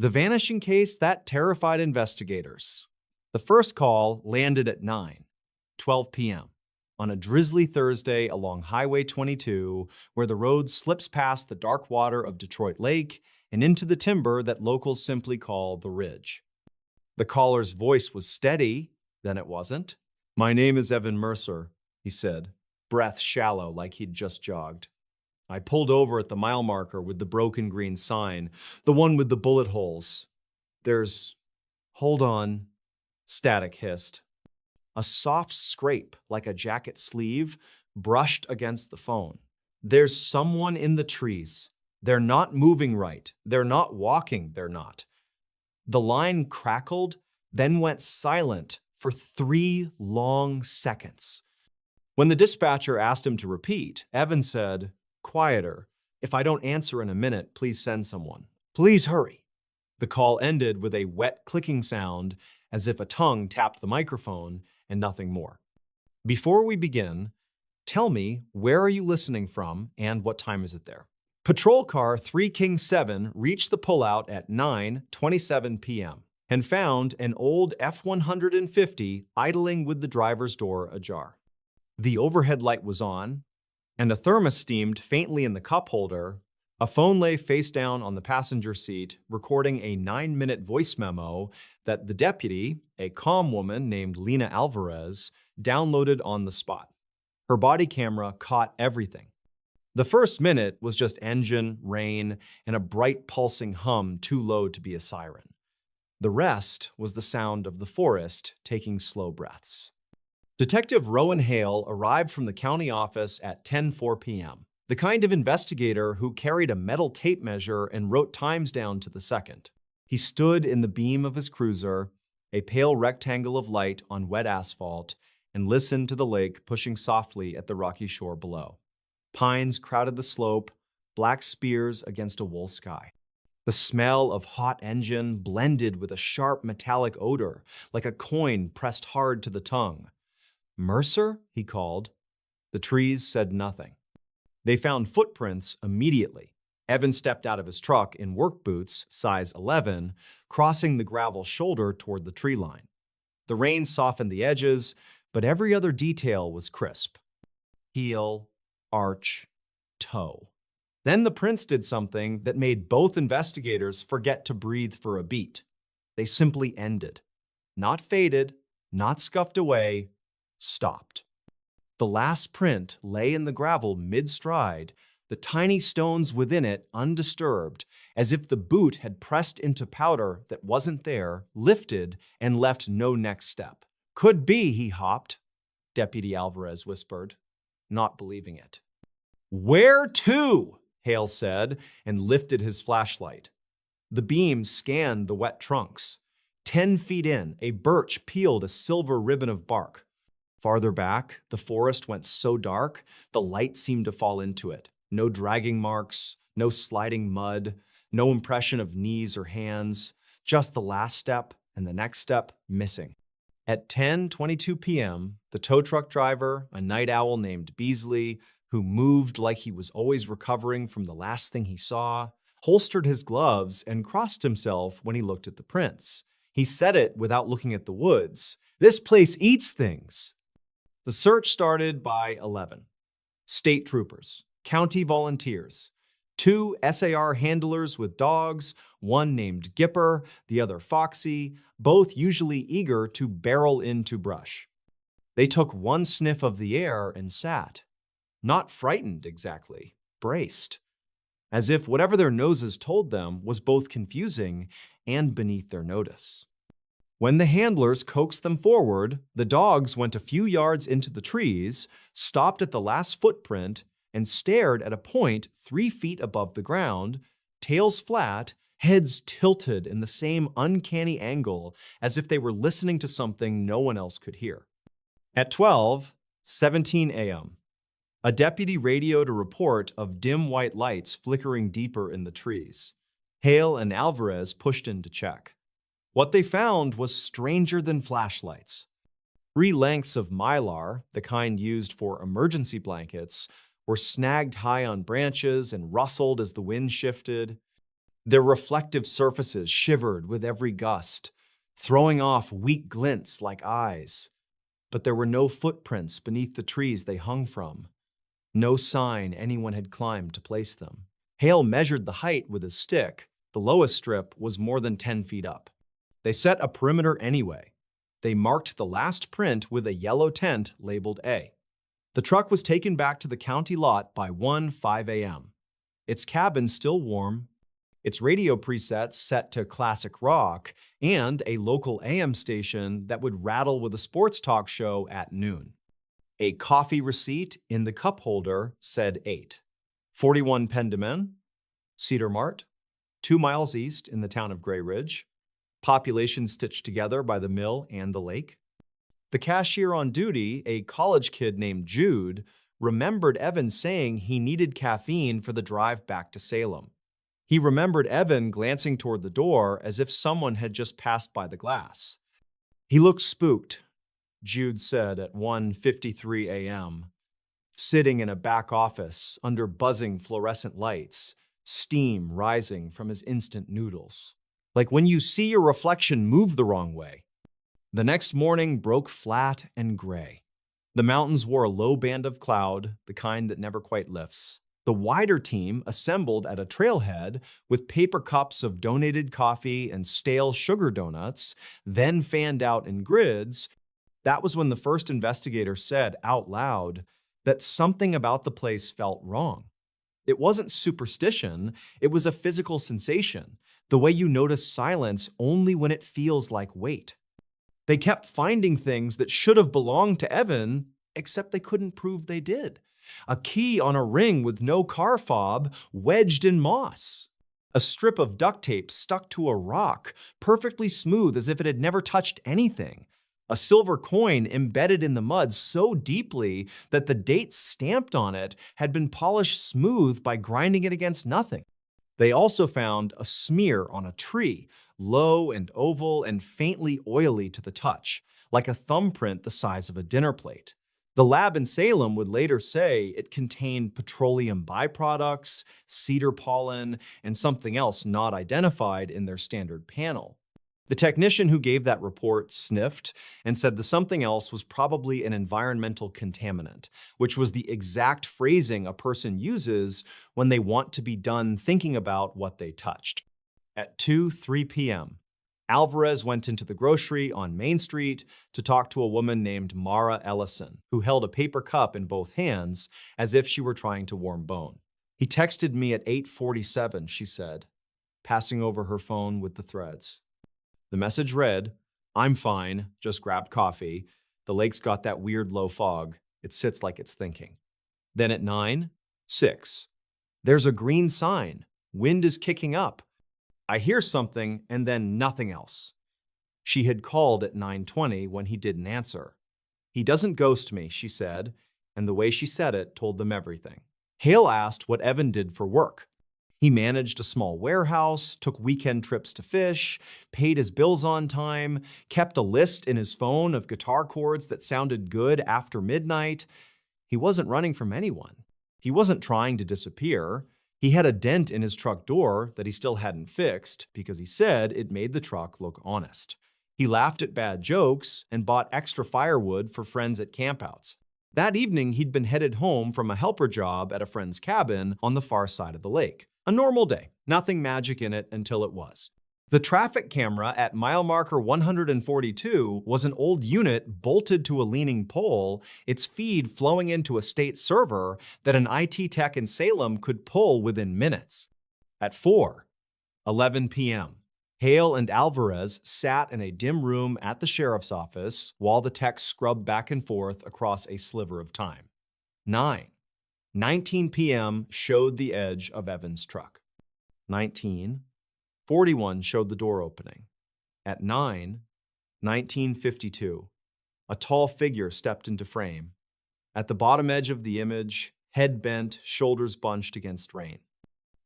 The vanishing case that terrified investigators. The first call landed at 9:12 p.m. on a drizzly Thursday along Highway 22, where the road slips past the dark water of Detroit Lake and into the timber that locals simply call the Ridge. The caller's voice was steady, then it wasn't. "My name is Evan Mercer," he said, breath shallow like he'd just jogged. "I pulled over at the mile marker with the broken green sign, the one with the bullet holes. There's... Hold on," Static hissed. A soft scrape, like a jacket sleeve, brushed against the phone. "There's someone in the trees. They're not moving right. They're not walking, they're not." The line crackled, then went silent for 3 long seconds. When the dispatcher asked him to repeat, Evan said, "Quieter. If I don't answer in a minute, please send someone. Please hurry." The call ended with a wet clicking sound, as if a tongue tapped the microphone, and nothing more. Before we begin, tell me, where are you listening from and what time is it there? Patrol car 3 King 7 reached the pullout at 9:27 p.m. and found an old F-150 idling with the driver's door ajar. The overhead light was on, and a thermos steamed faintly in the cup holder. A phone lay face down on the passenger seat, recording a 9-minute voice memo that the deputy, a calm woman named Lena Alvarez, downloaded on the spot. Her body camera caught everything. The first minute was just engine, rain, and a bright pulsing hum too low to be a siren. The rest was the sound of the forest taking slow breaths. Detective Rowan Hale arrived from the county office at 10:04 p.m., the kind of investigator who carried a metal tape measure and wrote times down to the second. He stood in the beam of his cruiser, a pale rectangle of light on wet asphalt, and listened to the lake pushing softly at the rocky shore below. Pines crowded the slope, black spears against a wool sky. The smell of hot engine blended with a sharp metallic odor, like a coin pressed hard to the tongue. "Mercer?" he called. The trees said nothing. They found footprints immediately. Evan stepped out of his truck in work boots, size 11, crossing the gravel shoulder toward the tree line. The rain softened the edges, but every other detail was crisp. Heel, arch, toe. Then the prints did something that made both investigators forget to breathe for a beat. They simply ended. Not faded, not scuffed away, stopped. The last print lay in the gravel mid-stride, the tiny stones within it undisturbed, as if the boot had pressed into powder that wasn't there, lifted, and left no next step. "Could be," he hopped, Deputy Alvarez whispered, not believing it. "Where to?" Hale said, and lifted his flashlight. The beam scanned the wet trunks. 10 feet in, a birch peeled a silver ribbon of bark. Farther back, the forest went so dark, the light seemed to fall into it. No dragging marks, no sliding mud, no impression of knees or hands, just the last step and the next step missing. At 10:22 p.m., the tow truck driver, a night owl named Beasley, who moved like he was always recovering from the last thing he saw, holstered his gloves and crossed himself when he looked at the prints. He said it without looking at the woods. "This place eats things." The search started by 11. State troopers, county volunteers, 2 SAR handlers with dogs, one named Gipper, the other Foxy, both usually eager to barrel into brush. They took one sniff of the air and sat. Not frightened exactly, braced, as if whatever their noses told them was both confusing and beneath their notice. When the handlers coaxed them forward, the dogs went a few yards into the trees, stopped at the last footprint, and stared at a point 3 feet above the ground, tails flat, heads tilted in the same uncanny angle as if they were listening to something no one else could hear. At 12:17 a.m., a deputy radioed a report of dim white lights flickering deeper in the trees. Hale and Alvarez pushed in to check. What they found was stranger than flashlights. 3 lengths of mylar, the kind used for emergency blankets, were snagged high on branches and rustled as the wind shifted. Their reflective surfaces shivered with every gust, throwing off weak glints like eyes. But there were no footprints beneath the trees they hung from, no sign anyone had climbed to place them. Hale measured the height with his stick. The lowest strip was more than 10 feet up. They set a perimeter anyway. They marked the last print with a yellow tent labeled A. The truck was taken back to the county lot by 1:05 a.m. Its cabin still warm, its radio presets set to classic rock, and a local AM station that would rattle with a sports talk show at noon. A coffee receipt in the cup holder said 8. 41 Pendemen, Cedar Mart, 2 miles east in the town of Gray Ridge. Population stitched together by the mill and the lake. The cashier on duty, a college kid named Jude, remembered Evan saying he needed caffeine for the drive back to Salem. He remembered Evan glancing toward the door as if someone had just passed by the glass. He looked spooked, Jude said at 1:53 a.m., sitting in a back office under buzzing fluorescent lights, steam rising from his instant noodles. Like when you see your reflection move the wrong way. The next morning broke flat and gray. The mountains wore a low band of cloud, the kind that never quite lifts. The wider team assembled at a trailhead with paper cups of donated coffee and stale sugar donuts, then fanned out in grids. That was when the first investigator said out loud that something about the place felt wrong. It wasn't superstition, it was a physical sensation, the way you notice silence only when it feels like weight. They kept finding things that should have belonged to Evan, except they couldn't prove they did. A key on a ring with no car fob wedged in moss. A strip of duct tape stuck to a rock, perfectly smooth as if it had never touched anything. A silver coin embedded in the mud so deeply that the date stamped on it had been polished smooth by grinding it against nothing. They also found a smear on a tree, low and oval and faintly oily to the touch, like a thumbprint the size of a dinner plate. The lab in Salem would later say it contained petroleum byproducts, cedar pollen, and something else not identified in their standard panel. The technician who gave that report sniffed and said the something else was probably an environmental contaminant, which was the exact phrasing a person uses when they want to be done thinking about what they touched. At 2:03 p.m., Alvarez went into the grocery on Main Street to talk to a woman named Mara Ellison, who held a paper cup in both hands as if she were trying to warm bone. He texted me at 8:47, she said, passing over her phone with the threads. The message read, "I'm fine, just grabbed coffee. The lake's got that weird low fog. It sits like it's thinking." Then at 9:06, "There's a green sign. Wind is kicking up. I hear something and then nothing else." She had called at 9:20 when he didn't answer. "He doesn't ghost me," she said, and the way she said it told them everything. Hale asked what Evan did for work. He managed a small warehouse, took weekend trips to fish, paid his bills on time, kept a list in his phone of guitar chords that sounded good after midnight. He wasn't running from anyone. He wasn't trying to disappear. He had a dent in his truck door that he still hadn't fixed because he said it made the truck look honest. He laughed at bad jokes and bought extra firewood for friends at campouts. That evening, he'd been headed home from a helper job at a friend's cabin on the far side of the lake. A normal day, nothing magic in it until it was. The traffic camera at mile marker 142 was an old unit bolted to a leaning pole, its feed flowing into a state server that an IT tech in Salem could pull within minutes. At 4:11 p.m., Hale and Alvarez sat in a dim room at the sheriff's office while the techs scrubbed back and forth across a sliver of time. 9:19 p.m. showed the edge of Evan's truck. 19:41 showed the door opening. At 9:19:52, a tall figure stepped into frame. At the bottom edge of the image, head bent, shoulders bunched against rain.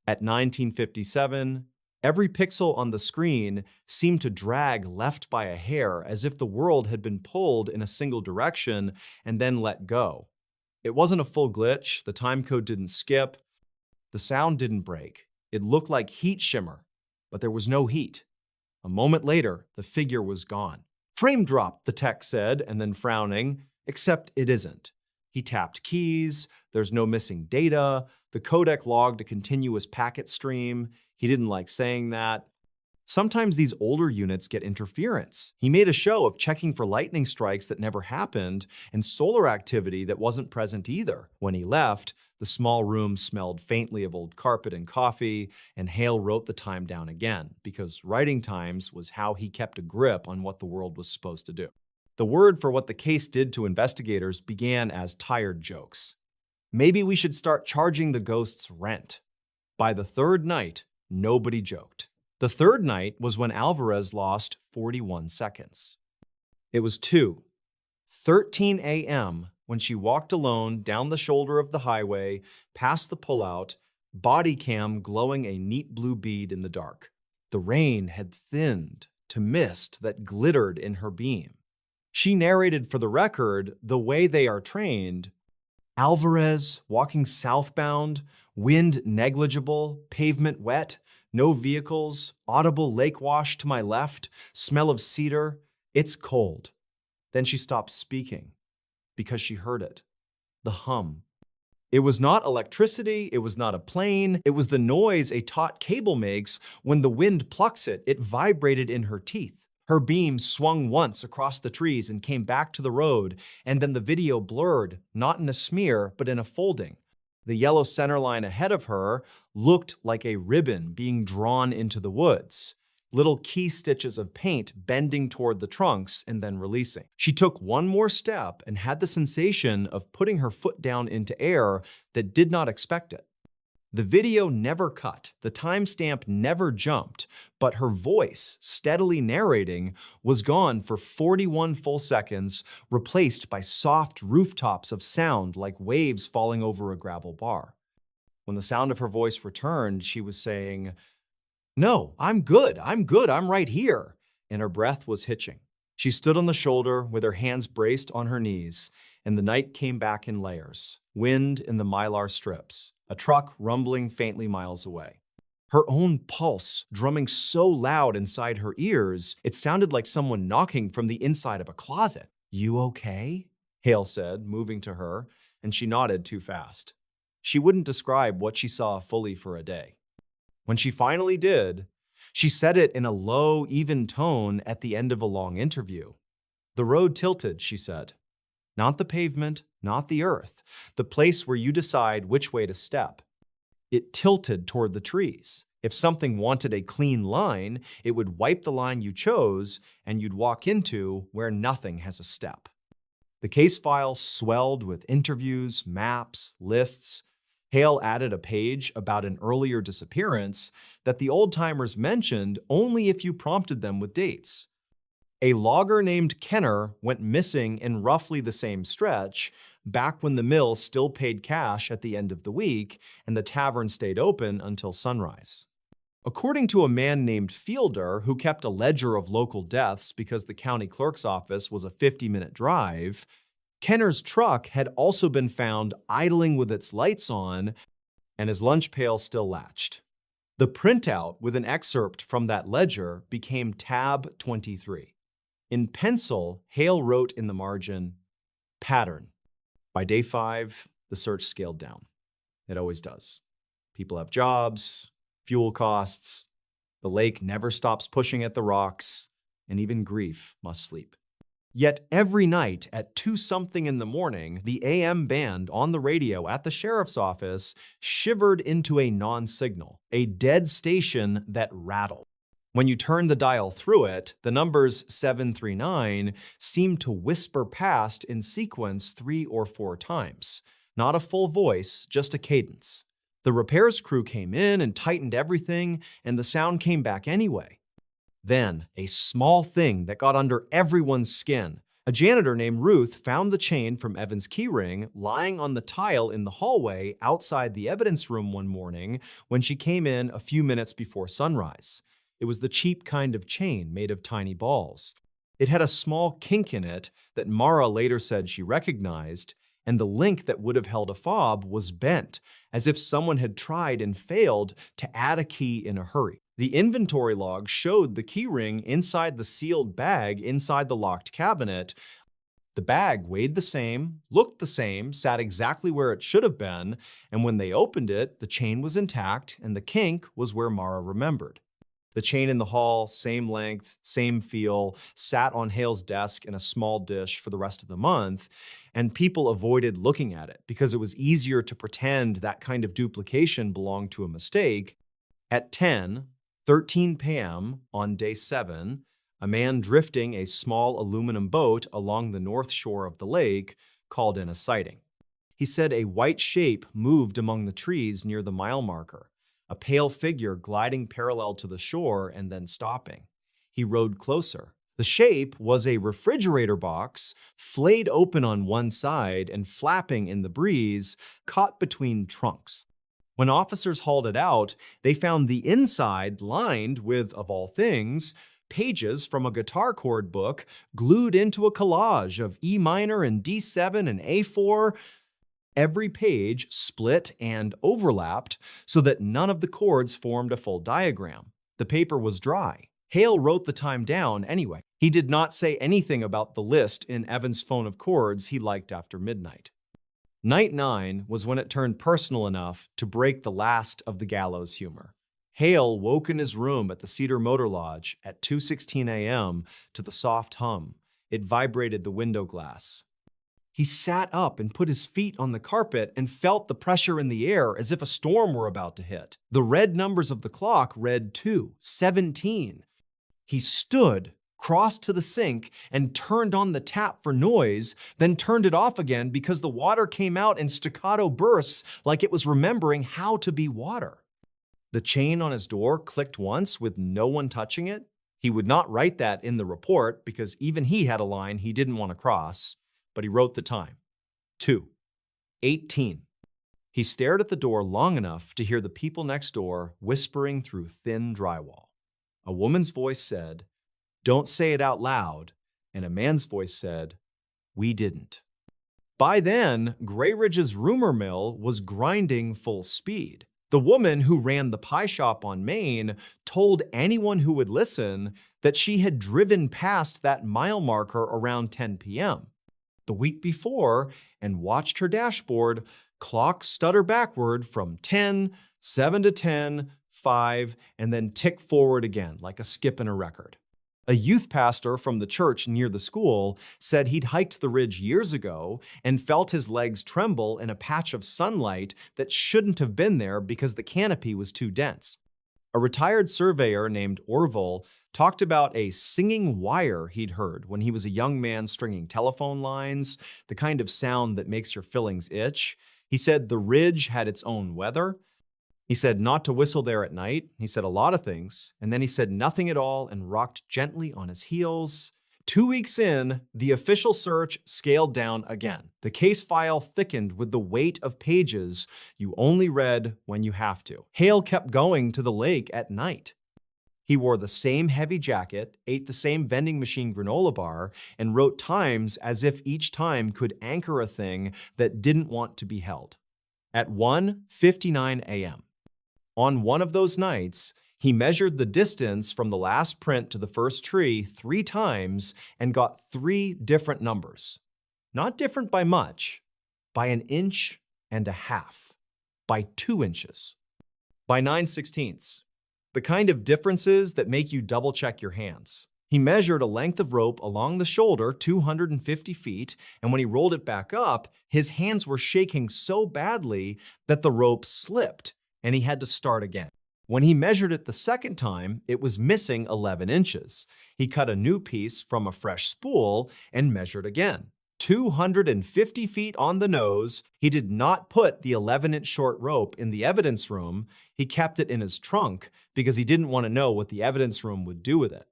At 19:57, every pixel on the screen seemed to drag left by a hair as if the world had been pulled in a single direction and then let go. It wasn't a full glitch, the time code didn't skip, the sound didn't break. It looked like heat shimmer but there was no heat. A moment later, the figure was gone. "Frame drop," the tech said, and then frowning, "except it isn't." He tapped keys, there's no missing data, the codec logged a continuous packet stream. He didn't like saying that. Sometimes these older units get interference. He made a show of checking for lightning strikes that never happened and solar activity that wasn't present either. When he left, the small room smelled faintly of old carpet and coffee, and Hale wrote the time down again, because writing times was how he kept a grip on what the world was supposed to do. The word for what the case did to investigators began as tired jokes. Maybe we should start charging the ghosts rent. By the third night, nobody joked. The third night was when Alvarez lost 41 seconds. It was 2:13 a.m. when she walked alone down the shoulder of the highway, past the pullout, body cam glowing a neat blue bead in the dark. The rain had thinned to mist that glittered in her beam. She narrated for the record the way they are trained. Alvarez walking southbound, wind negligible, pavement wet, no vehicles, audible lake wash to my left, smell of cedar. It's cold. Then she stopped speaking because she heard it. The hum. It was not electricity, it was not a plane, it was the noise a taut cable makes when the wind plucks it. It vibrated in her teeth. Her beam swung once across the trees and came back to the road, and then the video blurred, not in a smear, but in a folding. The yellow center line ahead of her looked like a ribbon being drawn into the woods, little key stitches of paint bending toward the trunks and then releasing. She took one more step and had the sensation of putting her foot down into air that did not expect it. The video never cut, the timestamp never jumped, but her voice, steadily narrating, was gone for 41 full seconds, replaced by soft rooftops of sound like waves falling over a gravel bar. When the sound of her voice returned, she was saying, "No, I'm good, I'm right here," and her breath was hitching. She stood on the shoulder with her hands braced on her knees, and the night came back in layers, wind in the mylar strips, a truck rumbling faintly miles away. Her own pulse drumming so loud inside her ears, it sounded like someone knocking from the inside of a closet. "You okay?" Hale said, moving to her, and she nodded too fast. She wouldn't describe what she saw fully for a day. When she finally did, she said it in a low, even tone at the end of a long interview. "The road tilted," she said. "Not the pavement, not the earth, the place where you decide which way to step. It tilted toward the trees. If something wanted a clean line, it would wipe the line you chose, and you'd walk into where nothing has a step." The case file swelled with interviews, maps, lists. Hale added a page about an earlier disappearance that the old-timers mentioned only if you prompted them with dates. A logger named Kenner went missing in roughly the same stretch, back when the mill still paid cash at the end of the week and the tavern stayed open until sunrise. According to a man named Fielder, who kept a ledger of local deaths because the county clerk's office was a 50-minute drive, Kenner's truck had also been found idling with its lights on and his lunch pail still latched. The printout with an excerpt from that ledger became tab 23. In pencil, Hale wrote in the margin, "Pattern." By day 5, the search scaled down. It always does. People have jobs, fuel costs, the lake never stops pushing at the rocks, and even grief must sleep. Yet every night at 2-something in the morning, the AM band on the radio at the sheriff's office shivered into a non-signal, a dead station that rattled. When you turn the dial through it, the numbers 739 seemed to whisper past in sequence 3 or 4 times. Not a full voice, just a cadence. The repairs crew came in and tightened everything, and the sound came back anyway. Then, a small thing that got under everyone's skin. A janitor named Ruth found the chain from Evan's keyring lying on the tile in the hallway outside the evidence room one morning when she came in a few minutes before sunrise. It was the cheap kind of chain made of tiny balls. It had a small kink in it that Mara later said she recognized, and the link that would have held a fob was bent, as if someone had tried and failed to add a key in a hurry. The inventory log showed the keyring inside the sealed bag inside the locked cabinet. The bag weighed the same, looked the same, sat exactly where it should have been, and when they opened it, the chain was intact and the kink was where Mara remembered. The chain in the hall, same length, same feel, sat on Hale's desk in a small dish for the rest of the month, and people avoided looking at it because it was easier to pretend that kind of duplication belonged to a mistake. At 10:13 p.m. on day 7, a man drifting a small aluminum boat along the north shore of the lake called in a sighting. He said a white shape moved among the trees near the mile marker, a pale figure gliding parallel to the shore and then stopping. He rowed closer. The shape was a refrigerator box, flayed open on one side and flapping in the breeze, caught between trunks. When officers hauled it out, they found the inside lined with, of all things, pages from a guitar chord book glued into a collage of E minor and D7 and A4. Every page split and overlapped so that none of the chords formed a full diagram. The paper was dry. Hale wrote the time down anyway. He did not say anything about the list in Evan's phone of chords he liked after midnight. Night 9 was when it turned personal enough to break the last of the gallows humor. Hale woke in his room at the Cedar Motor Lodge at 2:16 a.m. to the soft hum. It vibrated the window glass. He sat up and put his feet on the carpet and felt the pressure in the air as if a storm were about to hit. The red numbers of the clock read 2:17. He stood, crossed to the sink, and turned on the tap for noise, then turned it off again because the water came out in staccato bursts like it was remembering how to be water. The chain on his door clicked once with no one touching it. He would not write that in the report because even he had a line he didn't want to cross. But he wrote the time, 2:18. He stared at the door long enough to hear the people next door whispering through thin drywall. A woman's voice said, "Don't say it out loud," and a man's voice said, "We didn't." By then, Gray Ridge's rumor mill was grinding full speed. The woman who ran the pie shop on Main told anyone who would listen that she had driven past that mile marker around 10 p.m. the week before and watched her dashboard clock stutter backward from 10, 7 to 10, 5, and then tick forward again like a skip in a record. A youth pastor from the church near the school said he'd hiked the ridge years ago and felt his legs tremble in a patch of sunlight that shouldn't have been there because the canopy was too dense. A retired surveyor named Orville talked about a singing wire he'd heard when he was a young man stringing telephone lines, the kind of sound that makes your fillings itch. He said the ridge had its own weather. He said not to whistle there at night. He said a lot of things, and then he said nothing at all and rocked gently on his heels. 2 weeks in, the official search scaled down again. The case file thickened with the weight of pages you only read when you have to. Hale kept going to the lake at night. He wore the same heavy jacket, ate the same vending machine granola bar, and wrote times as if each time could anchor a thing that didn't want to be held. At 1:59 a.m. On one of those nights, he measured the distance from the last print to the first tree 3 times and got 3 different numbers. Not different by much, by 1.5 inches, by 2 inches, by 9/16. The kind of differences that make you double-check your hands. He measured a length of rope along the shoulder, 250 feet, and when he rolled it back up, his hands were shaking so badly that the rope slipped, and he had to start again. When he measured it the second time, it was missing 11 inches. He cut a new piece from a fresh spool and measured again. 250 feet on the nose. He did not put the 11-inch short rope in the evidence room. He kept it in his trunk because he didn't want to know what the evidence room would do with it.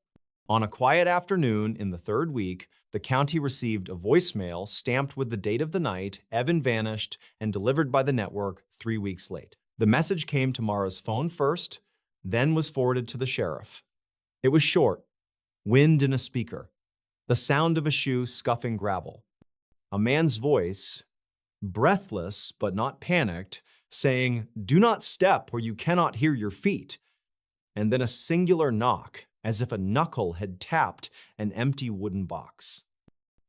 On a quiet afternoon in the 3rd week, the county received a voicemail stamped with the date of the night Evan vanished and delivered by the network 3 weeks late. The message came to Mara's phone first, then was forwarded to the sheriff. It was short, wind in a speaker, the sound of a shoe scuffing gravel. A man's voice, breathless but not panicked, saying, "Do not step or you cannot hear your feet." and then a singular knock, as if a knuckle had tapped an empty wooden box.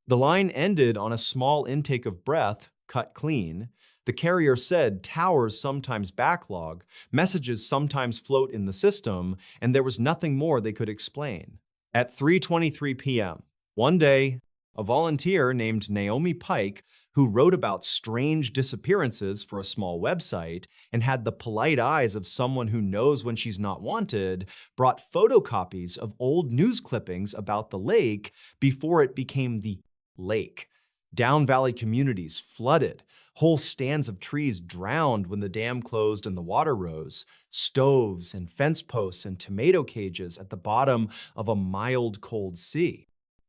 The line ended on a small intake of breath, cut clean. The carrier said towers sometimes backlog, messages sometimes float in the system, and there was nothing more they could explain. At 3:23 p.m., one day, a volunteer named Naomi Pike, who wrote about strange disappearances for a small website and had the polite eyes of someone who knows when she's not wanted, brought photocopies of old news clippings about the lake before it became the lake. Down Valley communities flooded. Whole stands of trees drowned when the dam closed and the water rose. Stoves and fence posts and tomato cages at the bottom of a mild, cold sea.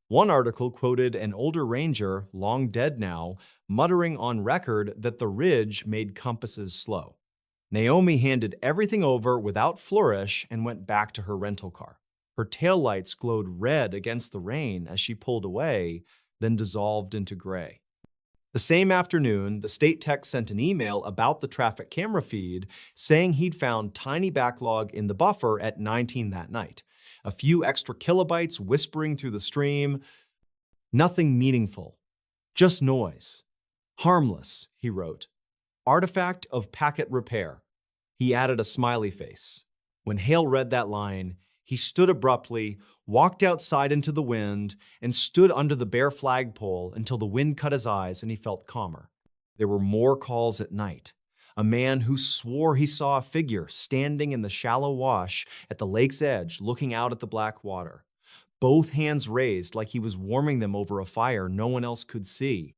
One article quoted an older ranger, long dead now, muttering on record that the ridge made compasses slow. Naomi handed everything over without flourish and went back to her rental car. Her taillights glowed red against the rain as she pulled away, then dissolved into gray. The same afternoon, the state tech sent an email about the traffic camera feed saying he'd found tiny backlog in the buffer at 19 that night. A few extra kilobytes whispering through the stream. Nothing meaningful. Just noise. Harmless, he wrote. Artifact of packet repair. He added a smiley face. When Hale read that line, he stood abruptly, walked outside into the wind, and stood under the bare flagpole until the wind cut his eyes and he felt calmer. There were more calls at night. A man who swore he saw a figure standing in the shallow wash at the lake's edge, looking out at the black water. Both hands raised like he was warming them over a fire no one else could see.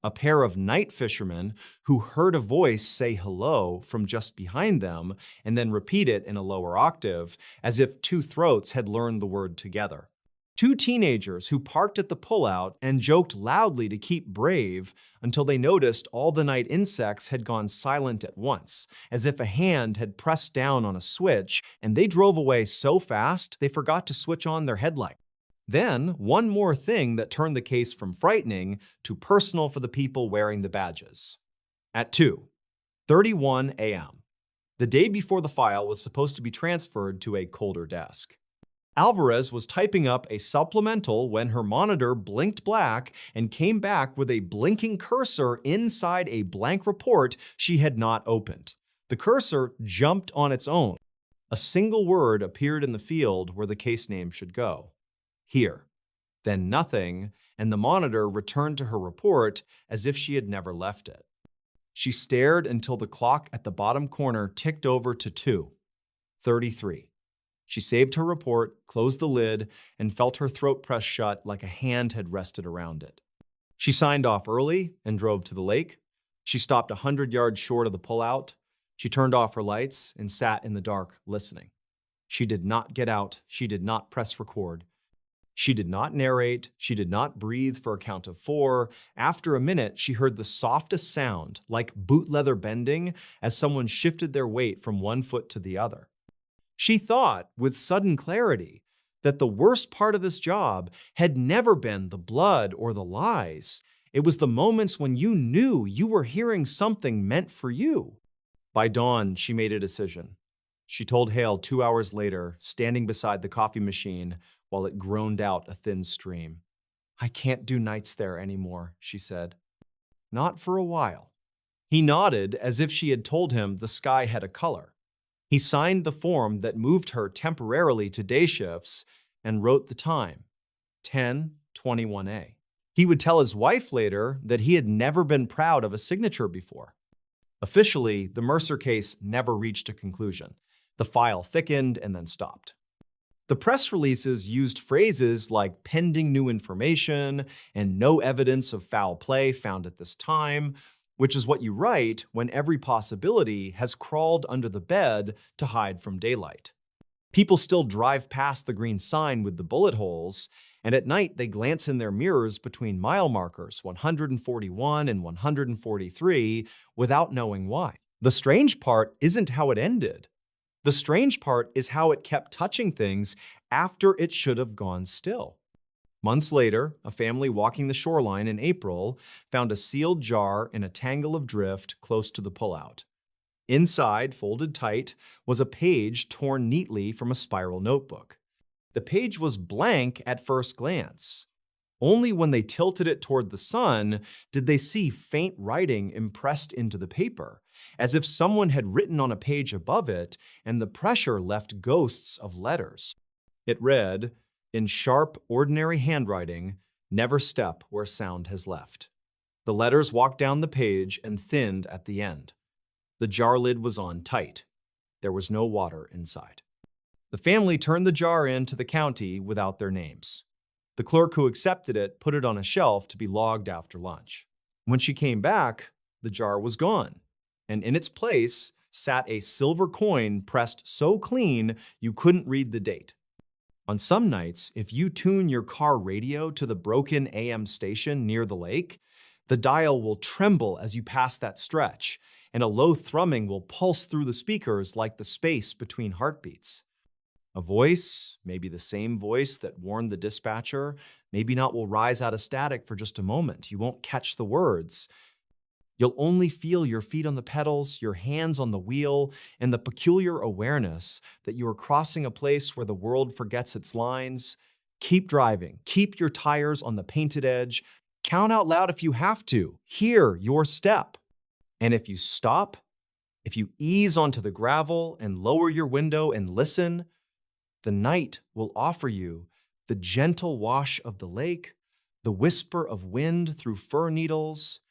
A pair of night fishermen who heard a voice say hello from just behind them and then repeat it in a lower octave, as if two throats had learned the word together. Two teenagers who parked at the pullout and joked loudly to keep brave until they noticed all the night insects had gone silent at once, as if a hand had pressed down on a switch, and they drove away so fast they forgot to switch on their headlight. Then, one more thing that turned the case from frightening to personal for the people wearing the badges. At 2:31 a.m., the day before the file was supposed to be transferred to a colder desk, Alvarez was typing up a supplemental when her monitor blinked black and came back with a blinking cursor inside a blank report she had not opened. The cursor jumped on its own. A single word appeared in the field where the case name should go. Here. Then nothing, and the monitor returned to her report as if she had never left it. She stared until the clock at the bottom corner ticked over to 2:33. She saved her report, closed the lid, and felt her throat press shut like a hand had rested around it. She signed off early and drove to the lake. She stopped 100 yards short of the pullout. She turned off her lights and sat in the dark, listening. She did not get out. She did not press record. She did not narrate. She did not breathe for a count of 4. After a minute, she heard the softest sound, like boot leather bending, as someone shifted their weight from one foot to the other. She thought, with sudden clarity, that the worst part of this job had never been the blood or the lies. It was the moments when you knew you were hearing something meant for you. By dawn, she made a decision. She told Hale 2 hours later, standing beside the coffee machine while it groaned out a thin stream. I can't do nights there anymore, she said. Not for a while. He nodded as if she had told him the sky had a color. He signed the form that moved her temporarily to day shifts and wrote the time, 10:21 a. He would tell his wife later that he had never been proud of a signature before. Officially, the Mercer case never reached a conclusion. The file thickened and then stopped. The press releases used phrases like pending new information and no evidence of foul play found at this time, which is what you write when every possibility has crawled under the bed to hide from daylight. People still drive past the green sign with the bullet holes, and at night they glance in their mirrors between mile markers 141 and 143 without knowing why. The strange part isn't how it ended. The strange part is how it kept touching things after it should have gone still. Months later, a family walking the shoreline in April found a sealed jar in a tangle of drift close to the pullout. Inside, folded tight, was a page torn neatly from a spiral notebook. The page was blank at first glance. Only when they tilted it toward the sun did they see faint writing impressed into the paper, as if someone had written on a page above it and the pressure left ghosts of letters. It read, in sharp, ordinary handwriting, "Never step where sound has left." The letters walked down the page and thinned at the end. The jar lid was on tight. There was no water inside. The family turned the jar in to the county without their names. The clerk who accepted it put it on a shelf to be logged after lunch. When she came back, the jar was gone, and in its place sat a silver coin pressed so clean you couldn't read the date. On some nights, if you tune your car radio to the broken AM station near the lake, the dial will tremble as you pass that stretch, and a low thrumming will pulse through the speakers like the space between heartbeats. A voice, maybe the same voice that warned the dispatcher, maybe not, will rise out of static for just a moment. You won't catch the words. You'll only feel your feet on the pedals, your hands on the wheel, and the peculiar awareness that you are crossing a place where the world forgets its lines. Keep driving. Keep your tires on the painted edge. Count out loud if you have to. Hear your step. And if you stop, if you ease onto the gravel and lower your window and listen, the night will offer you the gentle wash of the lake, the whisper of wind through fir needles,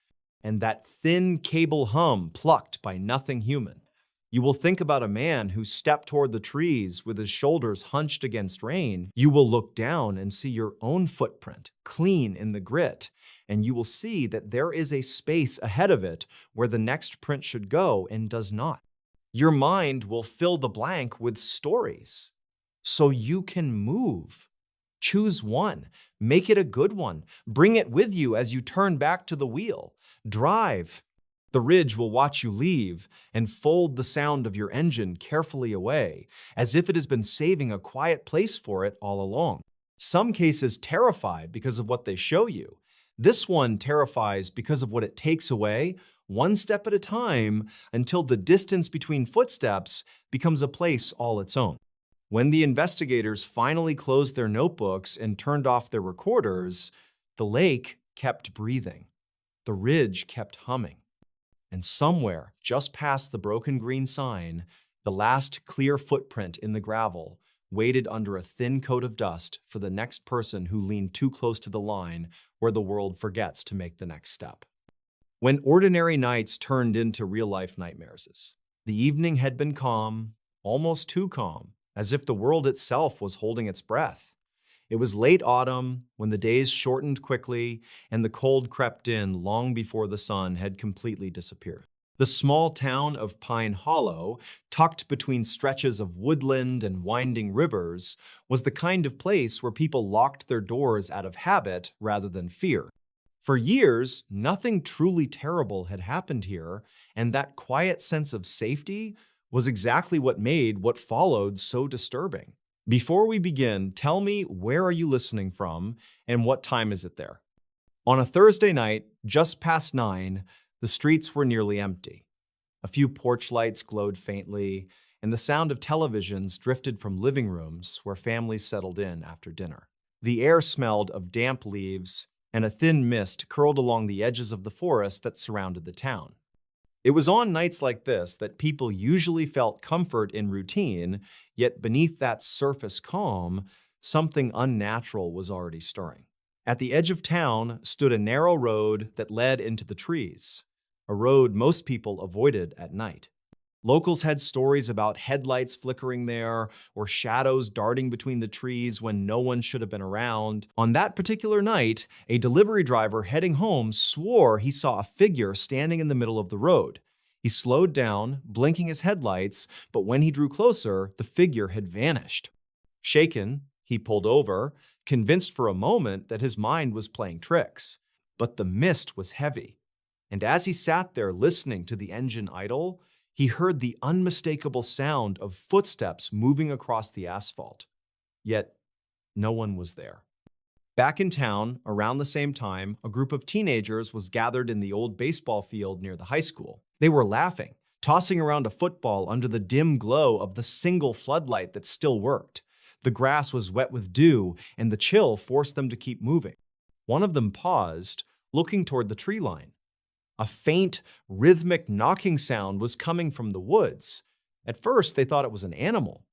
and that thin cable hum plucked by nothing human. You will think about a man who stepped toward the trees with his shoulders hunched against rain. You will look down and see your own footprint, clean in the grit, and you will see that there is a space ahead of it where the next print should go and does not. Your mind will fill the blank with stories, so you can move. Choose one, make it a good one, bring it with you as you turn back to the wheel. Drive. The ridge will watch you leave and fold the sound of your engine carefully away, as if it has been saving a quiet place for it all along. Some cases terrified because of what they show you. This one terrifies because of what it takes away, one step at a time, until the distance between footsteps becomes a place all its own. When the investigators finally closed their notebooks and turned off their recorders, the lake kept breathing. The ridge kept humming. And somewhere, just past the broken green sign, the last clear footprint in the gravel waited under a thin coat of dust for the next person who leaned too close to the line where the world forgets to make the next step. When ordinary nights turned into real-life nightmares, the evening had been calm, almost too calm, as if the world itself was holding its breath. It was late autumn, when the days shortened quickly and the cold crept in long before the sun had completely disappeared. The small town of Pine Hollow, tucked between stretches of woodland and winding rivers, was the kind of place where people locked their doors out of habit rather than fear. For years, nothing truly terrible had happened here, and that quiet sense of safety was exactly what made what followed so disturbing. Before we begin, tell me, where are you listening from and what time is it there? On a Thursday night, just past 9, the streets were nearly empty. A few porch lights glowed faintly, and the sound of televisions drifted from living rooms where families settled in after dinner. The air smelled of damp leaves, and a thin mist curled along the edges of the forest that surrounded the town. It was on nights like this that people usually felt comfort in routine, yet beneath that surface calm, something unnatural was already stirring. At the edge of town stood a narrow road that led into the trees, a road most people avoided at night. Locals had stories about headlights flickering there or shadows darting between the trees when no one should have been around. On that particular night, a delivery driver heading home swore he saw a figure standing in the middle of the road. He slowed down, blinking his headlights, but when he drew closer, the figure had vanished. Shaken, he pulled over, convinced for a moment that his mind was playing tricks. But the mist was heavy, and as he sat there listening to the engine idle, he heard the unmistakable sound of footsteps moving across the asphalt. Yet, no one was there. Back in town, around the same time, a group of teenagers was gathered in the old baseball field near the high school. They were laughing, tossing around a football under the dim glow of the single floodlight that still worked. The grass was wet with dew, and the chill forced them to keep moving. One of them paused, looking toward the tree line. A faint, rhythmic knocking sound was coming from the woods. At first, they thought it was an animal.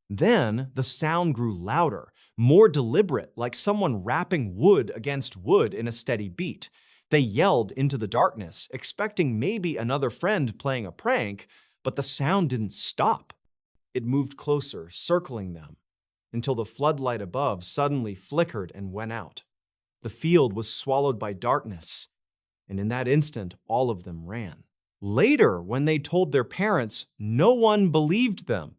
Then, the sound grew louder, more deliberate, like someone rapping wood against wood in a steady beat. They yelled into the darkness, expecting maybe another friend playing a prank, but the sound didn't stop. It moved closer, circling them, until the floodlight above suddenly flickered and went out. The field was swallowed by darkness, and in that instant, all of them ran. Later, when they told their parents, no one believed them.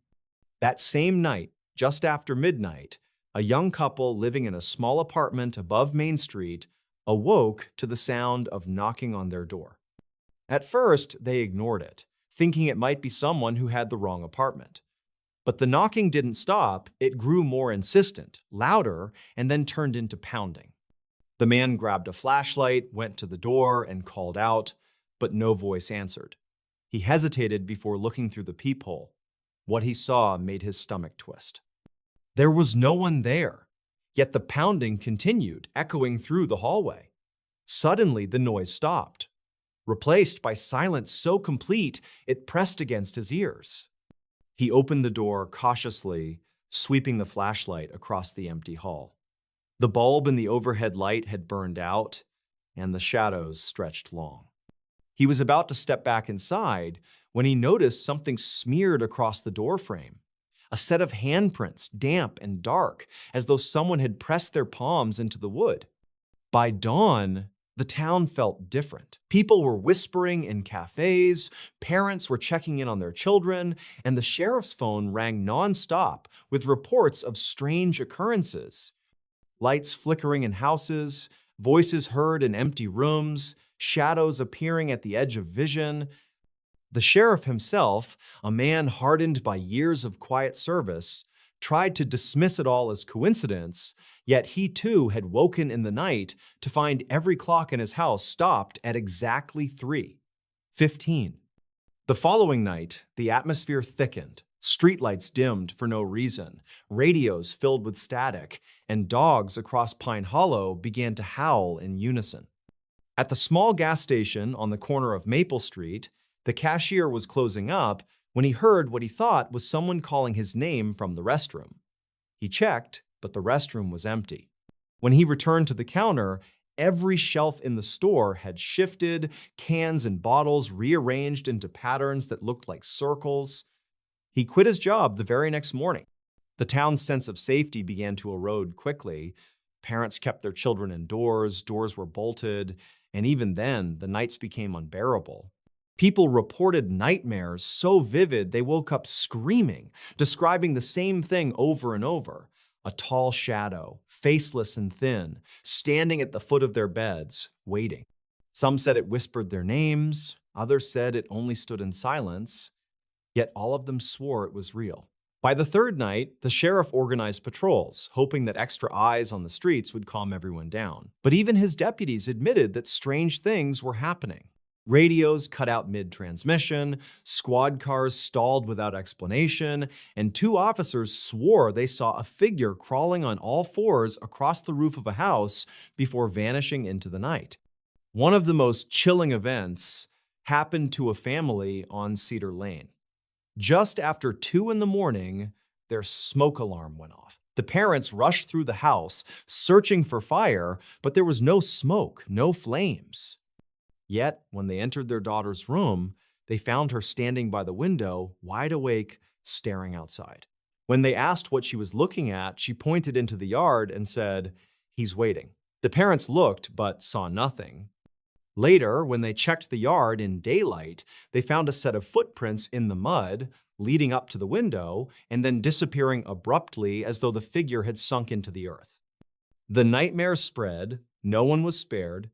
That same night, just after midnight, a young couple living in a small apartment above Main Street awoke to the sound of knocking on their door. At first, they ignored it, thinking it might be someone who had the wrong apartment. But the knocking didn't stop. It grew more insistent, louder, and then turned into pounding. The man grabbed a flashlight, went to the door, and called out, but no voice answered. He hesitated before looking through the peephole. What he saw made his stomach twist. There was no one there, yet the pounding continued, echoing through the hallway. Suddenly, the noise stopped, replaced by silence so complete it pressed against his ears. He opened the door cautiously, sweeping the flashlight across the empty hall. The bulb in the overhead light had burned out, and the shadows stretched long. He was about to step back inside when he noticed something smeared across the doorframe. A set of handprints, damp and dark, as though someone had pressed their palms into the wood. By dawn, the town felt different. People were whispering in cafes, parents were checking in on their children, and the sheriff's phone rang nonstop with reports of strange occurrences. Lights flickering in houses, voices heard in empty rooms, shadows appearing at the edge of vision. The sheriff himself, a man hardened by years of quiet service, tried to dismiss it all as coincidence, yet he too had woken in the night to find every clock in his house stopped at exactly 3:15. The following night, the atmosphere thickened, streetlights dimmed for no reason, radios filled with static, and dogs across Pine Hollow began to howl in unison. At the small gas station on the corner of Maple Street, the cashier was closing up when he heard what he thought was someone calling his name from the restroom. He checked, but the restroom was empty. When he returned to the counter, every shelf in the store had shifted, cans and bottles rearranged into patterns that looked like circles. He quit his job the very next morning. The town's sense of safety began to erode quickly. Parents kept their children indoors, doors were bolted, and even then, the nights became unbearable. People reported nightmares so vivid they woke up screaming, describing the same thing over and over. A tall shadow, faceless and thin, standing at the foot of their beds, waiting. Some said it whispered their names, others said it only stood in silence, yet all of them swore it was real. By the third night, the sheriff organized patrols, hoping that extra eyes on the streets would calm everyone down. But even his deputies admitted that strange things were happening. Radios cut out mid-transmission, squad cars stalled without explanation, and two officers swore they saw a figure crawling on all fours across the roof of a house before vanishing into the night. One of the most chilling events happened to a family on Cedar Lane. Just after 2 in the morning, their smoke alarm went off. The parents rushed through the house, searching for fire, but there was no smoke, no flames. Yet, when they entered their daughter's room, they found her standing by the window, wide awake, staring outside. When they asked what she was looking at, she pointed into the yard and said, "He's waiting." The parents looked, but saw nothing. Later, when they checked the yard in daylight, they found a set of footprints in the mud, leading up to the window, and then disappearing abruptly as though the figure had sunk into the earth. The nightmare spread, no one was spared.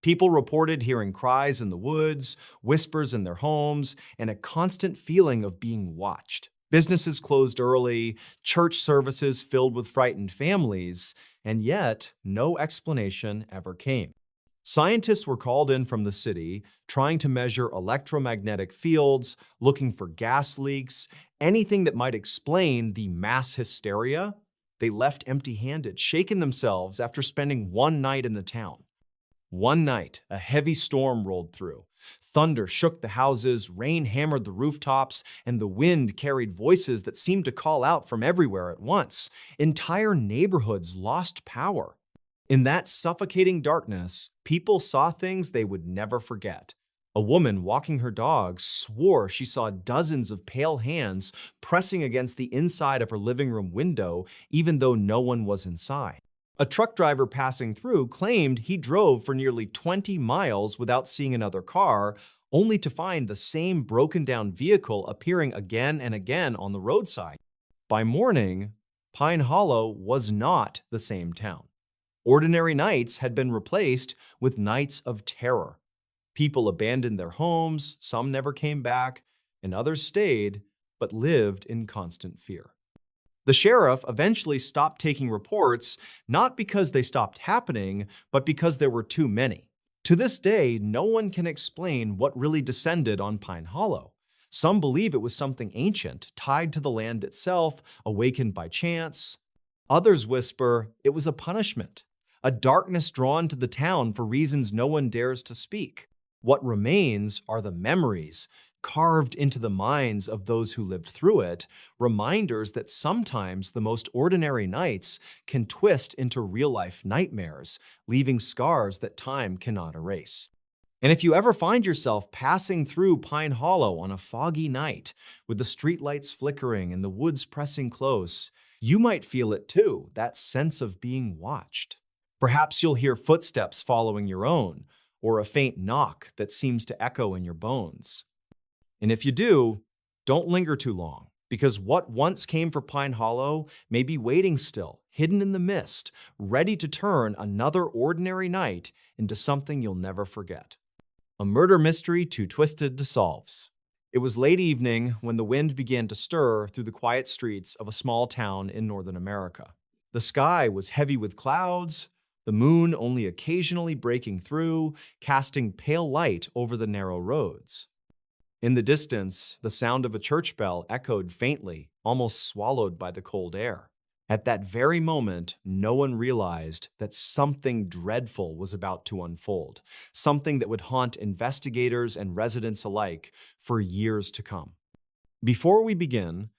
People reported hearing cries in the woods, whispers in their homes, and a constant feeling of being watched. Businesses closed early, church services filled with frightened families, and yet no explanation ever came. Scientists were called in from the city, trying to measure electromagnetic fields, looking for gas leaks, anything that might explain the mass hysteria. They left empty-handed, shaken themselves after spending one night in the town. One night, a heavy storm rolled through. Thunder shook the houses, rain hammered the rooftops, and the wind carried voices that seemed to call out from everywhere at once. Entire neighborhoods lost power. In that suffocating darkness, people saw things they would never forget. A woman walking her dog swore she saw dozens of pale hands pressing against the inside of her living room window, even though no one was inside. A truck driver passing through claimed he drove for nearly 20 miles without seeing another car, only to find the same broken-down vehicle appearing again and again on the roadside. By morning, Pine Hollow was not the same town. Ordinary nights had been replaced with nights of terror. People abandoned their homes, some never came back, and others stayed, but lived in constant fear. The sheriff eventually stopped taking reports, not because they stopped happening, but because there were too many. To this day, no one can explain what really descended on Pine Hollow. Some believe it was something ancient, tied to the land itself, awakened by chance. Others whisper it was a punishment, a darkness drawn to the town for reasons no one dares to speak. What remains are the memories, carved into the minds of those who lived through it, reminders that sometimes the most ordinary nights can twist into real-life nightmares, leaving scars that time cannot erase. And if you ever find yourself passing through Pine Hollow on a foggy night, with the streetlights flickering and the woods pressing close, you might feel it too, that sense of being watched. Perhaps you'll hear footsteps following your own, or a faint knock that seems to echo in your bones. And if you do, don't linger too long, because what once came for Pine Hollow may be waiting still, hidden in the mist, ready to turn another ordinary night into something you'll never forget. A murder mystery too twisted to solve. It was late evening when the wind began to stir through the quiet streets of a small town in northern America. The sky was heavy with clouds, the moon only occasionally breaking through, casting pale light over the narrow roads. In the distance, the sound of a church bell echoed faintly, almost swallowed by the cold air. At that very moment, no one realized that something dreadful was about to unfold, something that would haunt investigators and residents alike for years to come. Before we begin,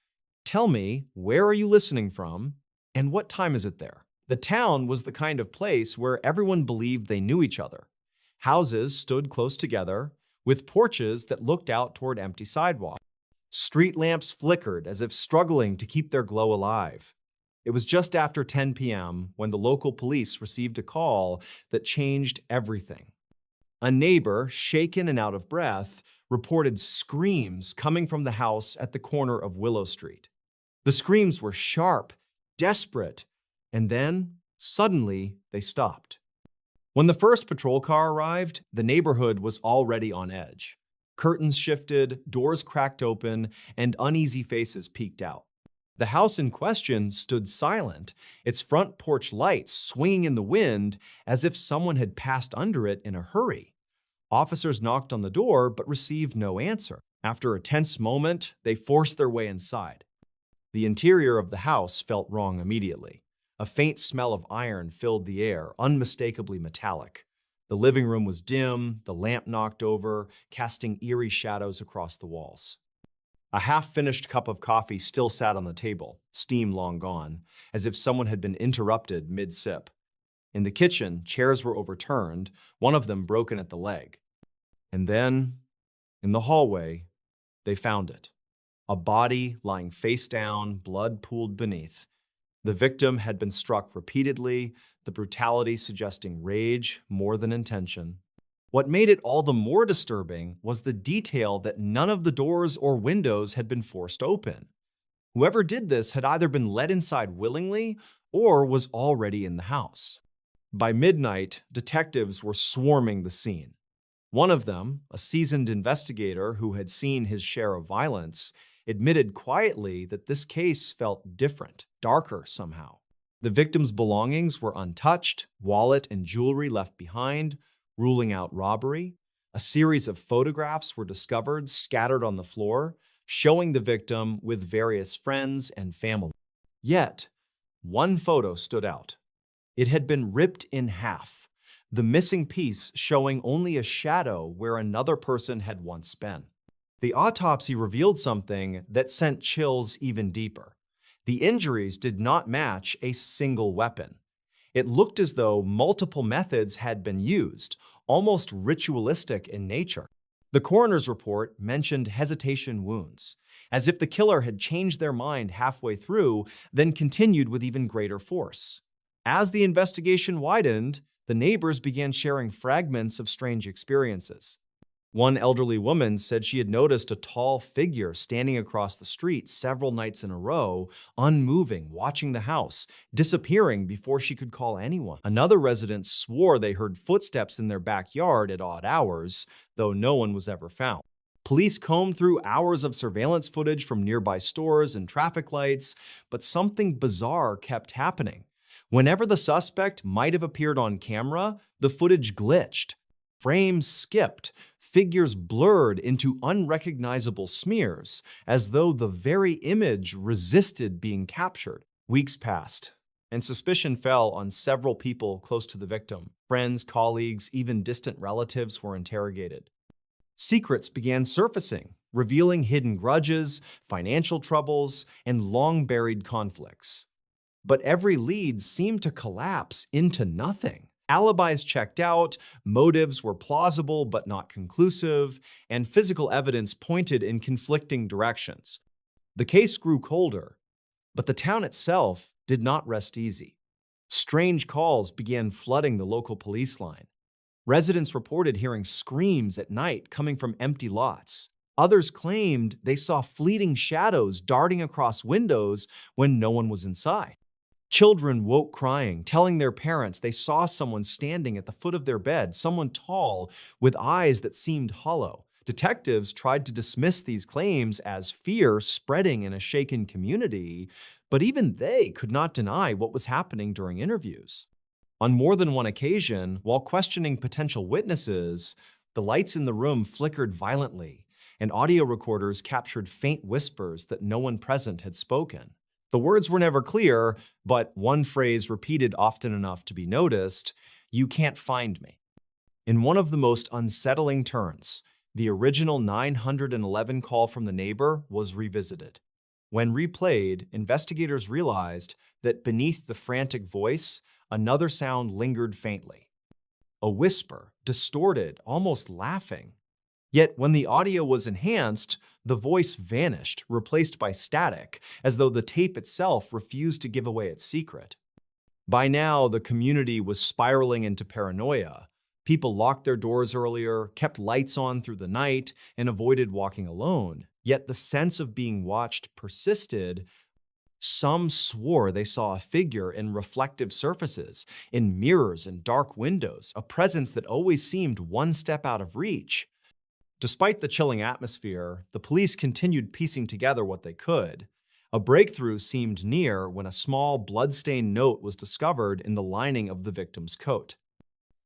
tell me, where are you listening from, and what time is it there? The town was the kind of place where everyone believed they knew each other. Houses stood close together, with porches that looked out toward empty sidewalks. Street lamps flickered as if struggling to keep their glow alive. It was just after 10 p.m. when the local police received a call that changed everything. A neighbor, shaken and out of breath, reported screams coming from the house at the corner of Willow Street. The screams were sharp, desperate, and then, suddenly, they stopped. When the first patrol car arrived, the neighborhood was already on edge. Curtains shifted, doors cracked open, and uneasy faces peeked out. The house in question stood silent, its front porch lights swinging in the wind as if someone had passed under it in a hurry. Officers knocked on the door but received no answer. After a tense moment, they forced their way inside. The interior of the house felt wrong immediately. A faint smell of iron filled the air, unmistakably metallic. The living room was dim, the lamp knocked over, casting eerie shadows across the walls. A half-finished cup of coffee still sat on the table, steam long gone, as if someone had been interrupted mid-sip. In the kitchen, chairs were overturned, one of them broken at the leg. And then, in the hallway, they found it. A body lying face down, blood pooled beneath. The victim had been struck repeatedly, the brutality suggesting rage more than intention. What made it all the more disturbing was the detail that none of the doors or windows had been forced open. Whoever did this had either been let inside willingly or was already in the house. By midnight, detectives were swarming the scene. One of them, a seasoned investigator who had seen his share of violence, admitted quietly that this case felt different, darker somehow. The victim's belongings were untouched, wallet and jewelry left behind, ruling out robbery. A series of photographs were discovered scattered on the floor, showing the victim with various friends and family. Yet, one photo stood out. It had been ripped in half, the missing piece showing only a shadow where another person had once been. The autopsy revealed something that sent chills even deeper. The injuries did not match a single weapon. It looked as though multiple methods had been used, almost ritualistic in nature. The coroner's report mentioned hesitation wounds, as if the killer had changed their mind halfway through, then continued with even greater force. As the investigation widened, the neighbors began sharing fragments of strange experiences. One elderly woman said she had noticed a tall figure standing across the street several nights in a row, unmoving, watching the house, disappearing before she could call anyone. Another resident swore they heard footsteps in their backyard at odd hours, though no one was ever found. Police combed through hours of surveillance footage from nearby stores and traffic lights, but something bizarre kept happening. Whenever the suspect might have appeared on camera, the footage glitched. Frames skipped, figures blurred into unrecognizable smears, as though the very image resisted being captured. Weeks passed, and suspicion fell on several people close to the victim. Friends, colleagues, even distant relatives were interrogated. Secrets began surfacing, revealing hidden grudges, financial troubles, and long-buried conflicts. But every lead seemed to collapse into nothing. Alibis checked out, motives were plausible but not conclusive, and physical evidence pointed in conflicting directions. The case grew colder, but the town itself did not rest easy. Strange calls began flooding the local police line. Residents reported hearing screams at night coming from empty lots. Others claimed they saw fleeting shadows darting across windows when no one was inside. Children woke crying, telling their parents they saw someone standing at the foot of their bed, someone tall with eyes that seemed hollow. Detectives tried to dismiss these claims as fear spreading in a shaken community, but even they could not deny what was happening during interviews. On more than one occasion, while questioning potential witnesses, the lights in the room flickered violently, and audio recorders captured faint whispers that no one present had spoken. The words were never clear, but one phrase repeated often enough to be noticed: "You can't find me." In one of the most unsettling turns, the original 911 call from the neighbor was revisited. When replayed, investigators realized that beneath the frantic voice, another sound lingered faintly. A whisper, distorted, almost laughing. Yet when the audio was enhanced, the voice vanished, replaced by static, as though the tape itself refused to give away its secret. By now, the community was spiraling into paranoia. People locked their doors earlier, kept lights on through the night, and avoided walking alone. Yet the sense of being watched persisted. Some swore they saw a figure in reflective surfaces, in mirrors and dark windows, a presence that always seemed one step out of reach. Despite the chilling atmosphere, the police continued piecing together what they could. A breakthrough seemed near when a small, blood-stained note was discovered in the lining of the victim's coat.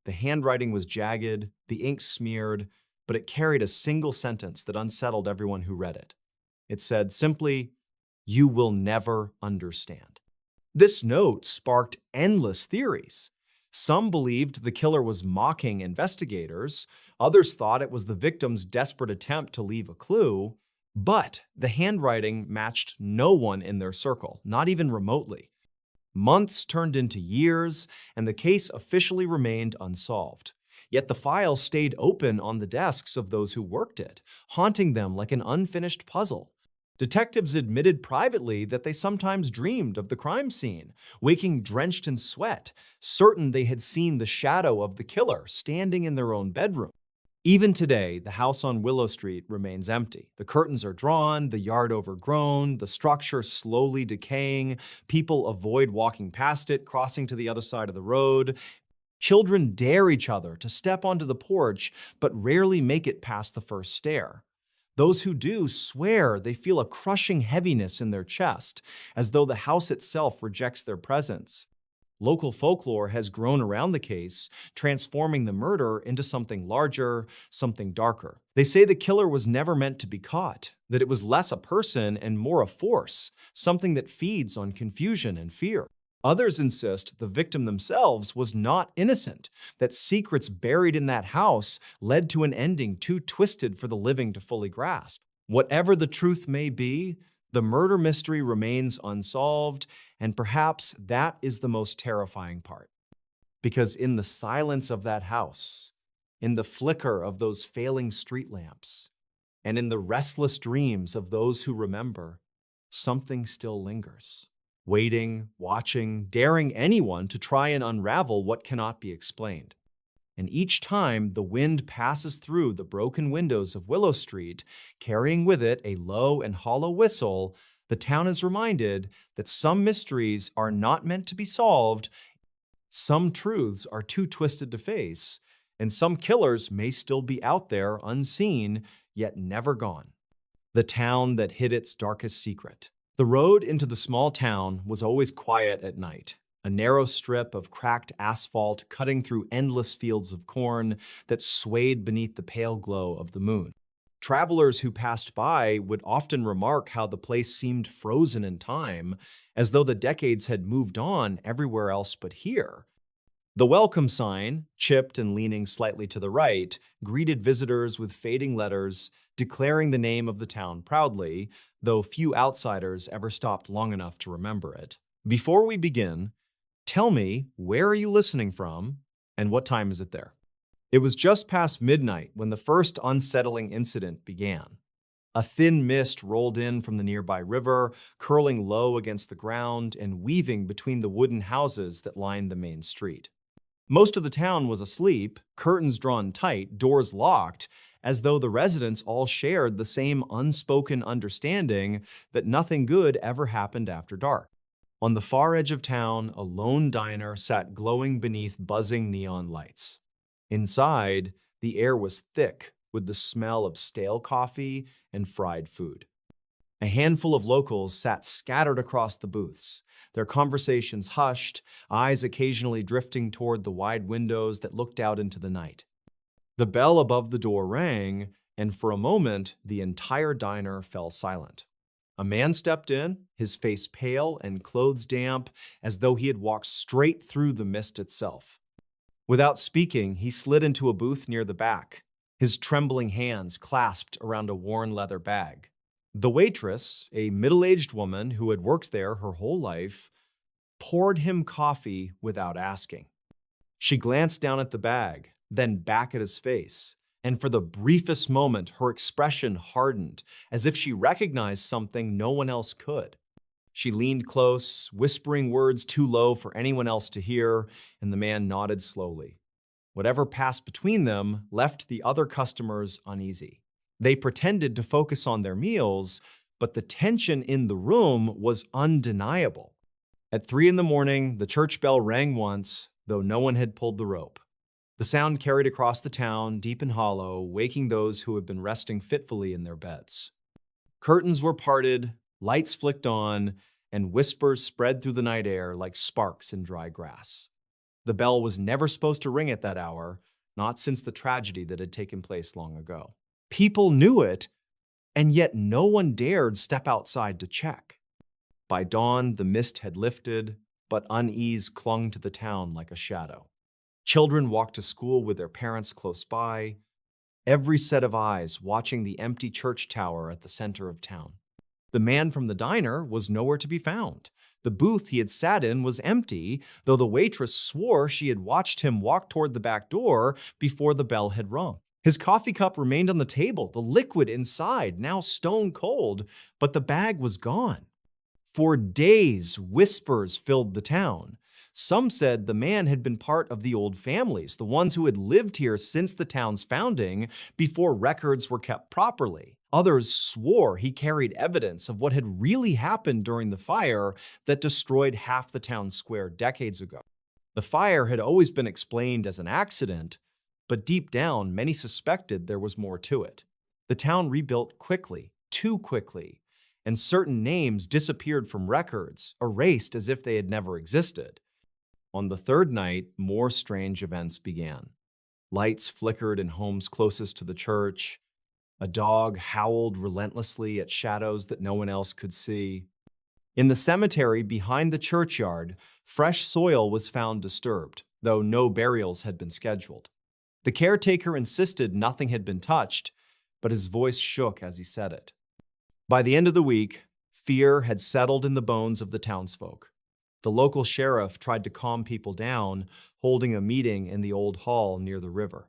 The handwriting was jagged, the ink smeared, but it carried a single sentence that unsettled everyone who read it. It said simply, "You will never understand." This note sparked endless theories. Some believed the killer was mocking investigators. Others thought it was the victim's desperate attempt to leave a clue. But the handwriting matched no one in their circle, not even remotely. Months turned into years, and the case officially remained unsolved. Yet the file stayed open on the desks of those who worked it, haunting them like an unfinished puzzle. Detectives admitted privately that they sometimes dreamed of the crime scene, waking drenched in sweat, certain they had seen the shadow of the killer standing in their own bedroom. Even today, the house on Willow Street remains empty. The curtains are drawn, the yard overgrown, the structure slowly decaying. People avoid walking past it, crossing to the other side of the road. Children dare each other to step onto the porch, but rarely make it past the first stair. Those who do swear they feel a crushing heaviness in their chest, as though the house itself rejects their presence. Local folklore has grown around the case, transforming the murder into something larger, something darker. They say the killer was never meant to be caught, that it was less a person and more a force, something that feeds on confusion and fear. Others insist the victim themselves was not innocent, that secrets buried in that house led to an ending too twisted for the living to fully grasp. Whatever the truth may be, the murder mystery remains unsolved, and perhaps that is the most terrifying part. Because in the silence of that house, in the flicker of those failing street lamps, and in the restless dreams of those who remember, something still lingers, waiting, watching, daring anyone to try and unravel what cannot be explained. And each time the wind passes through the broken windows of Willow Street, carrying with it a low and hollow whistle, the town is reminded that some mysteries are not meant to be solved, some truths are too twisted to face, and some killers may still be out there unseen, yet never gone. The town that hid its darkest secret. The road into the small town was always quiet at night. A narrow strip of cracked asphalt cutting through endless fields of corn that swayed beneath the pale glow of the moon. Travelers who passed by would often remark how the place seemed frozen in time, as though the decades had moved on everywhere else but here. The welcome sign, chipped and leaning slightly to the right, greeted visitors with fading letters declaring the name of the town proudly, though few outsiders ever stopped long enough to remember it. Before we begin, tell me, where are you listening from, and what time is it there? It was just past midnight when the first unsettling incident began. A thin mist rolled in from the nearby river, curling low against the ground and weaving between the wooden houses that lined the main street. Most of the town was asleep, curtains drawn tight, doors locked, as though the residents all shared the same unspoken understanding that nothing good ever happened after dark. On the far edge of town, a lone diner sat glowing beneath buzzing neon lights. Inside, the air was thick with the smell of stale coffee and fried food. A handful of locals sat scattered across the booths, their conversations hushed, eyes occasionally drifting toward the wide windows that looked out into the night. The bell above the door rang, and for a moment, the entire diner fell silent. A man stepped in, his face pale and clothes damp, as though he had walked straight through the mist itself. Without speaking, he slid into a booth near the back, his trembling hands clasped around a worn leather bag. The waitress, a middle-aged woman who had worked there her whole life, poured him coffee without asking. She glanced down at the bag, then back at his face, and for the briefest moment, her expression hardened, as if she recognized something no one else could. She leaned close, whispering words too low for anyone else to hear, and the man nodded slowly. Whatever passed between them left the other customers uneasy. They pretended to focus on their meals, but the tension in the room was undeniable. At 3 a.m, the church bell rang once, though no one had pulled the rope. The sound carried across the town, deep and hollow, waking those who had been resting fitfully in their beds. Curtains were parted, lights flicked on, and whispers spread through the night air like sparks in dry grass. The bell was never supposed to ring at that hour, not since the tragedy that had taken place long ago. People knew it, and yet no one dared step outside to check. By dawn, the mist had lifted, but unease clung to the town like a shadow. Children walked to school with their parents close by, every set of eyes watching the empty church tower at the center of town. The man from the diner was nowhere to be found. The booth he had sat in was empty, though the waitress swore she had watched him walk toward the back door before the bell had rung. His coffee cup remained on the table, the liquid inside now stone cold, but the bag was gone. For days, whispers filled the town. Some said the man had been part of the old families, the ones who had lived here since the town's founding, before records were kept properly. Others swore he carried evidence of what had really happened during the fire that destroyed half the town square decades ago. The fire had always been explained as an accident, but deep down, many suspected there was more to it. The town rebuilt quickly, too quickly, and certain names disappeared from records, erased as if they had never existed. On the third night, more strange events began. Lights flickered in homes closest to the church. A dog howled relentlessly at shadows that no one else could see. In the cemetery behind the churchyard, fresh soil was found disturbed, though no burials had been scheduled. The caretaker insisted nothing had been touched, but his voice shook as he said it. By the end of the week, fear had settled in the bones of the townsfolk. The local sheriff tried to calm people down, holding a meeting in the old hall near the river.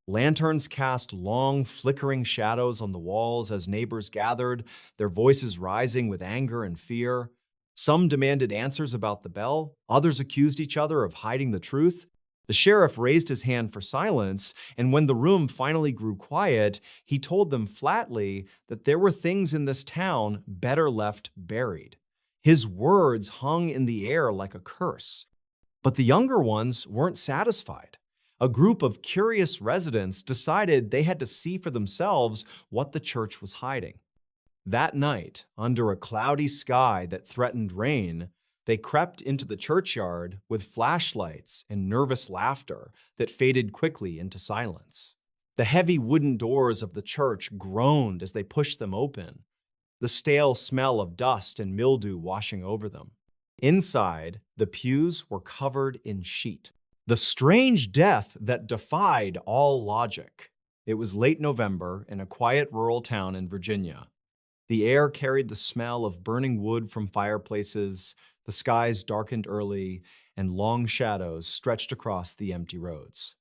Lanterns cast long, flickering shadows on the walls as neighbors gathered, their voices rising with anger and fear. Some demanded answers about the bell, others accused each other of hiding the truth. The sheriff raised his hand for silence, and when the room finally grew quiet, he told them flatly that there were things in this town better left buried. His words hung in the air like a curse. But the younger ones weren't satisfied. A group of curious residents decided they had to see for themselves what the church was hiding. That night, under a cloudy sky that threatened rain, they crept into the churchyard with flashlights and nervous laughter that faded quickly into silence. The heavy wooden doors of the church groaned as they pushed them open, the stale smell of dust and mildew washing over them. Inside, the pews were covered in sheet. The strange death that defied all logic. It was late November in a quiet rural town in Virginia. The air carried the smell of burning wood from fireplaces, the skies darkened early, and long shadows stretched across the empty roads.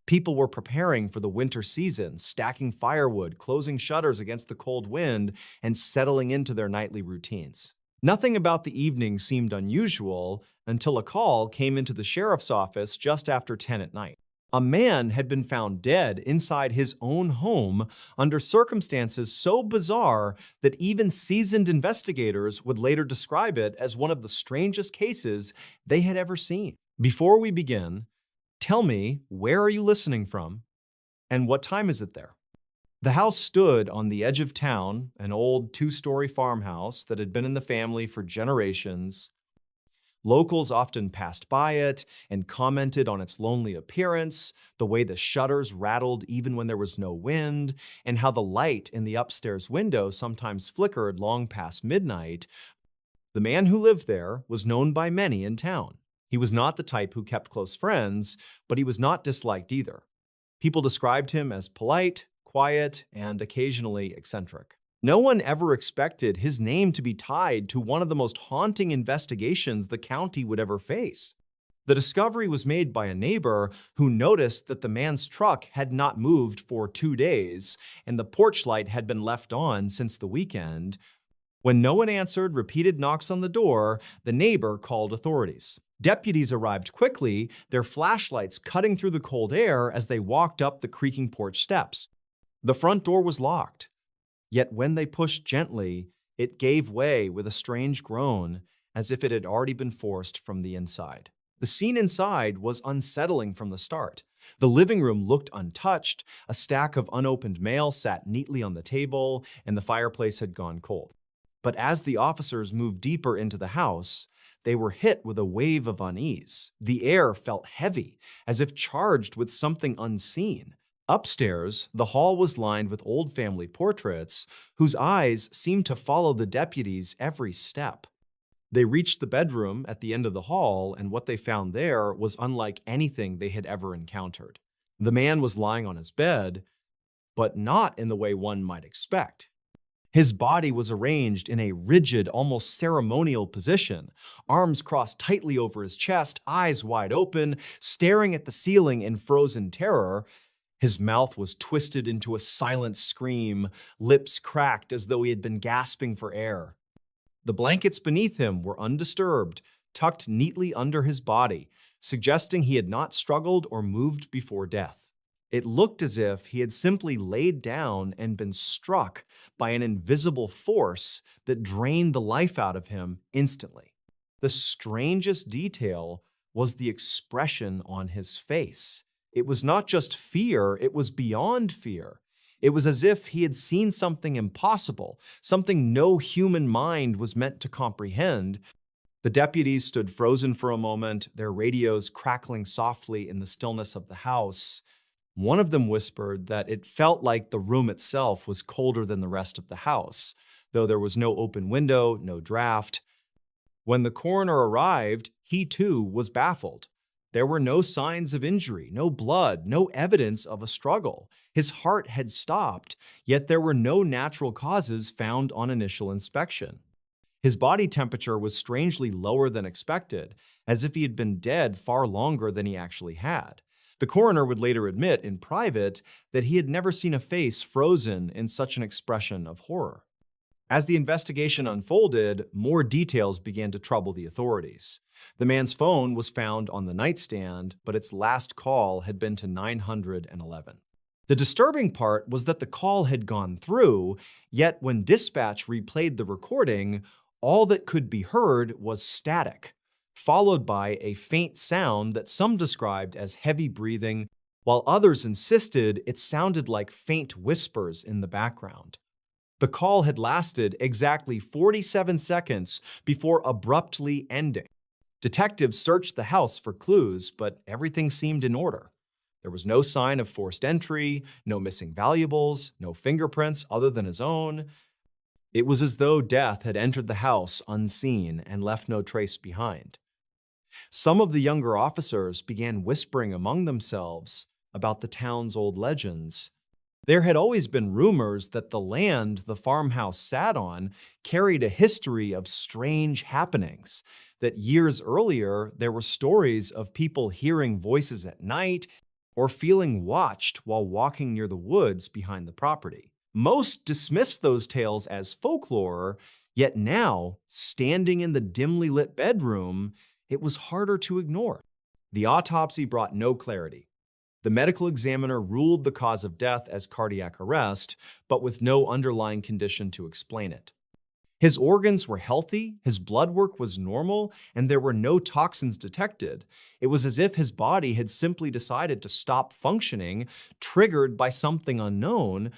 People were preparing for the winter season, stacking firewood, closing shutters against the cold wind, and settling into their nightly routines. Nothing about the evening seemed unusual until a call came into the sheriff's office just after 10 at night. A man had been found dead inside his own home under circumstances so bizarre that even seasoned investigators would later describe it as one of the strangest cases they had ever seen. Before we begin, tell me, where are you listening from, and what time is it there? The house stood on the edge of town, an old two-story farmhouse that had been in the family for generations. Locals often passed by it and commented on its lonely appearance, the way the shutters rattled even when there was no wind, and how the light in the upstairs window sometimes flickered long past midnight. The man who lived there was known by many in town. He was not the type who kept close friends, but he was not disliked either. People described him as polite, quiet, and occasionally eccentric. No one ever expected his name to be tied to one of the most haunting investigations the county would ever face. The discovery was made by a neighbor who noticed that the man's truck had not moved for 2 days, and the porch light had been left on since the weekend. When no one answered repeated knocks on the door, the neighbor called authorities. Deputies arrived quickly, their flashlights cutting through the cold air as they walked up the creaking porch steps. The front door was locked. Yet when they pushed gently, it gave way with a strange groan, as if it had already been forced from the inside. The scene inside was unsettling from the start. The living room looked untouched, a stack of unopened mail sat neatly on the table, and the fireplace had gone cold. But as the officers moved deeper into the house, they were hit with a wave of unease. The air felt heavy, as if charged with something unseen. Upstairs, the hall was lined with old family portraits whose eyes seemed to follow the deputies' every step. They reached the bedroom at the end of the hall, and what they found there was unlike anything they had ever encountered. The man was lying on his bed, but not in the way one might expect. His body was arranged in a rigid, almost ceremonial position, arms crossed tightly over his chest, eyes wide open, staring at the ceiling in frozen terror. His mouth was twisted into a silent scream, lips cracked as though he had been gasping for air. The blankets beneath him were undisturbed, tucked neatly under his body, suggesting he had not struggled or moved before death. It looked as if he had simply laid down and been struck by an invisible force that drained the life out of him instantly. The strangest detail was the expression on his face. It was not just fear, it was beyond fear. It was as if he had seen something impossible, something no human mind was meant to comprehend. The deputies stood frozen for a moment, their radios crackling softly in the stillness of the house. One of them whispered that it felt like the room itself was colder than the rest of the house, though there was no open window, no draft. When the coroner arrived, he too was baffled. There were no signs of injury, no blood, no evidence of a struggle. His heart had stopped, yet there were no natural causes found on initial inspection. His body temperature was strangely lower than expected, as if he had been dead far longer than he actually had. The coroner would later admit in private that he had never seen a face frozen in such an expression of horror. As the investigation unfolded, more details began to trouble the authorities. The man's phone was found on the nightstand, but its last call had been to 911. The disturbing part was that the call had gone through, yet when dispatch replayed the recording, all that could be heard was static, followed by a faint sound that some described as heavy breathing, while others insisted it sounded like faint whispers in the background. The call had lasted exactly 47 seconds before abruptly ending. Detectives searched the house for clues, but everything seemed in order. There was no sign of forced entry, no missing valuables, no fingerprints other than his own. It was as though death had entered the house unseen and left no trace behind. Some of the younger officers began whispering among themselves about the town's old legends. There had always been rumors that the land the farmhouse sat on carried a history of strange happenings, that years earlier there were stories of people hearing voices at night or feeling watched while walking near the woods behind the property. Most dismissed those tales as folklore, yet now, standing in the dimly lit bedroom, it was harder to ignore. The autopsy brought no clarity. The medical examiner ruled the cause of death as cardiac arrest, but with no underlying condition to explain it. His organs were healthy, his blood work was normal, and there were no toxins detected. It was as if his body had simply decided to stop functioning, triggered by something unknown.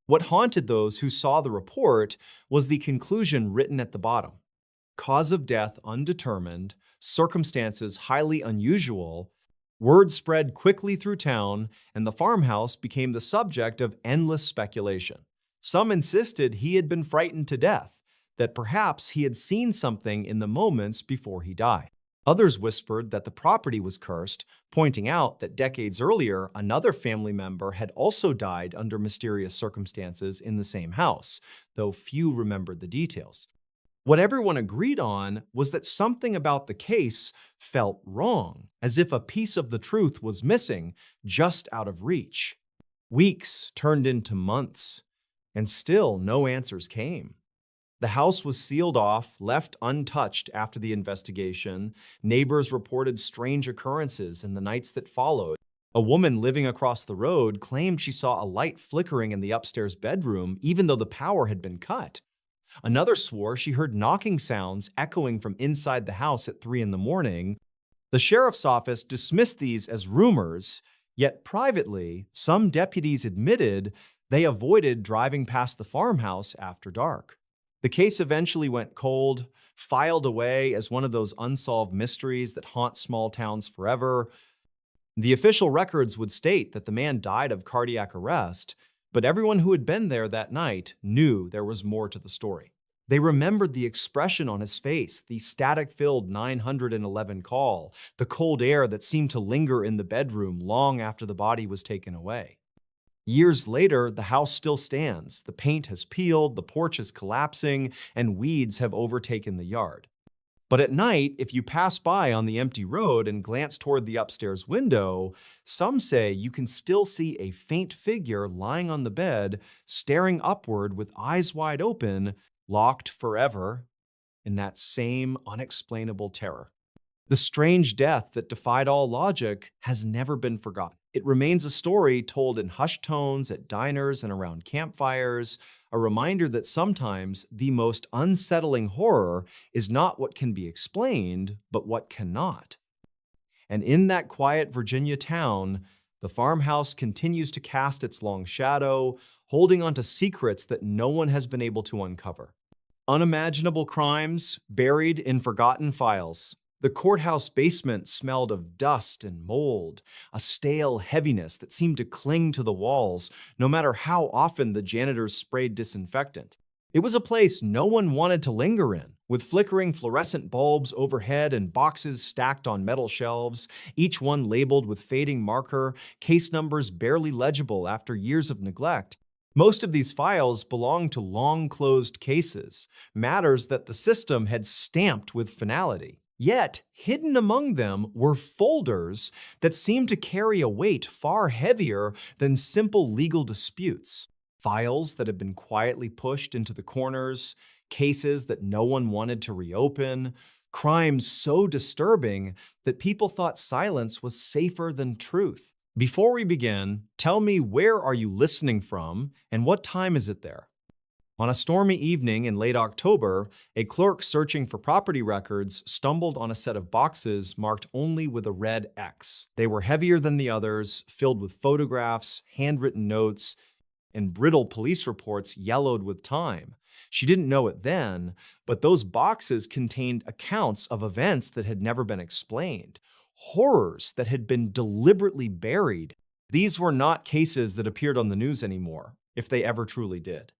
What haunted those who saw the report was the conclusion written at the bottom. Cause of death undetermined, circumstances highly unusual. Word spread quickly through town, and the farmhouse became the subject of endless speculation. Some insisted he had been frightened to death, that perhaps he had seen something in the moments before he died. Others whispered that the property was cursed, pointing out that decades earlier, another family member had also died under mysterious circumstances in the same house, though few remembered the details. What everyone agreed on was that something about the case felt wrong, as if a piece of the truth was missing, just out of reach. Weeks turned into months, and still no answers came. The house was sealed off, left untouched after the investigation. Neighbors reported strange occurrences in the nights that followed. A woman living across the road claimed she saw a light flickering in the upstairs bedroom, even though the power had been cut. Another swore she heard knocking sounds echoing from inside the house at 3 a.m. The sheriff's office dismissed these as rumors, yet privately, some deputies admitted they avoided driving past the farmhouse after dark. The case eventually went cold, filed away as one of those unsolved mysteries that haunt small towns forever. The official records would state that the man died of cardiac arrest, but everyone who had been there that night knew there was more to the story. They remembered the expression on his face, the static-filled 911 call, the cold air that seemed to linger in the bedroom long after the body was taken away. Years later, the house still stands. The paint has peeled, the porch is collapsing, and weeds have overtaken the yard. But at night, if you pass by on the empty road and glance toward the upstairs window, some say you can still see a faint figure lying on the bed, staring upward with eyes wide open, locked forever in that same unexplainable terror. The strange death that defied all logic has never been forgotten. It remains a story told in hushed tones at diners and around campfires, a reminder that sometimes the most unsettling horror is not what can be explained, but what cannot. And in that quiet Virginia town, the farmhouse continues to cast its long shadow, holding on to secrets that no one has been able to uncover. Unimaginable crimes buried in forgotten files. The courthouse basement smelled of dust and mold, a stale heaviness that seemed to cling to the walls, no matter how often the janitors sprayed disinfectant. It was a place no one wanted to linger in, with flickering fluorescent bulbs overhead and boxes stacked on metal shelves, each one labeled with fading marker, case numbers barely legible after years of neglect. Most of these files belonged to long-closed cases, matters that the system had stamped with finality. Yet, hidden among them were folders that seemed to carry a weight far heavier than simple legal disputes. Files that had been quietly pushed into the corners, cases that no one wanted to reopen, crimes so disturbing that people thought silence was safer than truth. Before we begin, tell me, where are you listening from and what time is it there? On a stormy evening in late October, a clerk searching for property records stumbled on a set of boxes marked only with a red X. They were heavier than the others, filled with photographs, handwritten notes, and brittle police reports yellowed with time. She didn't know it then, but those boxes contained accounts of events that had never been explained, horrors that had been deliberately buried. These were not cases that appeared on the news anymore, if they ever truly did.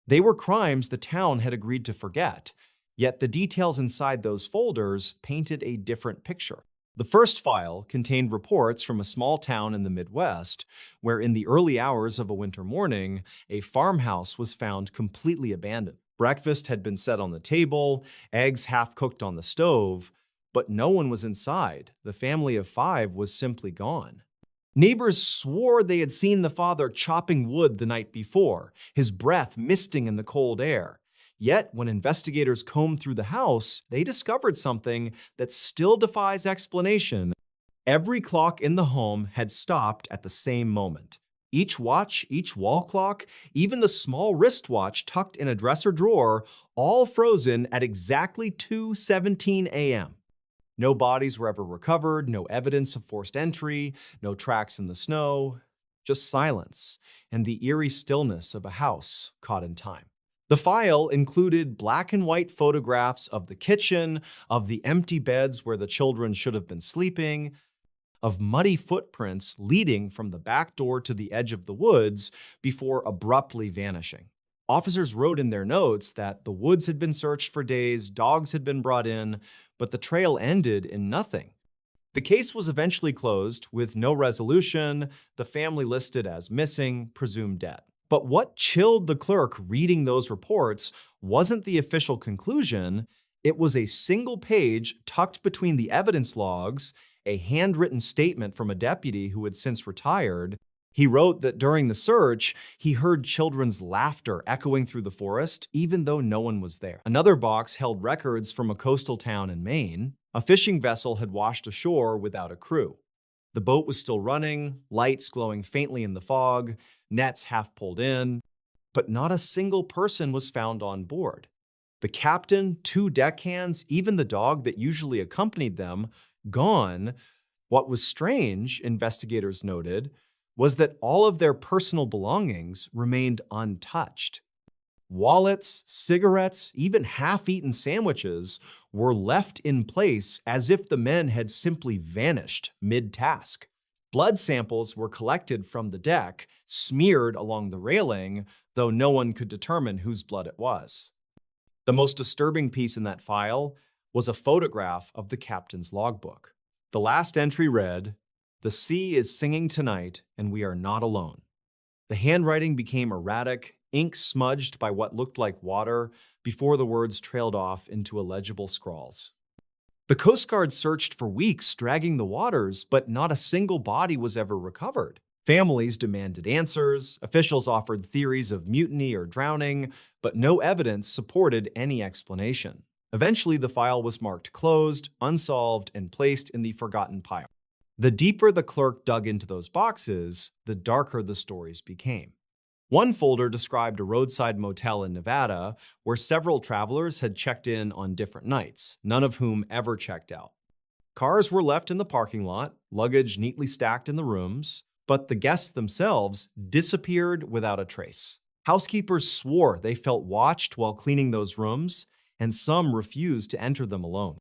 They were crimes the town had agreed to forget, yet the details inside those folders painted a different picture. The first file contained reports from a small town in the Midwest, where in the early hours of a winter morning, a farmhouse was found completely abandoned. Breakfast had been set on the table, eggs half cooked on the stove, but no one was inside. The family of 5 was simply gone. Neighbors swore they had seen the father chopping wood the night before, his breath misting in the cold air. Yet, when investigators combed through the house, they discovered something that still defies explanation. Every clock in the home had stopped at the same moment. Each watch, each wall clock, even the small wristwatch tucked in a dresser drawer, all frozen at exactly 2:17 a.m. No bodies were ever recovered, no evidence of forced entry, no tracks in the snow, just silence and the eerie stillness of a house caught in time. The file included black and white photographs of the kitchen, of the empty beds where the children should have been sleeping, of muddy footprints leading from the back door to the edge of the woods before abruptly vanishing. Officers wrote in their notes that the woods had been searched for days, dogs had been brought in, but the trail ended in nothing. The case was eventually closed with no resolution, the family listed as missing, presumed dead. But what chilled the clerk reading those reports wasn't the official conclusion. It was a single page tucked between the evidence logs, a handwritten statement from a deputy who had since retired. He wrote that during the search, he heard children's laughter echoing through the forest, even though no one was there. Another box held records from a coastal town in Maine. A fishing vessel had washed ashore without a crew. The boat was still running, lights glowing faintly in the fog, nets half pulled in, but not a single person was found on board. The captain, 2 deckhands, even the dog that usually accompanied them, gone. What was strange, investigators noted, was that all of their personal belongings remained untouched. Wallets, cigarettes, even half-eaten sandwiches were left in place as if the men had simply vanished mid-task. Blood samples were collected from the deck, smeared along the railing, though no one could determine whose blood it was. The most disturbing piece in that file was a photograph of the captain's logbook. The last entry read, "The sea is singing tonight, and we are not alone." The handwriting became erratic, ink smudged by what looked like water before the words trailed off into illegible scrawls. The Coast Guard searched for weeks, dragging the waters, but not a single body was ever recovered. Families demanded answers, officials offered theories of mutiny or drowning, but no evidence supported any explanation. Eventually, the file was marked closed, unsolved, and placed in the forgotten pile. The deeper the clerk dug into those boxes, the darker the stories became. One folder described a roadside motel in Nevada where several travelers had checked in on different nights, none of whom ever checked out. Cars were left in the parking lot, luggage neatly stacked in the rooms, but the guests themselves disappeared without a trace. Housekeepers swore they felt watched while cleaning those rooms, and some refused to enter them alone.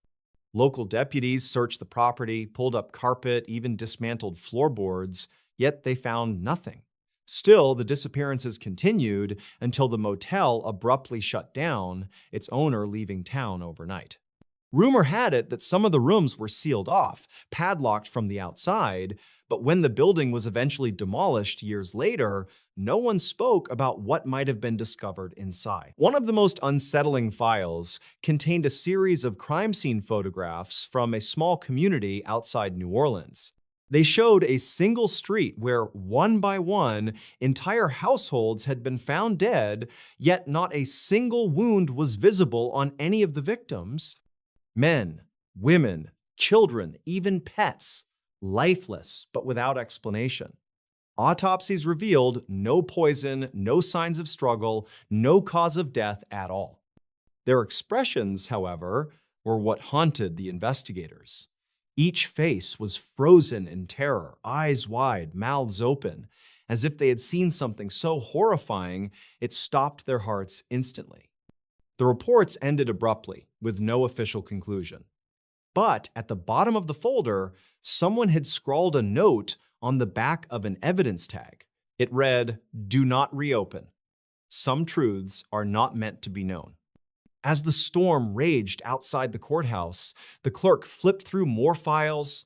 Local deputies searched the property, pulled up carpet, even dismantled floorboards, yet they found nothing. Still, the disappearances continued until the motel abruptly shut down, its owner leaving town overnight. Rumor had it that some of the rooms were sealed off, padlocked from the outside, but when the building was eventually demolished years later, no one spoke about what might have been discovered inside. One of the most unsettling files contained a series of crime scene photographs from a small community outside New Orleans. They showed a single street where, one by one, entire households had been found dead, yet not a single wound was visible on any of the victims. Men, women, children, even pets, lifeless but without explanation. Autopsies revealed no poison, no signs of struggle, no cause of death at all. Their expressions, however, were what haunted the investigators. Each face was frozen in terror, eyes wide, mouths open, as if they had seen something so horrifying it stopped their hearts instantly. The reports ended abruptly, with no official conclusion. But at the bottom of the folder, someone had scrawled a note on the back of an evidence tag. It read, "Do not reopen. Some truths are not meant to be known." As the storm raged outside the courthouse, the clerk flipped through more files.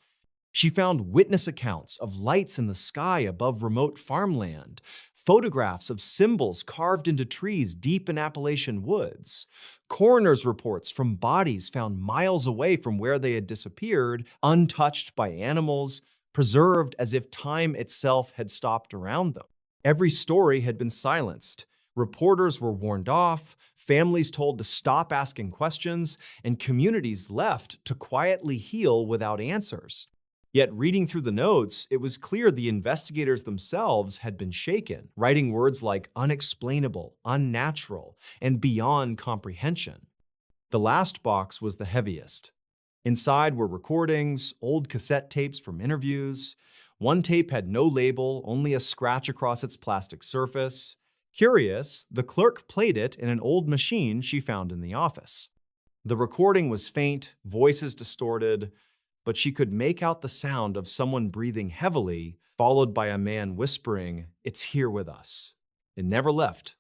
She found witness accounts of lights in the sky above remote farmland, photographs of symbols carved into trees deep in Appalachian woods, coroner's reports from bodies found miles away from where they had disappeared, untouched by animals, preserved as if time itself had stopped around them. Every story had been silenced. Reporters were warned off, families told to stop asking questions, and communities left to quietly heal without answers. Yet reading through the notes, it was clear the investigators themselves had been shaken, writing words like unexplainable, unnatural, and beyond comprehension. The last box was the heaviest. Inside were recordings, old cassette tapes from interviews. One tape had no label, only a scratch across its plastic surface. Curious, the clerk played it in an old machine she found in the office. The recording was faint, voices distorted, but she could make out the sound of someone breathing heavily, followed by a man whispering, "It's here with us." It never left.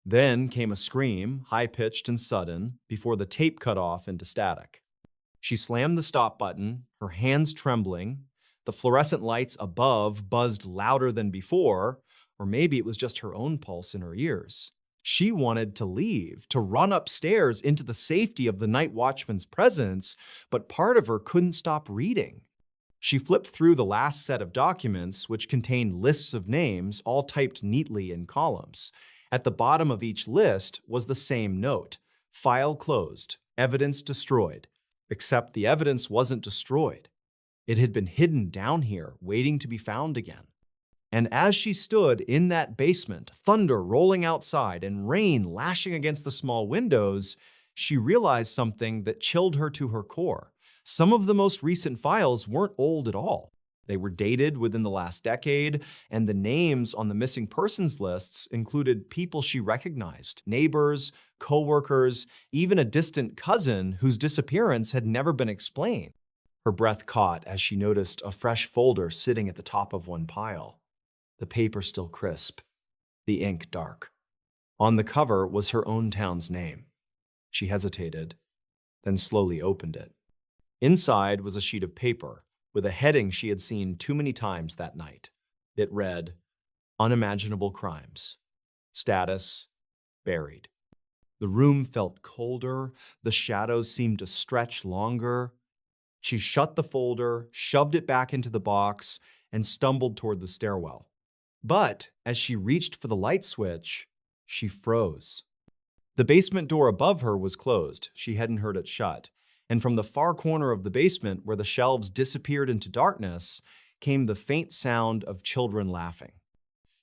Then came a scream, high-pitched and sudden, before the tape cut off into static. She slammed the stop button, her hands trembling. The fluorescent lights above buzzed louder than before, or maybe it was just her own pulse in her ears. She wanted to leave, to run upstairs into the safety of the night watchman's presence, but part of her couldn't stop reading. She flipped through the last set of documents, which contained lists of names, all typed neatly in columns. At the bottom of each list was the same note: file closed, evidence destroyed. Except the evidence wasn't destroyed. It had been hidden down here, waiting to be found again. And as she stood in that basement, thunder rolling outside and rain lashing against the small windows, she realized something that chilled her to her core. Some of the most recent files weren't old at all. They were dated within the last decade, and the names on the missing persons lists included people she recognized, neighbors, coworkers, even a distant cousin whose disappearance had never been explained. Her breath caught as she noticed a fresh folder sitting at the top of one pile. The paper still crisp, the ink dark. On the cover was her own town's name. She hesitated, then slowly opened it. Inside was a sheet of paper with a heading she had seen too many times that night. It read, "Unimaginable crimes. Status, buried." The room felt colder, the shadows seemed to stretch longer. She shut the folder, shoved it back into the box, and stumbled toward the stairwell. But as she reached for the light switch, she froze. The basement door above her was closed. She hadn't heard it shut. And from the far corner of the basement, where the shelves disappeared into darkness, came the faint sound of children laughing.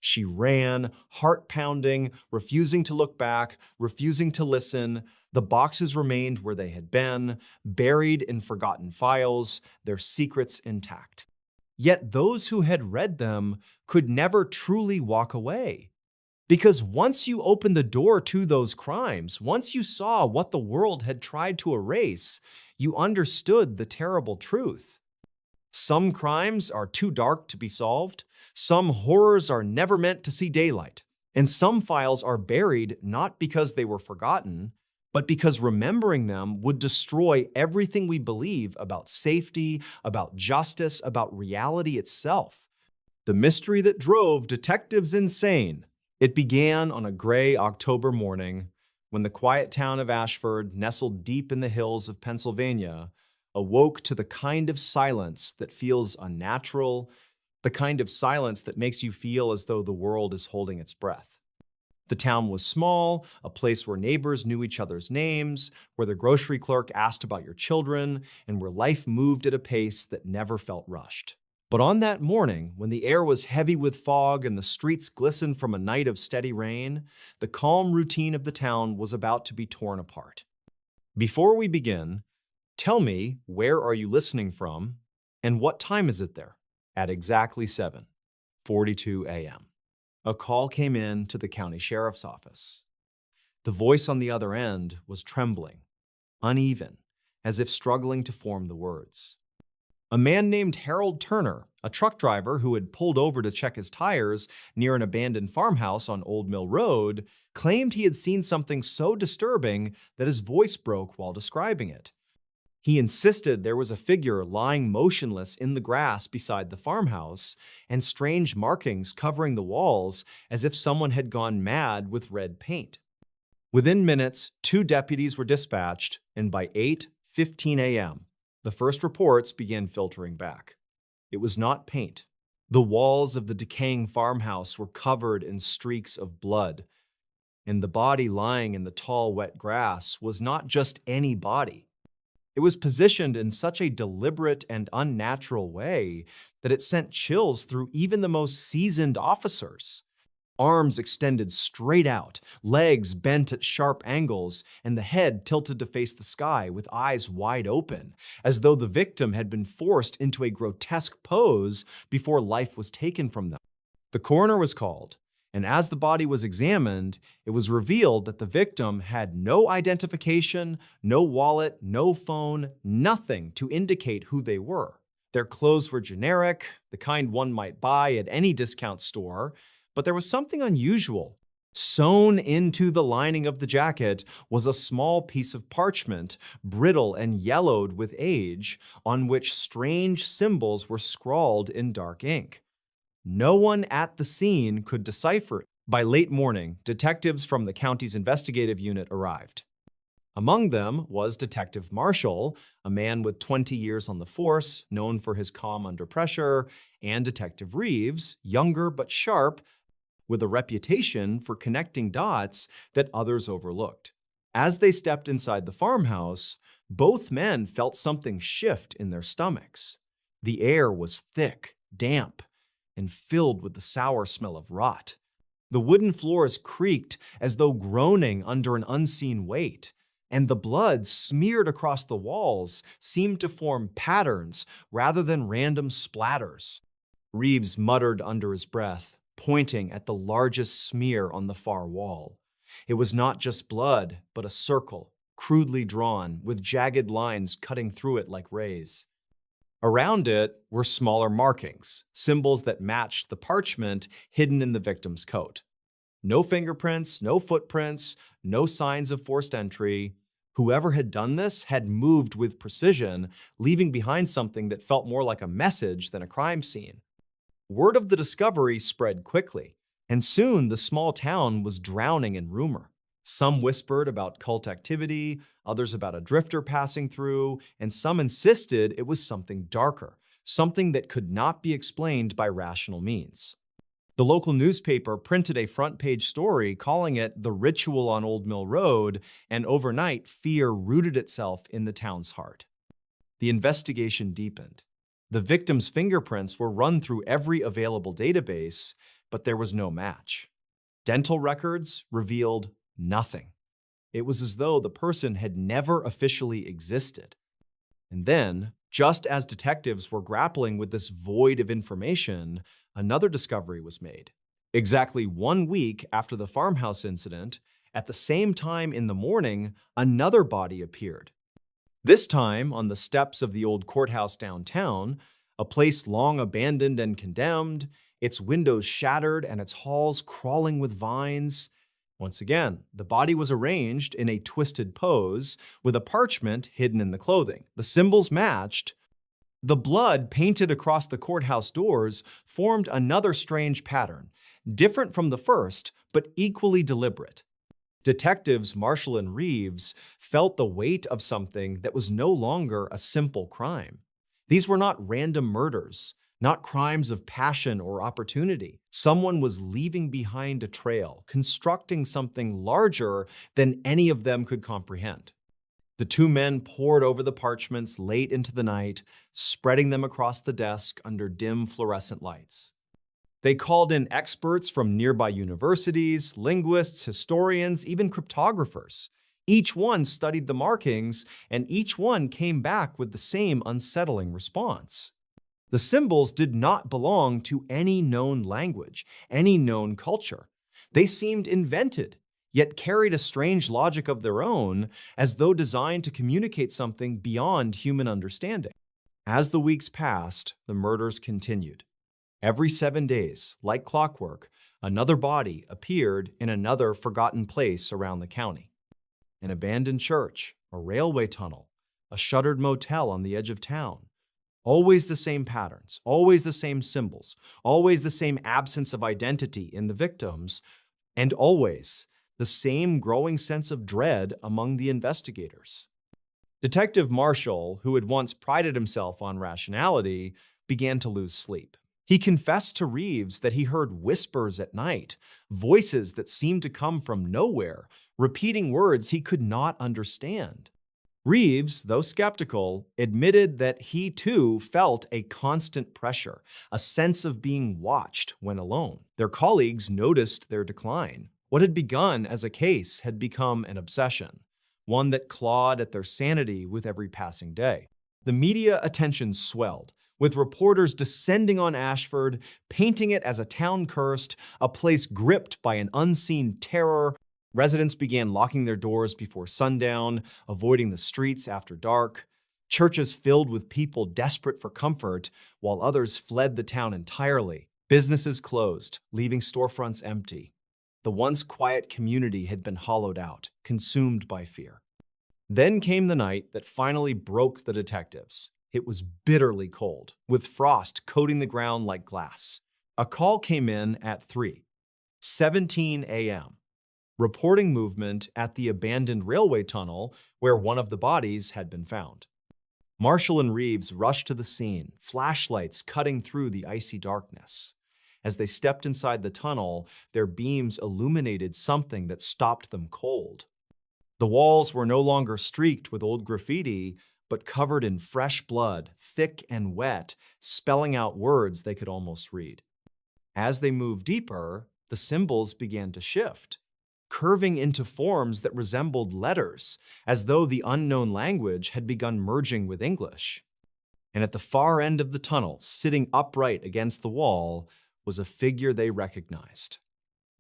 She ran, heart pounding, refusing to look back, refusing to listen. The boxes remained where they had been, buried in forgotten files, their secrets intact. Yet those who had read them could never truly walk away. Because once you opened the door to those crimes, once you saw what the world had tried to erase, you understood the terrible truth. Some crimes are too dark to be solved, some horrors are never meant to see daylight, and some files are buried not because they were forgotten, but because remembering them would destroy everything we believe about safety, about justice, about reality itself. The mystery that drove detectives insane. It began on a gray October morning when the quiet town of Ashford, nestled deep in the hills of Pennsylvania, awoke to the kind of silence that feels unnatural, the kind of silence that makes you feel as though the world is holding its breath. The town was small, a place where neighbors knew each other's names, where the grocery clerk asked about your children, and where life moved at a pace that never felt rushed. But on that morning, when the air was heavy with fog and the streets glistened from a night of steady rain, the calm routine of the town was about to be torn apart. Before we begin, tell me, where are you listening from, and what time is it there? At exactly 7:42 a.m. A call came in to the county sheriff's office. The voice on the other end was trembling, uneven, as if struggling to form the words. A man named Harold Turner, a truck driver who had pulled over to check his tires near an abandoned farmhouse on Old Mill Road, claimed he had seen something so disturbing that his voice broke while describing it. He insisted there was a figure lying motionless in the grass beside the farmhouse and strange markings covering the walls as if someone had gone mad with red paint. Within minutes, 2 deputies were dispatched, and by 8:15 a.m., the first reports began filtering back. It was not paint. The walls of the decaying farmhouse were covered in streaks of blood, and the body lying in the tall, wet grass was not just any body. It was positioned in such a deliberate and unnatural way that it sent chills through even the most seasoned officers. Arms extended straight out, legs bent at sharp angles, and the head tilted to face the sky with eyes wide open, as though the victim had been forced into a grotesque pose before life was taken from them. The coroner was called, and as the body was examined, it was revealed that the victim had no identification, no wallet, no phone, nothing to indicate who they were. Their clothes were generic, the kind one might buy at any discount store, but there was something unusual. Sewn into the lining of the jacket was a small piece of parchment, brittle and yellowed with age, on which strange symbols were scrawled in dark ink. No one at the scene could decipher it. By late morning, detectives from the county's investigative unit arrived. Among them was Detective Marshall, a man with 20 years on the force, known for his calm under pressure, and Detective Reeves, younger but sharp, with a reputation for connecting dots that others overlooked. As they stepped inside the farmhouse, both men felt something shift in their stomachs. The air was thick, damp, and filled with the sour smell of rot. The wooden floors creaked as though groaning under an unseen weight, and the blood smeared across the walls seemed to form patterns rather than random splatters. Reeves muttered under his breath, pointing at the largest smear on the far wall. It was not just blood, but a circle, crudely drawn, with jagged lines cutting through it like rays. Around it were smaller markings, symbols that matched the parchment hidden in the victim's coat. No fingerprints, no footprints, no signs of forced entry. Whoever had done this had moved with precision, leaving behind something that felt more like a message than a crime scene. Word of the discovery spread quickly, and soon the small town was drowning in rumor. Some whispered about cult activity, others about a drifter passing through, and some insisted it was something darker, something that could not be explained by rational means. The local newspaper printed a front-page story calling it "The Ritual on Old Mill Road," and overnight, fear rooted itself in the town's heart. The investigation deepened. The victim's fingerprints were run through every available database, but there was no match. Dental records revealed nothing. It was as though the person had never officially existed. And then, just as detectives were grappling with this void of information, another discovery was made. Exactly 1 week after the farmhouse incident, at the same time in the morning, another body appeared. This time on the steps of the old courthouse downtown, a place long abandoned and condemned, its windows shattered and its halls crawling with vines. Once again, the body was arranged in a twisted pose with a parchment hidden in the clothing. The symbols matched. The blood painted across the courthouse doors formed another strange pattern, different from the first, but equally deliberate. Detectives Marshall and Reeves felt the weight of something that was no longer a simple crime. These were not random murders, not crimes of passion or opportunity. Someone was leaving behind a trail, constructing something larger than any of them could comprehend. The two men pored over the parchments late into the night, spreading them across the desk under dim fluorescent lights. They called in experts from nearby universities, linguists, historians, even cryptographers. Each one studied the markings, and each one came back with the same unsettling response. The symbols did not belong to any known language, any known culture. They seemed invented, yet carried a strange logic of their own, as though designed to communicate something beyond human understanding. As the weeks passed, the murders continued. Every 7 days, like clockwork, another body appeared in another forgotten place around the county. An abandoned church, a railway tunnel, a shuttered motel on the edge of town. Always the same patterns, always the same symbols, always the same absence of identity in the victims, and always the same growing sense of dread among the investigators. Detective Marshall, who had once prided himself on rationality, began to lose sleep. He confessed to Reeves that he heard whispers at night, voices that seemed to come from nowhere, repeating words he could not understand. Reeves, though skeptical, admitted that he too felt a constant pressure, a sense of being watched when alone. Their colleagues noticed their decline. What had begun as a case had become an obsession, one that clawed at their sanity with every passing day. The media attention swelled, with reporters descending on Ashford, painting it as a town cursed, a place gripped by an unseen terror. Residents began locking their doors before sundown, avoiding the streets after dark. Churches filled with people desperate for comfort, while others fled the town entirely. Businesses closed, leaving storefronts empty. The once quiet community had been hollowed out, consumed by fear. Then came the night that finally broke the detectives. It was bitterly cold, with frost coating the ground like glass. A call came in at 3:17 a.m., reporting movement at the abandoned railway tunnel where one of the bodies had been found. Marshall and Reeves rushed to the scene, flashlights cutting through the icy darkness. As they stepped inside the tunnel, their beams illuminated something that stopped them cold. The walls were no longer streaked with old graffiti, but covered in fresh blood, thick and wet, spelling out words they could almost read. As they moved deeper, the symbols began to shift, curving into forms that resembled letters, as though the unknown language had begun merging with English. And at the far end of the tunnel, sitting upright against the wall, was a figure they recognized.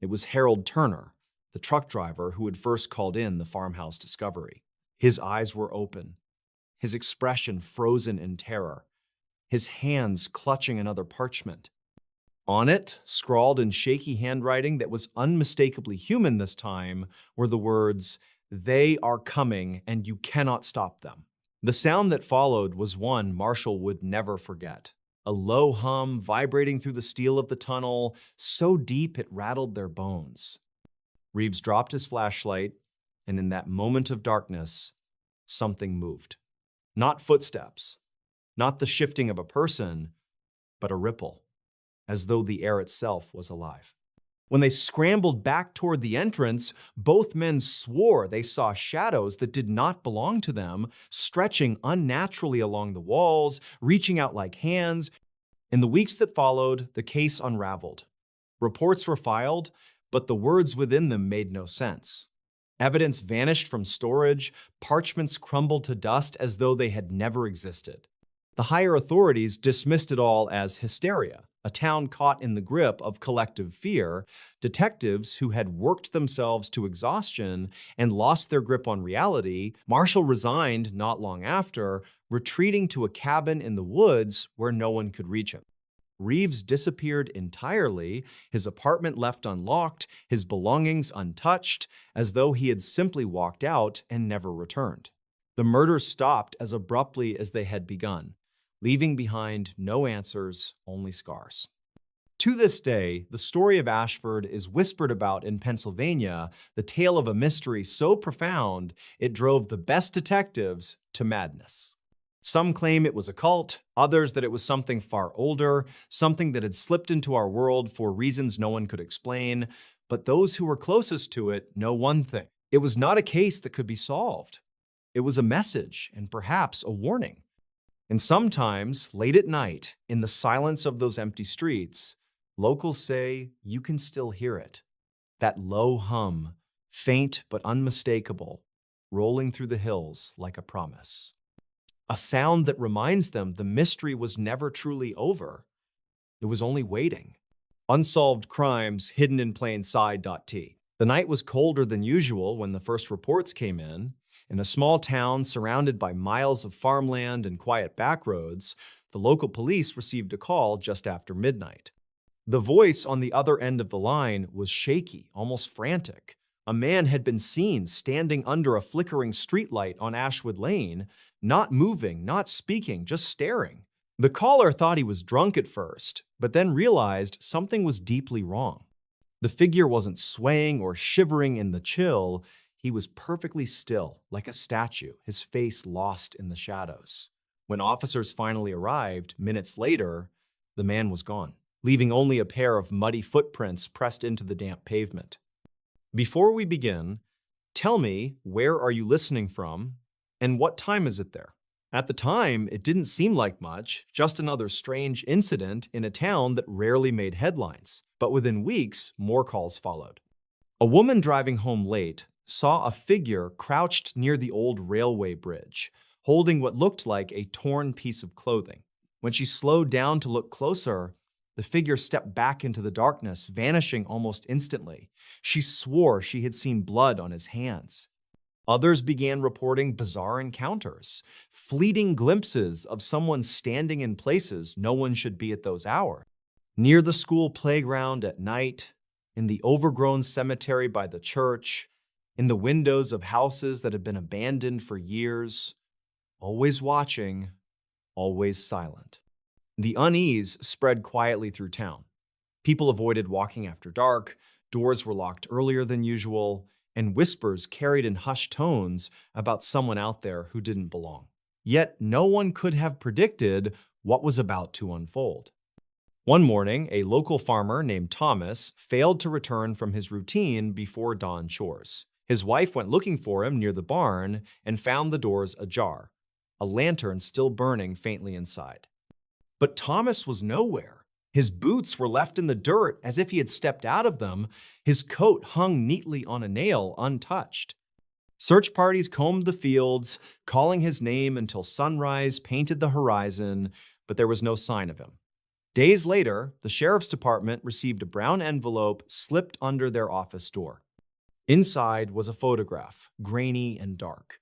It was Harold Turner, the truck driver who had first called in the farmhouse discovery. His eyes were open, his expression frozen in terror, his hands clutching another parchment. On it, scrawled in shaky handwriting that was unmistakably human this time, were the words, "They are coming and you cannot stop them." The sound that followed was one Marshall would never forget. A low hum vibrating through the steel of the tunnel, so deep it rattled their bones. Reeves dropped his flashlight, and in that moment of darkness, something moved. Not footsteps, not the shifting of a person, but a ripple, as though the air itself was alive. When they scrambled back toward the entrance, both men swore they saw shadows that did not belong to them, stretching unnaturally along the walls, reaching out like hands. In the weeks that followed, the case unraveled. Reports were filed, but the words within them made no sense. Evidence vanished from storage, parchments crumbled to dust as though they had never existed. The higher authorities dismissed it all as hysteria, A town caught in the grip of collective fear, detectives who had worked themselves to exhaustion and lost their grip on reality. Marshall resigned not long after, retreating to a cabin in the woods where no one could reach him. Reeves disappeared entirely, his apartment left unlocked, his belongings untouched, as though he had simply walked out and never returned. The murders stopped as abruptly as they had begun, leaving behind no answers, only scars. To this day, the story of Ashford is whispered about in Pennsylvania, the tale of a mystery so profound it drove the best detectives to madness. Some claim it was a cult, others that it was something far older, something that had slipped into our world for reasons no one could explain. But those who were closest to it know one thing. It was not a case that could be solved. It was a message and perhaps a warning. And sometimes, late at night, in the silence of those empty streets, locals say you can still hear it. That low hum, faint but unmistakable, rolling through the hills like a promise. A sound that reminds them the mystery was never truly over. It was only waiting. Unsolved crimes hidden in plain sight.t. The night was colder than usual when the first reports came in. In a small town surrounded by miles of farmland and quiet back roads, the local police received a call just after midnight. The voice on the other end of the line was shaky, almost frantic. A man had been seen standing under a flickering streetlight on Ashwood Lane, not moving, not speaking, just staring. The caller thought he was drunk at first, but then realized something was deeply wrong. The figure wasn't swaying or shivering in the chill. He was perfectly still, like a statue, his face lost in the shadows. When officers finally arrived, minutes later, the man was gone, leaving only a pair of muddy footprints pressed into the damp pavement. Before we begin, tell me, where are you listening from, and what time is it there? At the time, it didn't seem like much, just another strange incident in a town that rarely made headlines. But within weeks, more calls followed. A woman driving home late saw a figure crouched near the old railway bridge, holding what looked like a torn piece of clothing. When she slowed down to look closer, the figure stepped back into the darkness, vanishing almost instantly. She swore she had seen blood on his hands. Others began reporting bizarre encounters, fleeting glimpses of someone standing in places no one should be at those hours. Near the school playground at night, in the overgrown cemetery by the church, in the windows of houses that had been abandoned for years, always watching, always silent. The unease spread quietly through town. People avoided walking after dark, doors were locked earlier than usual, and whispers carried in hushed tones about someone out there who didn't belong. Yet no one could have predicted what was about to unfold. One morning, a local farmer named Thomas failed to return from his routine before dawn chores. His wife went looking for him near the barn and found the doors ajar, a lantern still burning faintly inside. But Thomas was nowhere. His boots were left in the dirt as if he had stepped out of them. His coat hung neatly on a nail, untouched. Search parties combed the fields, calling his name until sunrise painted the horizon, but there was no sign of him. Days later, the sheriff's department received a brown envelope slipped under their office door. Inside was a photograph, grainy and dark.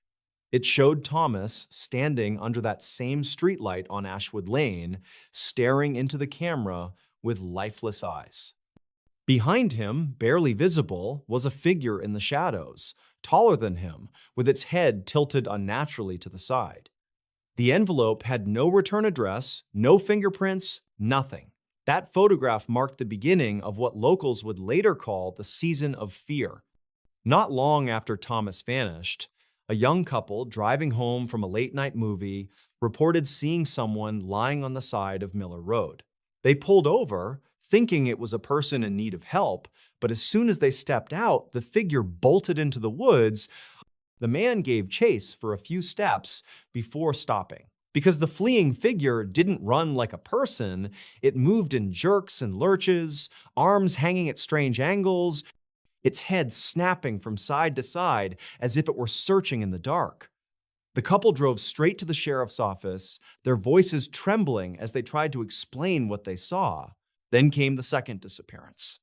It showed Thomas standing under that same streetlight on Ashwood Lane, staring into the camera with lifeless eyes. Behind him, barely visible, was a figure in the shadows, taller than him, with its head tilted unnaturally to the side. The envelope had no return address, no fingerprints, nothing. That photograph marked the beginning of what locals would later call the season of fear. Not long after Thomas vanished, a young couple driving home from a late-night movie reported seeing someone lying on the side of Miller Road. They pulled over, thinking it was a person in need of help, but as soon as they stepped out, the figure bolted into the woods. The man gave chase for a few steps before stopping. Because the fleeing figure didn't run like a person, it moved in jerks and lurches, arms hanging at strange angles, its head snapping from side to side as if it were searching in the dark. The couple drove straight to the sheriff's office, their voices trembling as they tried to explain what they saw. Then came the second disappearance.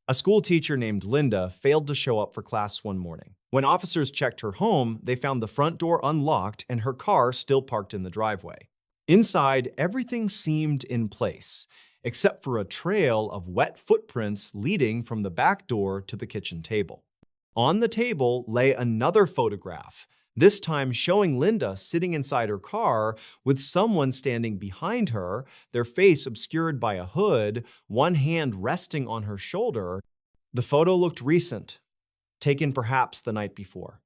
A school teacher named Linda failed to show up for class one morning. When officers checked her home, they found the front door unlocked and her car still parked in the driveway. Inside, everything seemed in place, except for a trail of wet footprints leading from the back door to the kitchen table. On the table lay another photograph, this time showing Linda sitting inside her car with someone standing behind her, their face obscured by a hood, one hand resting on her shoulder. The photo looked recent, taken perhaps the night before.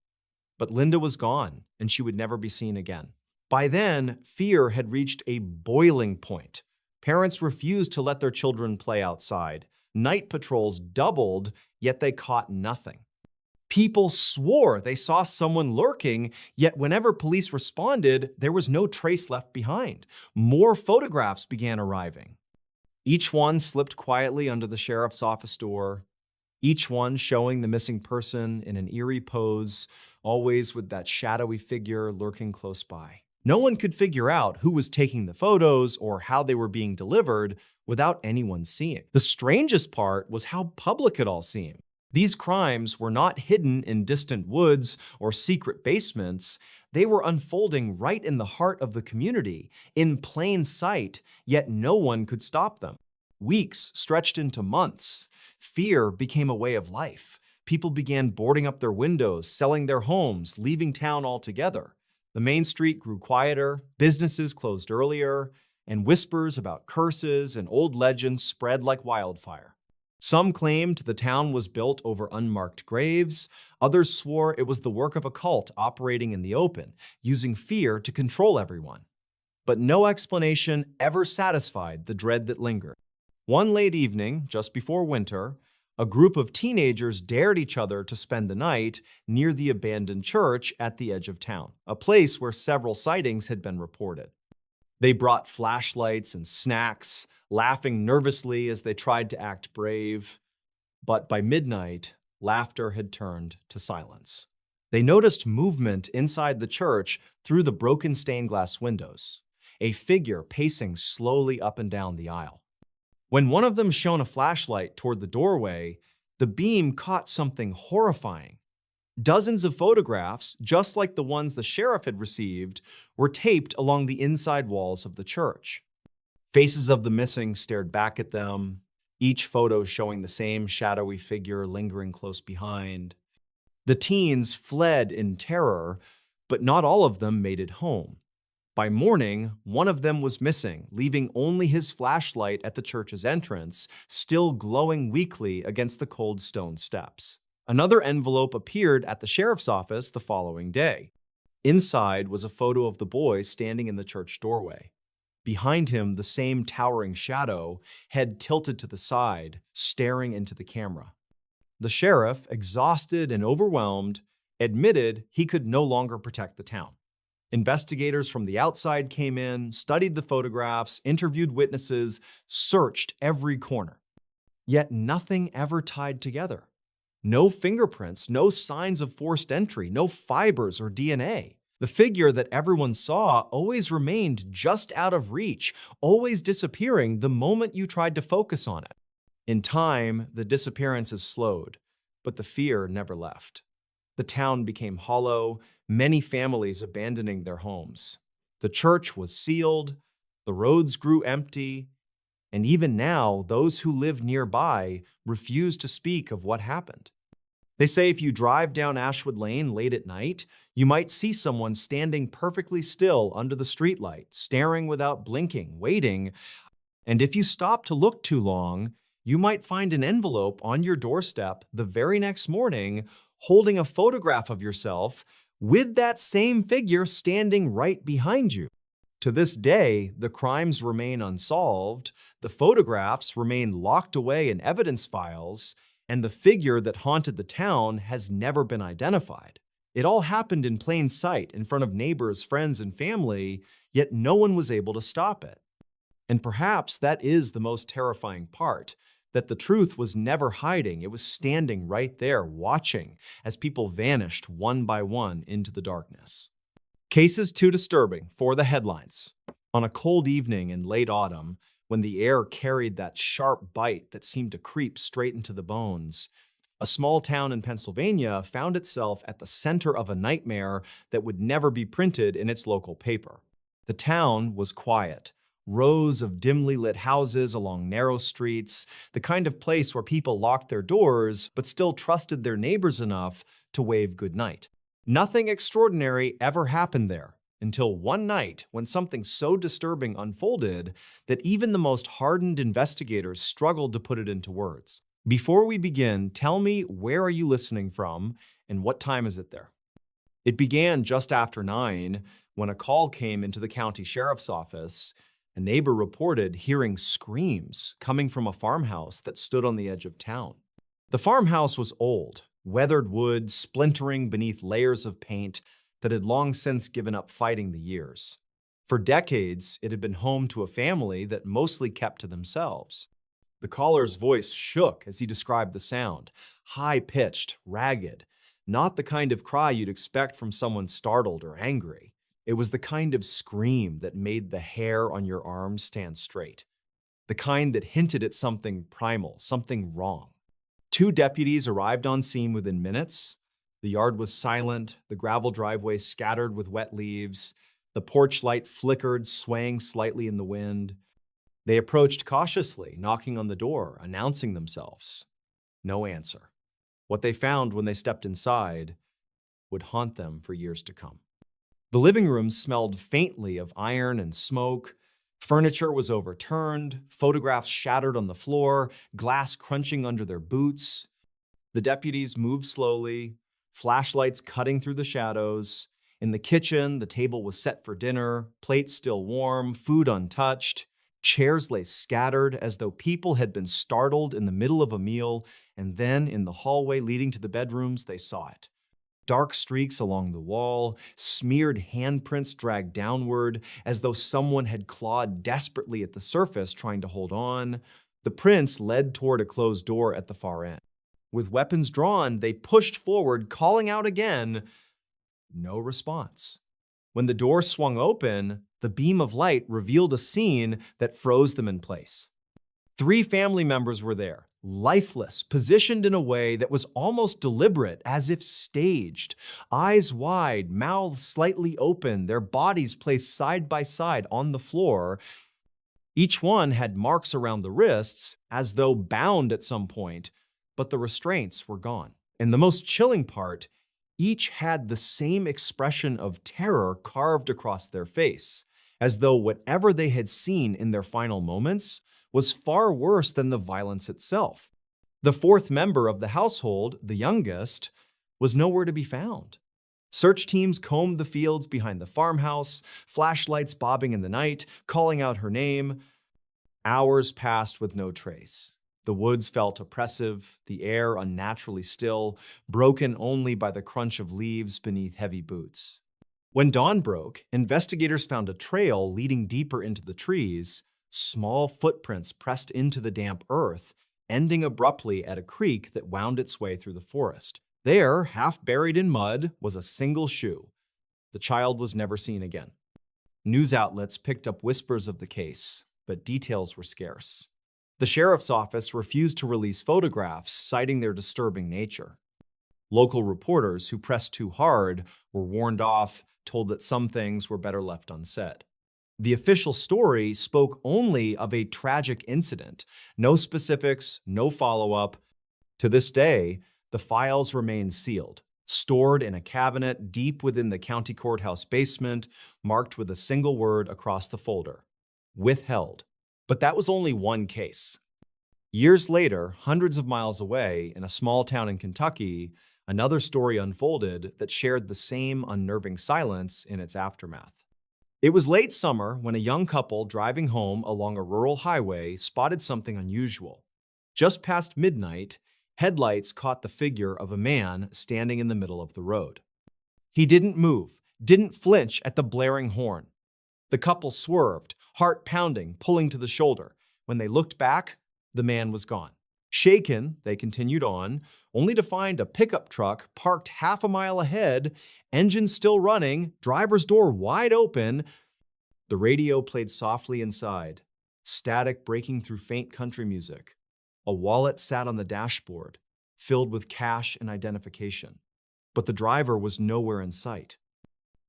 But Linda was gone, and she would never be seen again. By then, fear had reached a boiling point. Parents refused to let their children play outside. Night patrols doubled, yet they caught nothing. People swore they saw someone lurking, yet whenever police responded, there was no trace left behind. More photographs began arriving. Each one slipped quietly under the sheriff's office door, each one showing the missing person in an eerie pose, always with that shadowy figure lurking close by. No one could figure out who was taking the photos or how they were being delivered without anyone seeing. The strangest part was how public it all seemed. These crimes were not hidden in distant woods or secret basements. They were unfolding right in the heart of the community, in plain sight, yet no one could stop them. Weeks stretched into months. Fear became a way of life. People began boarding up their windows, selling their homes, leaving town altogether. The main street grew quieter, businesses closed earlier, and whispers about curses and old legends spread like wildfire. Some claimed the town was built over unmarked graves. Others swore it was the work of a cult operating in the open, using fear to control everyone. But no explanation ever satisfied the dread that lingered. One late evening, just before winter, a group of teenagers dared each other to spend the night near the abandoned church at the edge of town, a place where several sightings had been reported. They brought flashlights and snacks, laughing nervously as they tried to act brave. But by midnight, laughter had turned to silence. They noticed movement inside the church through the broken stained glass windows, a figure pacing slowly up and down the aisle. When one of them shone a flashlight toward the doorway, the beam caught something horrifying. Dozens of photographs, just like the ones the sheriff had received, were taped along the inside walls of the church. Faces of the missing stared back at them, each photo showing the same shadowy figure lingering close behind. The teens fled in terror, but not all of them made it home. By morning, one of them was missing, leaving only his flashlight at the church's entrance, still glowing weakly against the cold stone steps. Another envelope appeared at the sheriff's office the following day. Inside was a photo of the boy standing in the church doorway. Behind him, the same towering shadow, head tilted to the side, staring into the camera. The sheriff, exhausted and overwhelmed, admitted he could no longer protect the town. Investigators from the outside came in, studied the photographs, interviewed witnesses, searched every corner. Yet nothing ever tied together. No fingerprints, no signs of forced entry, no fibers or DNA. The figure that everyone saw always remained just out of reach, always disappearing the moment you tried to focus on it. In time, the disappearances slowed, but the fear never left. The town became hollow, many families abandoning their homes. The church was sealed, the roads grew empty, and even now, those who live nearby refuse to speak of what happened. They say if you drive down Ashwood Lane late at night, you might see someone standing perfectly still under the streetlight, staring without blinking, waiting. And if you stop to look too long, you might find an envelope on your doorstep the very next morning holding a photograph of yourself with that same figure standing right behind you. To this day, the crimes remain unsolved, the photographs remain locked away in evidence files, and the figure that haunted the town has never been identified. It all happened in plain sight in front of neighbors, friends, and family, yet no one was able to stop it. And perhaps that is the most terrifying part, that the truth was never hiding. It was standing right there, watching as people vanished one by one into the darkness. Cases too disturbing for the headlines. On a cold evening in late autumn, when the air carried that sharp bite that seemed to creep straight into the bones. A small town in Pennsylvania found itself at the center of a nightmare that would never be printed in its local paper. The town was quiet. Rows of dimly lit houses along narrow streets, the kind of place where people locked their doors but still trusted their neighbors enough to wave goodnight. Nothing extraordinary ever happened there until one night when something so disturbing unfolded that even the most hardened investigators struggled to put it into words. Before we begin, tell me, where are you listening from and what time is it there? It began just after 9 when a call came into the county sheriff's office. A neighbor reported hearing screams coming from a farmhouse that stood on the edge of town. The farmhouse was old, weathered wood splintering beneath layers of paint that had long since given up fighting the years. For decades, it had been home to a family that mostly kept to themselves. The caller's voice shook as he described the sound, high-pitched, ragged, not the kind of cry you'd expect from someone startled or angry. It was the kind of scream that made the hair on your arms stand straight, the kind that hinted at something primal, something wrong. 2 deputies arrived on scene within minutes. The yard was silent, the gravel driveway scattered with wet leaves, the porch light flickered, swaying slightly in the wind. They approached cautiously, knocking on the door, announcing themselves. No answer. What they found when they stepped inside would haunt them for years to come. The living room smelled faintly of iron and smoke. Furniture was overturned, photographs shattered on the floor, glass crunching under their boots. The deputies moved slowly, flashlights cutting through the shadows. In the kitchen, the table was set for dinner, plates still warm, food untouched. Chairs lay scattered as though people had been startled in the middle of a meal, and then in the hallway leading to the bedrooms, they saw it. Dark streaks along the wall, smeared handprints dragged downward, as though someone had clawed desperately at the surface trying to hold on. The prints led toward a closed door at the far end. With weapons drawn, they pushed forward, calling out again. No response. When the door swung open, the beam of light revealed a scene that froze them in place. 3 family members were there, lifeless, positioned in a way that was almost deliberate, as if staged. Eyes wide, mouths slightly open, their bodies placed side by side on the floor. Each one had marks around the wrists, as though bound at some point, but the restraints were gone. And the most chilling part, each had the same expression of terror carved across their face, as though whatever they had seen in their final moments was far worse than the violence itself. The 4th member of the household, the youngest, was nowhere to be found. Search teams combed the fields behind the farmhouse, flashlights bobbing in the night, calling out her name. Hours passed with no trace. The woods felt oppressive, the air unnaturally still, broken only by the crunch of leaves beneath heavy boots. When dawn broke, investigators found a trail leading deeper into the trees, small footprints pressed into the damp earth, ending abruptly at a creek that wound its way through the forest. There, half buried in mud, was a single shoe. The child was never seen again. News outlets picked up whispers of the case, but details were scarce. The sheriff's office refused to release photographs, citing their disturbing nature. Local reporters who pressed too hard were warned off, told that some things were better left unsaid. The official story spoke only of a tragic incident. No specifics, no follow-up. To this day, the files remain sealed, stored in a cabinet deep within the county courthouse basement, marked with a single word across the folder: withheld. But that was only one case. Years later, hundreds of miles away, in a small town in Kentucky, another story unfolded that shared the same unnerving silence in its aftermath. It was late summer when a young couple driving home along a rural highway spotted something unusual. Just past midnight, headlights caught the figure of a man standing in the middle of the road. He didn't move, didn't flinch at the blaring horn. The couple swerved, heart pounding, pulling to the shoulder. When they looked back, the man was gone. Shaken, they continued on, only to find a pickup truck parked half a mile ahead, engine still running, driver's door wide open. The radio played softly inside. static breaking through faint country music. A wallet sat on the dashboard, filled with cash and identification. But the driver was nowhere in sight.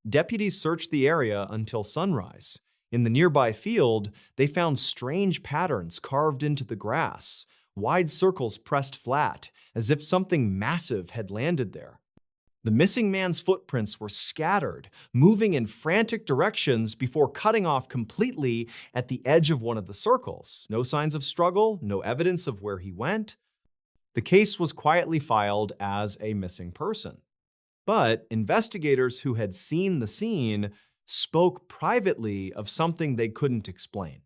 Deputies searched the area until sunrise. In the nearby field, they found strange patterns carved into the grass, wide circles pressed flat, as if something massive had landed there. The missing man's footprints were scattered, moving in frantic directions before cutting off completely at the edge of one of the circles. No signs of struggle, no evidence of where he went. The case was quietly filed as a missing person. But investigators who had seen the scene spoke privately of something they couldn't explain.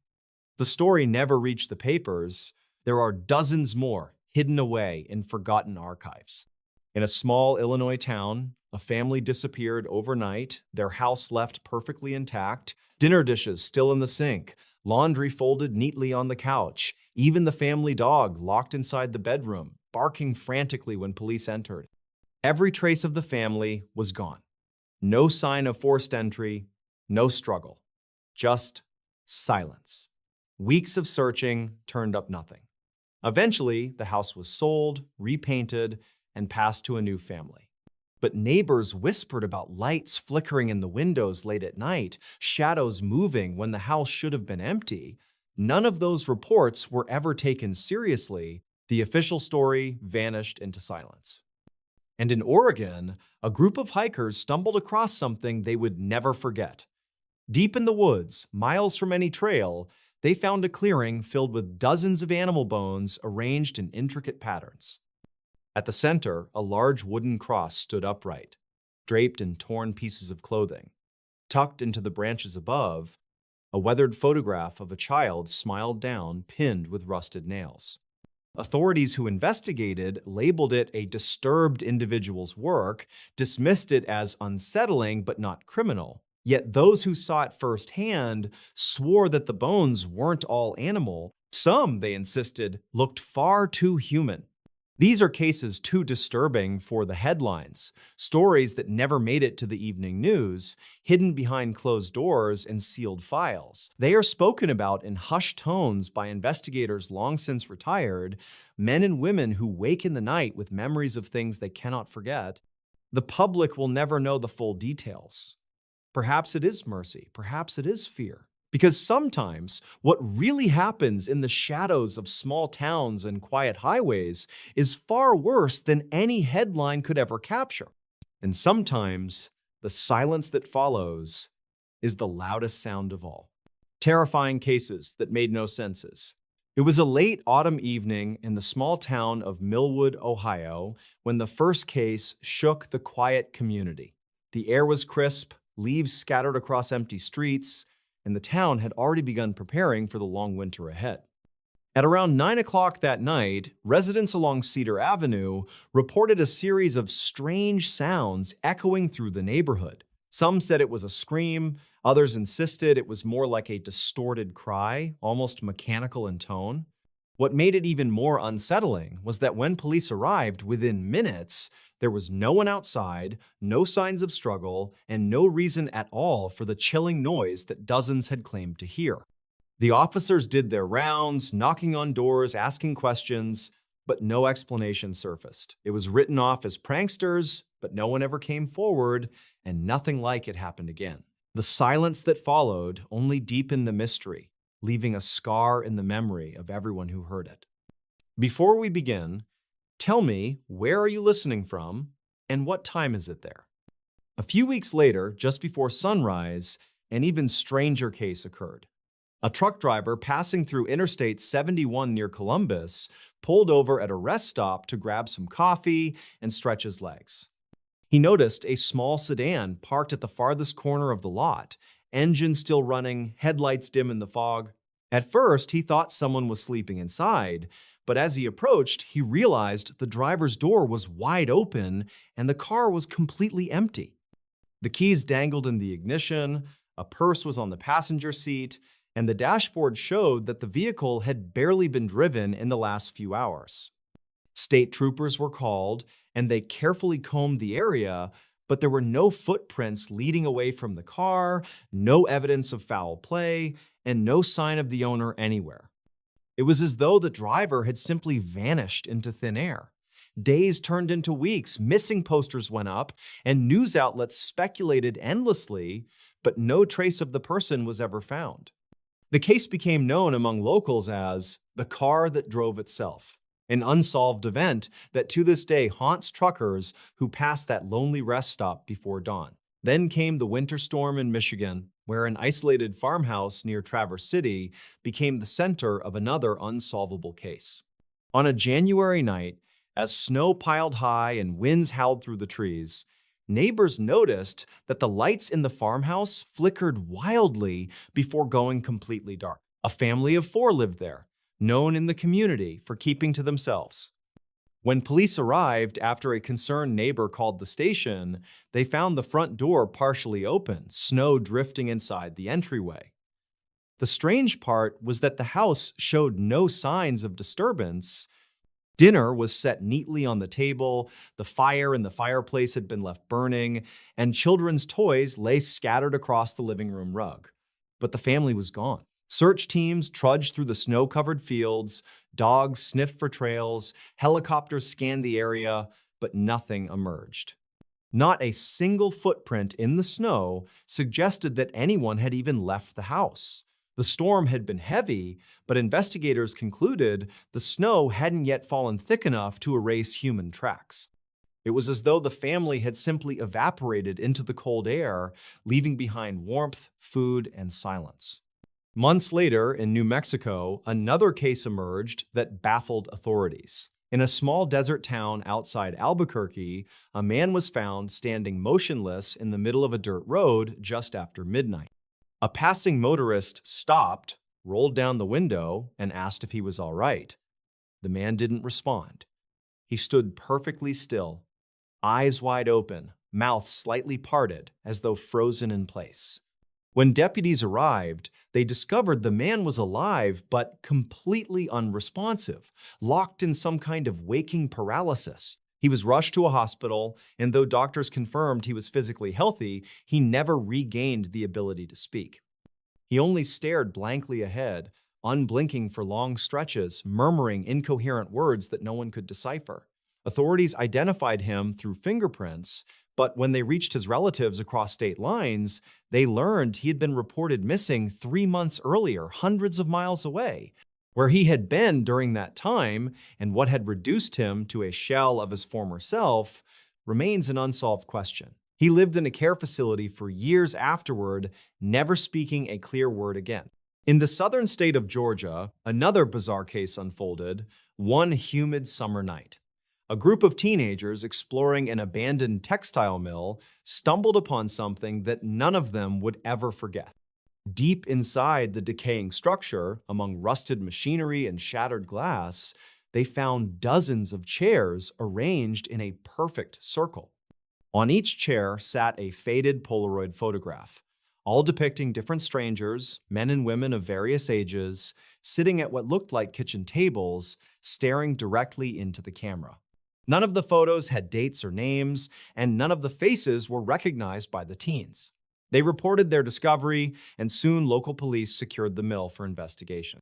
The story never reached the papers. There are dozens more hidden away in forgotten archives. In a small Illinois town, a family disappeared overnight, their house left perfectly intact, dinner dishes still in the sink, laundry folded neatly on the couch, even the family dog locked inside the bedroom, barking frantically when police entered. Every trace of the family was gone. No sign of forced entry, no struggle, just silence. Weeks of searching turned up nothing. Eventually, the house was sold, repainted, and passed to a new family. But neighbors whispered about lights flickering in the windows late at night, shadows moving when the house should have been empty. None of those reports were ever taken seriously. The official story vanished into silence. And in Oregon, a group of hikers stumbled across something they would never forget. Deep in the woods, miles from any trail, they found a clearing filled with dozens of animal bones arranged in intricate patterns. At the center, a large wooden cross stood upright, draped in torn pieces of clothing. Tucked into the branches above, a weathered photograph of a child smiled down, pinned with rusted nails. Authorities who investigated labeled it a disturbed individual's work, dismissed it as unsettling but not criminal. Yet those who saw it firsthand swore that the bones weren't all animal. Some, they insisted, looked far too human. These are cases too disturbing for the headlines, stories that never made it to the evening news, hidden behind closed doors and sealed files. They are spoken about in hushed tones by investigators long since retired, men and women who wake in the night with memories of things they cannot forget. The public will never know the full details. Perhaps it is mercy, perhaps it is fear. Because sometimes what really happens in the shadows of small towns and quiet highways is far worse than any headline could ever capture. And sometimes the silence that follows is the loudest sound of all. Terrifying cases that made no senses. It was a late autumn evening in the small town of Millwood, Ohio, when the first case shook the quiet community. The air was crisp, leaves scattered across empty streets, and the town had already begun preparing for the long winter ahead. At around 9 o'clock that night, residents along Cedar Avenue reported a series of strange sounds echoing through the neighborhood. Some said it was a scream, others insisted it was more like a distorted cry, almost mechanical in tone. What made it even more unsettling was that when police arrived, within minutes, there was no one outside, no signs of struggle, and no reason at all for the chilling noise that dozens had claimed to hear. The officers did their rounds, knocking on doors, asking questions, but no explanation surfaced. It was written off as pranksters, but no one ever came forward, and nothing like it happened again. The silence that followed only deepened the mystery, leaving a scar in the memory of everyone who heard it. Before we begin, tell me, where are you listening from, and what time is it there? A few weeks later, just before sunrise, an even stranger case occurred. A truck driver passing through Interstate 71 near Columbus pulled over at a rest stop to grab some coffee and stretch his legs. He noticed a small sedan parked at the farthest corner of the lot, engine still running, headlights dim in the fog. At first, he thought someone was sleeping inside, but as he approached, he realized the driver's door was wide open and the car was completely empty. The keys dangled in the ignition, a purse was on the passenger seat, and the dashboard showed that the vehicle had barely been driven in the last few hours. State troopers were called, and they carefully combed the area, but there were no footprints leading away from the car, no evidence of foul play, and no sign of the owner anywhere. It was as though the driver had simply vanished into thin air. Days turned into weeks, missing posters went up, and news outlets speculated endlessly, but no trace of the person was ever found. The case became known among locals as the car that drove itself, an unsolved event that to this day haunts truckers who pass that lonely rest stop before dawn. Then came the winter storm in Michigan, where an isolated farmhouse near Traverse City became the center of another unsolvable case. On a January night, as snow piled high and winds howled through the trees, neighbors noticed that the lights in the farmhouse flickered wildly before going completely dark. A family of 4 lived there, known in the community for keeping to themselves. When police arrived after a concerned neighbor called the station, they found the front door partially open, snow drifting inside the entryway. The strange part was that the house showed no signs of disturbance. Dinner was set neatly on the table, the fire in the fireplace had been left burning, and children's toys lay scattered across the living room rug. But the family was gone. Search teams trudged through the snow-covered fields, dogs sniffed for trails, helicopters scanned the area, but nothing emerged. Not a single footprint in the snow suggested that anyone had even left the house. The storm had been heavy, but investigators concluded the snow hadn't yet fallen thick enough to erase human tracks. It was as though the family had simply evaporated into the cold air, leaving behind warmth, food, and silence. Months later, in New Mexico, another case emerged that baffled authorities. In a small desert town outside Albuquerque, a man was found standing motionless in the middle of a dirt road just after midnight. A passing motorist stopped, rolled down the window, and asked if he was all right. The man didn't respond. He stood perfectly still, eyes wide open, mouth slightly parted, as though frozen in place. When deputies arrived, they discovered the man was alive but completely unresponsive, locked in some kind of waking paralysis. He was rushed to a hospital, and though doctors confirmed he was physically healthy, he never regained the ability to speak. He only stared blankly ahead, unblinking for long stretches, murmuring incoherent words that no one could decipher. Authorities identified him through fingerprints, but when they reached his relatives across state lines, they learned he had been reported missing 3 months earlier, hundreds of miles away. Where he had been during that time and what had reduced him to a shell of his former self remains an unsolved question. He lived in a care facility for years afterward, never speaking a clear word again. In the southern state of Georgia, another bizarre case unfolded one humid summer night. A group of teenagers exploring an abandoned textile mill stumbled upon something that none of them would ever forget. Deep inside the decaying structure, among rusted machinery and shattered glass, they found dozens of chairs arranged in a perfect circle. On each chair sat a faded Polaroid photograph, all depicting different strangers, men and women of various ages, sitting at what looked like kitchen tables, staring directly into the camera. None of the photos had dates or names, and none of the faces were recognized by the teens. They reported their discovery, and soon local police secured the mill for investigation.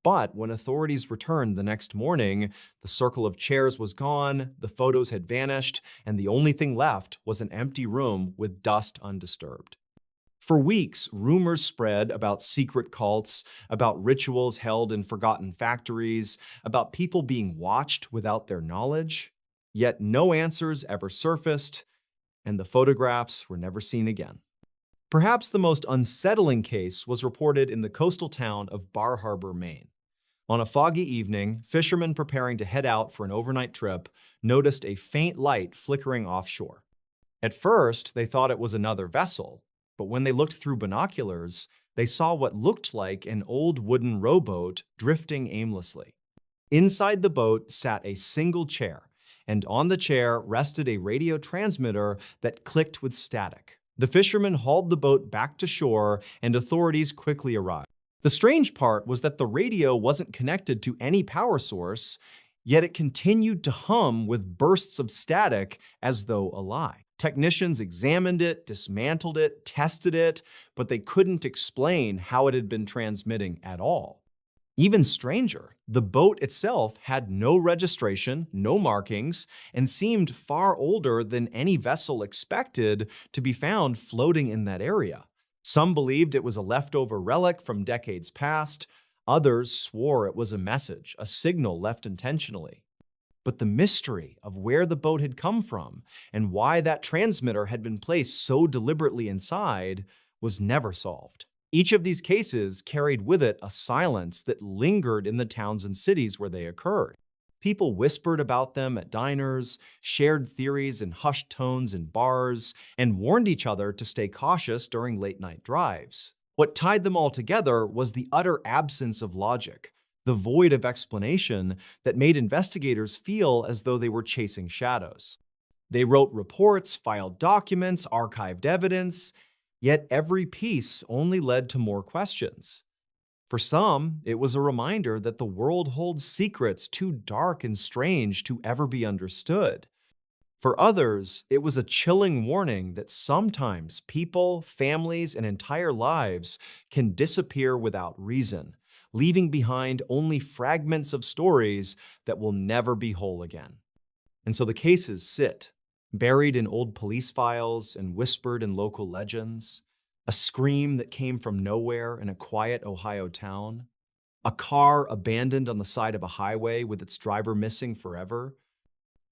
But when authorities returned the next morning, the circle of chairs was gone, the photos had vanished, and the only thing left was an empty room with dust undisturbed. For weeks, rumors spread about secret cults, about rituals held in forgotten factories, about people being watched without their knowledge. Yet no answers ever surfaced, and the photographs were never seen again. Perhaps the most unsettling case was reported in the coastal town of Bar Harbor, Maine. On a foggy evening, fishermen preparing to head out for an overnight trip noticed a faint light flickering offshore. At first, they thought it was another vessel, but when they looked through binoculars, they saw what looked like an old wooden rowboat drifting aimlessly. Inside the boat sat a single chair, and on the chair rested a radio transmitter that clicked with static. The fishermen hauled the boat back to shore, and authorities quickly arrived. The strange part was that the radio wasn't connected to any power source, yet it continued to hum with bursts of static as though alive. Technicians examined it, dismantled it, tested it, but they couldn't explain how it had been transmitting at all. Even stranger, the boat itself had no registration, no markings, and seemed far older than any vessel expected to be found floating in that area. Some believed it was a leftover relic from decades past. Others swore it was a message, a signal left intentionally. But the mystery of where the boat had come from and why that transmitter had been placed so deliberately inside was never solved. Each of these cases carried with it a silence that lingered in the towns and cities where they occurred. People whispered about them at diners, shared theories in hushed tones in bars, and warned each other to stay cautious during late-night drives. What tied them all together was the utter absence of logic, the void of explanation that made investigators feel as though they were chasing shadows. They wrote reports, filed documents, archived evidence, yet every piece only led to more questions. For some, it was a reminder that the world holds secrets too dark and strange to ever be understood. For others, it was a chilling warning that sometimes people, families, and entire lives can disappear without reason, leaving behind only fragments of stories that will never be whole again. And so the cases sit, buried in old police files and whispered in local legends. A scream that came from nowhere in a quiet Ohio town. A car abandoned on the side of a highway with its driver missing forever.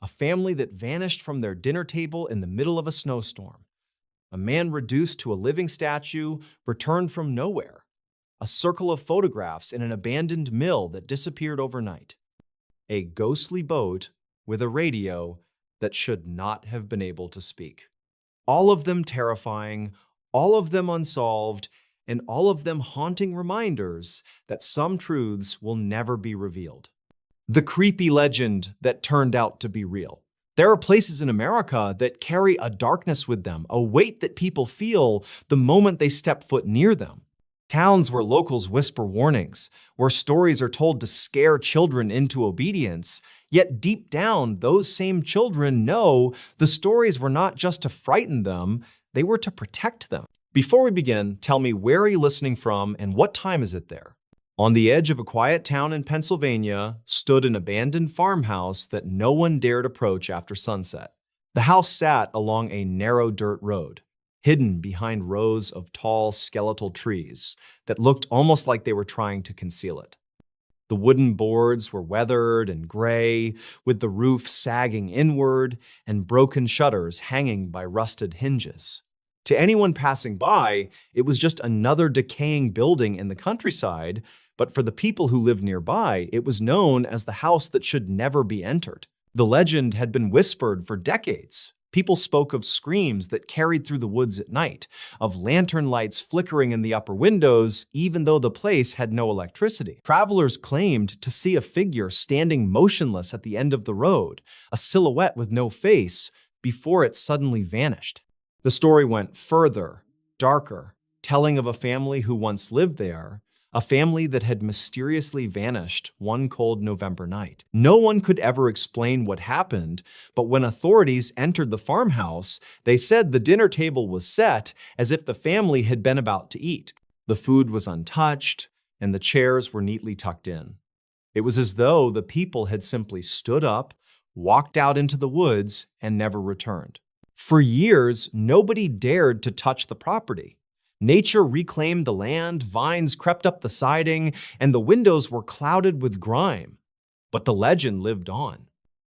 A family that vanished from their dinner table in the middle of a snowstorm. A man reduced to a living statue returned from nowhere. A circle of photographs in an abandoned mill that disappeared overnight. A ghostly boat with a radio that should not have been able to speak. All of them terrifying, all of them unsolved, and all of them haunting reminders that some truths will never be revealed. The creepy legend that turned out to be real. There are places in America that carry a darkness with them, a weight that people feel the moment they step foot near them. Towns where locals whisper warnings, where stories are told to scare children into obedience, yet deep down, those same children know the stories were not just to frighten them, they were to protect them. Before we begin, tell me, where are you listening from and what time is it there? On the edge of a quiet town in Pennsylvania stood an abandoned farmhouse that no one dared approach after sunset. The house sat along a narrow dirt road, hidden behind rows of tall skeletal trees that looked almost like they were trying to conceal it. The wooden boards were weathered and gray, with the roof sagging inward and broken shutters hanging by rusted hinges. To anyone passing by, it was just another decaying building in the countryside, but for the people who lived nearby, it was known as the house that should never be entered. The legend had been whispered for decades. People spoke of screams that carried through the woods at night, of lantern lights flickering in the upper windows, even though the place had no electricity. Travelers claimed to see a figure standing motionless at the end of the road, a silhouette with no face, before it suddenly vanished. The story went further, darker, telling of a family who once lived there, a family that had mysteriously vanished one cold November night. No one could ever explain what happened, but when authorities entered the farmhouse, they said the dinner table was set as if the family had been about to eat. The food was untouched, and the chairs were neatly tucked in. It was as though the people had simply stood up, walked out into the woods, and never returned. For years, nobody dared to touch the property. Nature reclaimed the land, vines crept up the siding, and the windows were clouded with grime. But the legend lived on.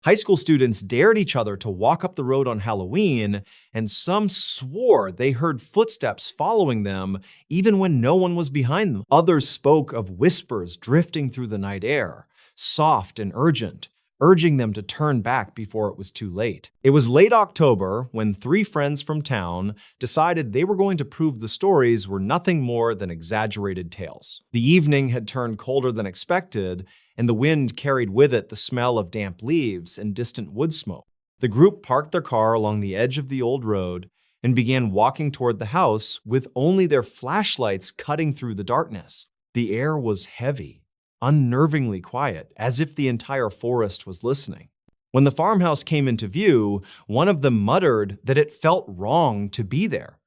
High school students dared each other to walk up the road on Halloween, and some swore they heard footsteps following them even when no one was behind them. Others spoke of whispers drifting through the night air, soft and urgent, urging them to turn back before it was too late. It was late October when three friends from town decided they were going to prove the stories were nothing more than exaggerated tales. The evening had turned colder than expected, and the wind carried with it the smell of damp leaves and distant wood smoke. The group parked their car along the edge of the old road and began walking toward the house with only their flashlights cutting through the darkness. The air was heavy, unnervingly quiet, as if the entire forest was listening. When the farmhouse came into view, one of them muttered that it felt wrong to be there.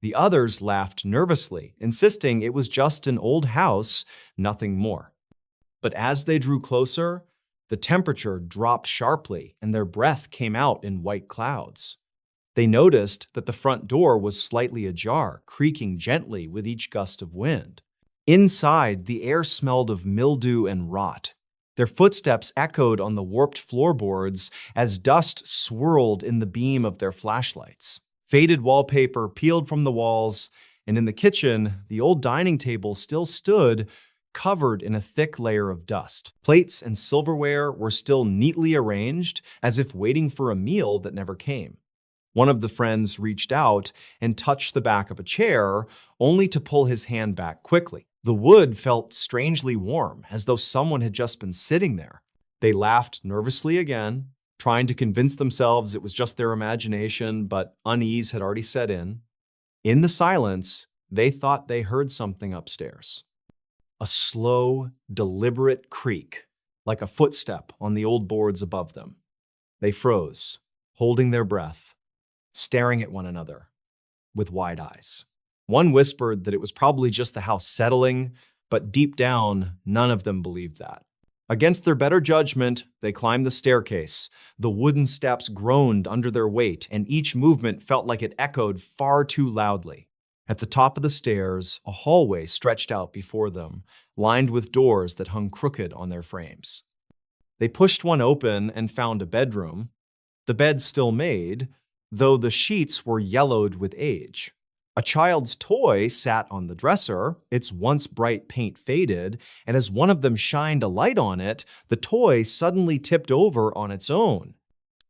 The others laughed nervously, insisting it was just an old house, nothing more. But as they drew closer, the temperature dropped sharply and their breath came out in white clouds. They noticed that the front door was slightly ajar, creaking gently with each gust of wind. Inside, the air smelled of mildew and rot. Their footsteps echoed on the warped floorboards as dust swirled in the beam of their flashlights. Faded wallpaper peeled from the walls, and in the kitchen, the old dining table still stood, covered in a thick layer of dust. Plates and silverware were still neatly arranged, as if waiting for a meal that never came. One of the friends reached out and touched the back of a chair, only to pull his hand back quickly. The wood felt strangely warm, as though someone had just been sitting there. They laughed nervously again, trying to convince themselves it was just their imagination, but unease had already set in. In the silence, they thought they heard something upstairs. A slow, deliberate creak, like a footstep on the old boards above them. They froze, holding their breath, staring at one another with wide eyes. One whispered that it was probably just the house settling, but deep down, none of them believed that. Against their better judgment, they climbed the staircase. The wooden steps groaned under their weight, and each movement felt like it echoed far too loudly. At the top of the stairs, a hallway stretched out before them, lined with doors that hung crooked on their frames. They pushed one open and found a bedroom. The bed still made, though the sheets were yellowed with age. A child's toy sat on the dresser, its once bright paint faded, and as one of them shined a light on it, the toy suddenly tipped over on its own.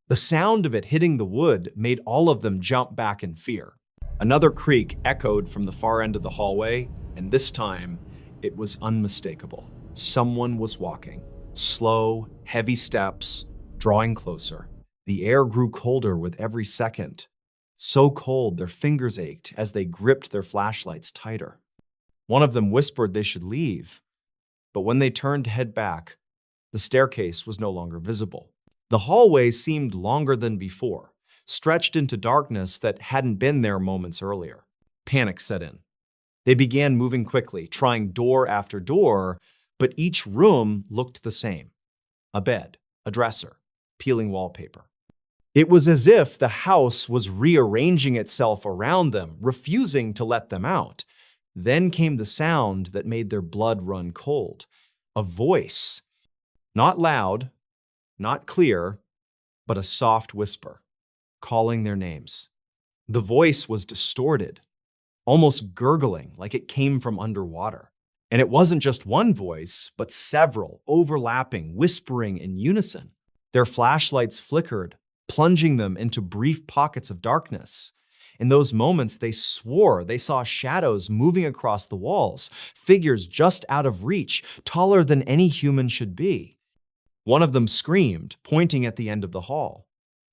The sound of it hitting the wood made all of them jump back in fear. Another creak echoed from the far end of the hallway, and this time, it was unmistakable. Someone was walking. Slow, heavy steps, drawing closer. The air grew colder with every second. So cold, their fingers ached as they gripped their flashlights tighter. One of them whispered they should leave, but when they turned to head back, the staircase was no longer visible. The hallway seemed longer than before, stretched into darkness that hadn't been there moments earlier. Panic set in. They began moving quickly, trying door after door, but each room looked the same. A bed, a dresser, peeling wallpaper. It was as if the house was rearranging itself around them, refusing to let them out. Then came the sound that made their blood run cold. A voice. Not loud, not clear, but a soft whisper, calling their names. The voice was distorted, almost gurgling like it came from underwater. And it wasn't just one voice, but several, overlapping, whispering in unison. Their flashlights flickered, plunging them into brief pockets of darkness. In those moments, they swore they saw shadows moving across the walls, figures just out of reach, taller than any human should be. One of them screamed, pointing at the end of the hall.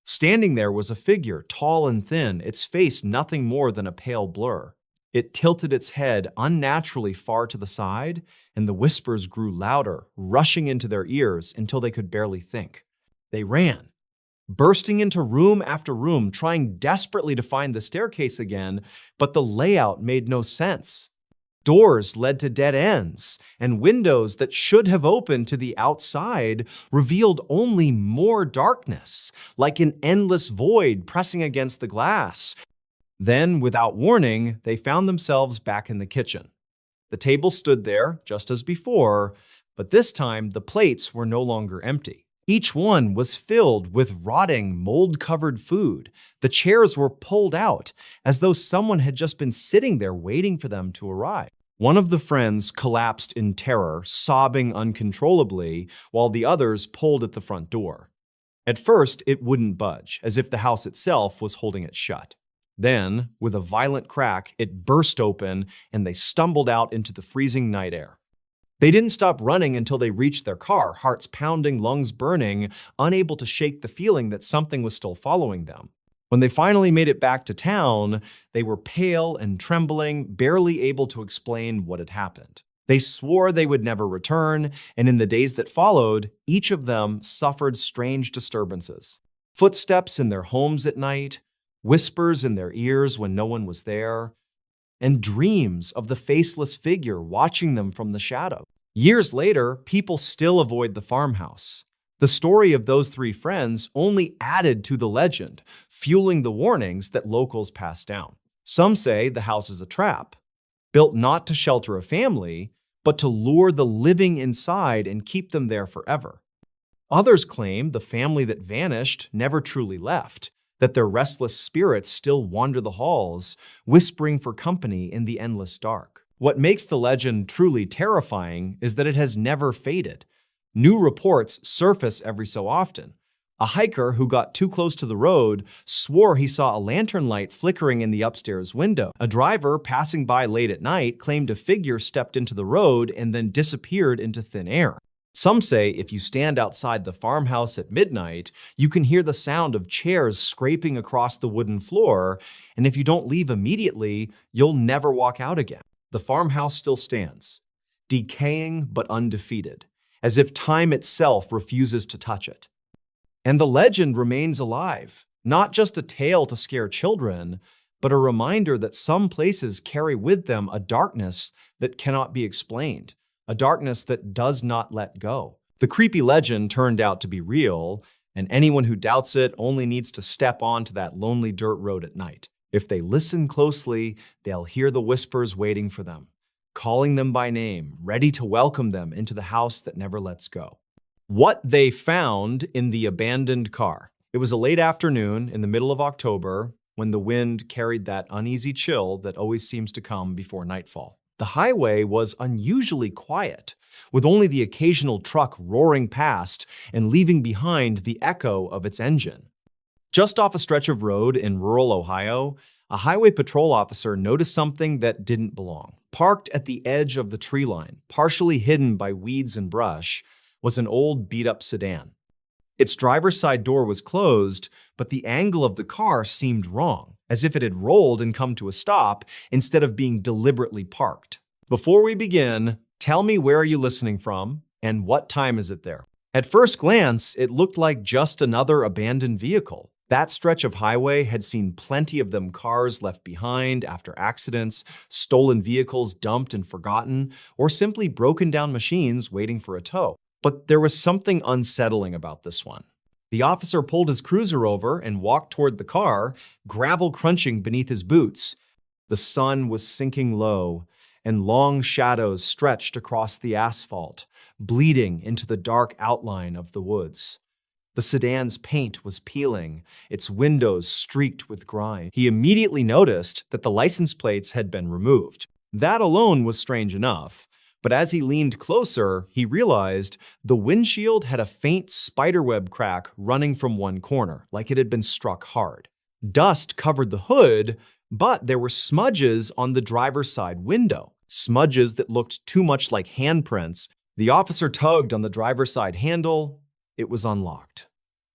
Standing there was a figure, tall and thin, its face nothing more than a pale blur. It tilted its head unnaturally far to the side, and the whispers grew louder, rushing into their ears until they could barely think. They ran, bursting into room after room, trying desperately to find the staircase again, but the layout made no sense. Doors led to dead ends, and windows that should have opened to the outside revealed only more darkness, like an endless void pressing against the glass. Then, without warning, they found themselves back in the kitchen. The table stood there, just as before, but this time the plates were no longer empty. Each one was filled with rotting, mold-covered food. The chairs were pulled out, as though someone had just been sitting there waiting for them to arrive. One of the friends collapsed in terror, sobbing uncontrollably, while the others pulled at the front door. At first, it wouldn't budge, as if the house itself was holding it shut. Then, with a violent crack, it burst open, and they stumbled out into the freezing night air. They didn't stop running until they reached their car, hearts pounding, lungs burning, unable to shake the feeling that something was still following them. When they finally made it back to town, they were pale and trembling, barely able to explain what had happened. They swore they would never return, and in the days that followed, each of them suffered strange disturbances. Footsteps in their homes at night, whispers in their ears when no one was there, and dreams of the faceless figure watching them from the shadow. Years later, people still avoid the farmhouse. The story of those three friends only added to the legend, fueling the warnings that locals passed down. Some say the house is a trap, built not to shelter a family, but to lure the living inside and keep them there forever. Others claim the family that vanished never truly left, that their restless spirits still wander the halls, whispering for company in the endless dark. What makes the legend truly terrifying is that it has never faded. New reports surface every so often. A hiker who got too close to the road swore he saw a lantern light flickering in the upstairs window. A driver passing by late at night claimed a figure stepped into the road and then disappeared into thin air. Some say if you stand outside the farmhouse at midnight, you can hear the sound of chairs scraping across the wooden floor, and if you don't leave immediately, you'll never walk out again. The farmhouse still stands, decaying but undefeated, as if time itself refuses to touch it. And the legend remains alive, not just a tale to scare children, but a reminder that some places carry with them a darkness that cannot be explained, a darkness that does not let go. The creepy legend turned out to be real, and anyone who doubts it only needs to step onto that lonely dirt road at night. If they listen closely, they'll hear the whispers waiting for them, calling them by name, ready to welcome them into the house that never lets go. What they found in the abandoned car. It was a late afternoon in the middle of October when the wind carried that uneasy chill that always seems to come before nightfall. The highway was unusually quiet, with only the occasional truck roaring past and leaving behind the echo of its engine. Just off a stretch of road in rural Ohio, a highway patrol officer noticed something that didn't belong. Parked at the edge of the tree line, partially hidden by weeds and brush, was an old beat-up sedan. Its driver's side door was closed, but the angle of the car seemed wrong, as if it had rolled and come to a stop instead of being deliberately parked. Before we begin, tell me where are you listening from and what time is it there? At first glance, it looked like just another abandoned vehicle. That stretch of highway had seen plenty of them cars left behind after accidents, stolen vehicles dumped and forgotten, or simply broken down machines waiting for a tow. But there was something unsettling about this one. The officer pulled his cruiser over and walked toward the car, gravel crunching beneath his boots. The sun was sinking low, and long shadows stretched across the asphalt, bleeding into the dark outline of the woods. The sedan's paint was peeling, its windows streaked with grime. He immediately noticed that the license plates had been removed. That alone was strange enough, but as he leaned closer, he realized the windshield had a faint spiderweb crack running from one corner, like it had been struck hard. Dust covered the hood, but there were smudges on the driver's side window, smudges that looked too much like handprints. The officer tugged on the driver's side handle. It was unlocked.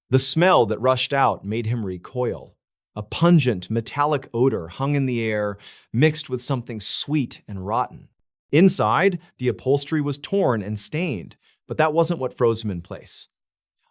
The smell that rushed out made him recoil. A pungent, metallic odor hung in the air, mixed with something sweet and rotten. Inside, the upholstery was torn and stained, but that wasn't what froze him in place.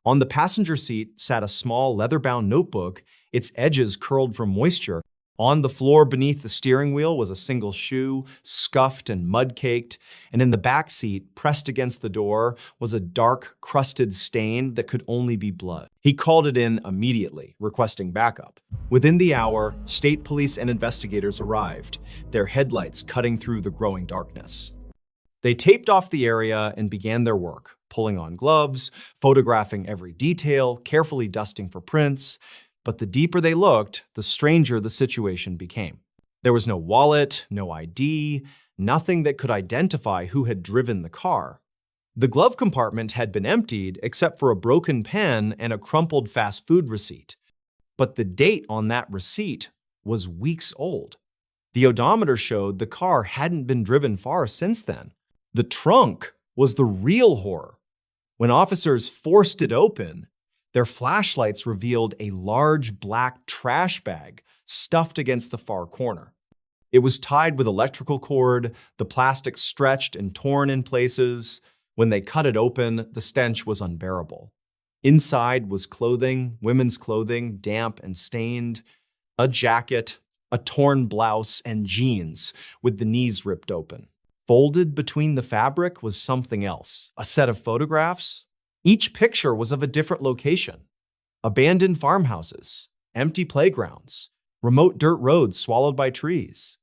On the passenger seat sat a small leather-bound notebook, its edges curled from moisture. On the floor beneath the steering wheel was a single shoe, scuffed and mud-caked, and in the back seat, pressed against the door, was a dark, crusted stain that could only be blood. He called it in immediately, requesting backup. Within the hour, state police and investigators arrived, their headlights cutting through the growing darkness. They taped off the area and began their work, pulling on gloves, photographing every detail, carefully dusting for prints. But the deeper they looked, the stranger the situation became. There was no wallet, no ID, nothing that could identify who had driven the car. The glove compartment had been emptied except for a broken pen and a crumpled fast food receipt. But the date on that receipt was weeks old. The odometer showed the car hadn't been driven far since then. The trunk was the real horror. When officers forced it open, their flashlights revealed a large black trash bag stuffed against the far corner. It was tied with electrical cord, the plastic stretched and torn in places. When they cut it open, the stench was unbearable. Inside was clothing, women's clothing, damp and stained, a jacket, a torn blouse, and jeans with the knees ripped open. Folded between the fabric was something else, a set of photographs. Each picture was of a different location. Abandoned farmhouses, empty playgrounds, remote dirt roads swallowed by trees.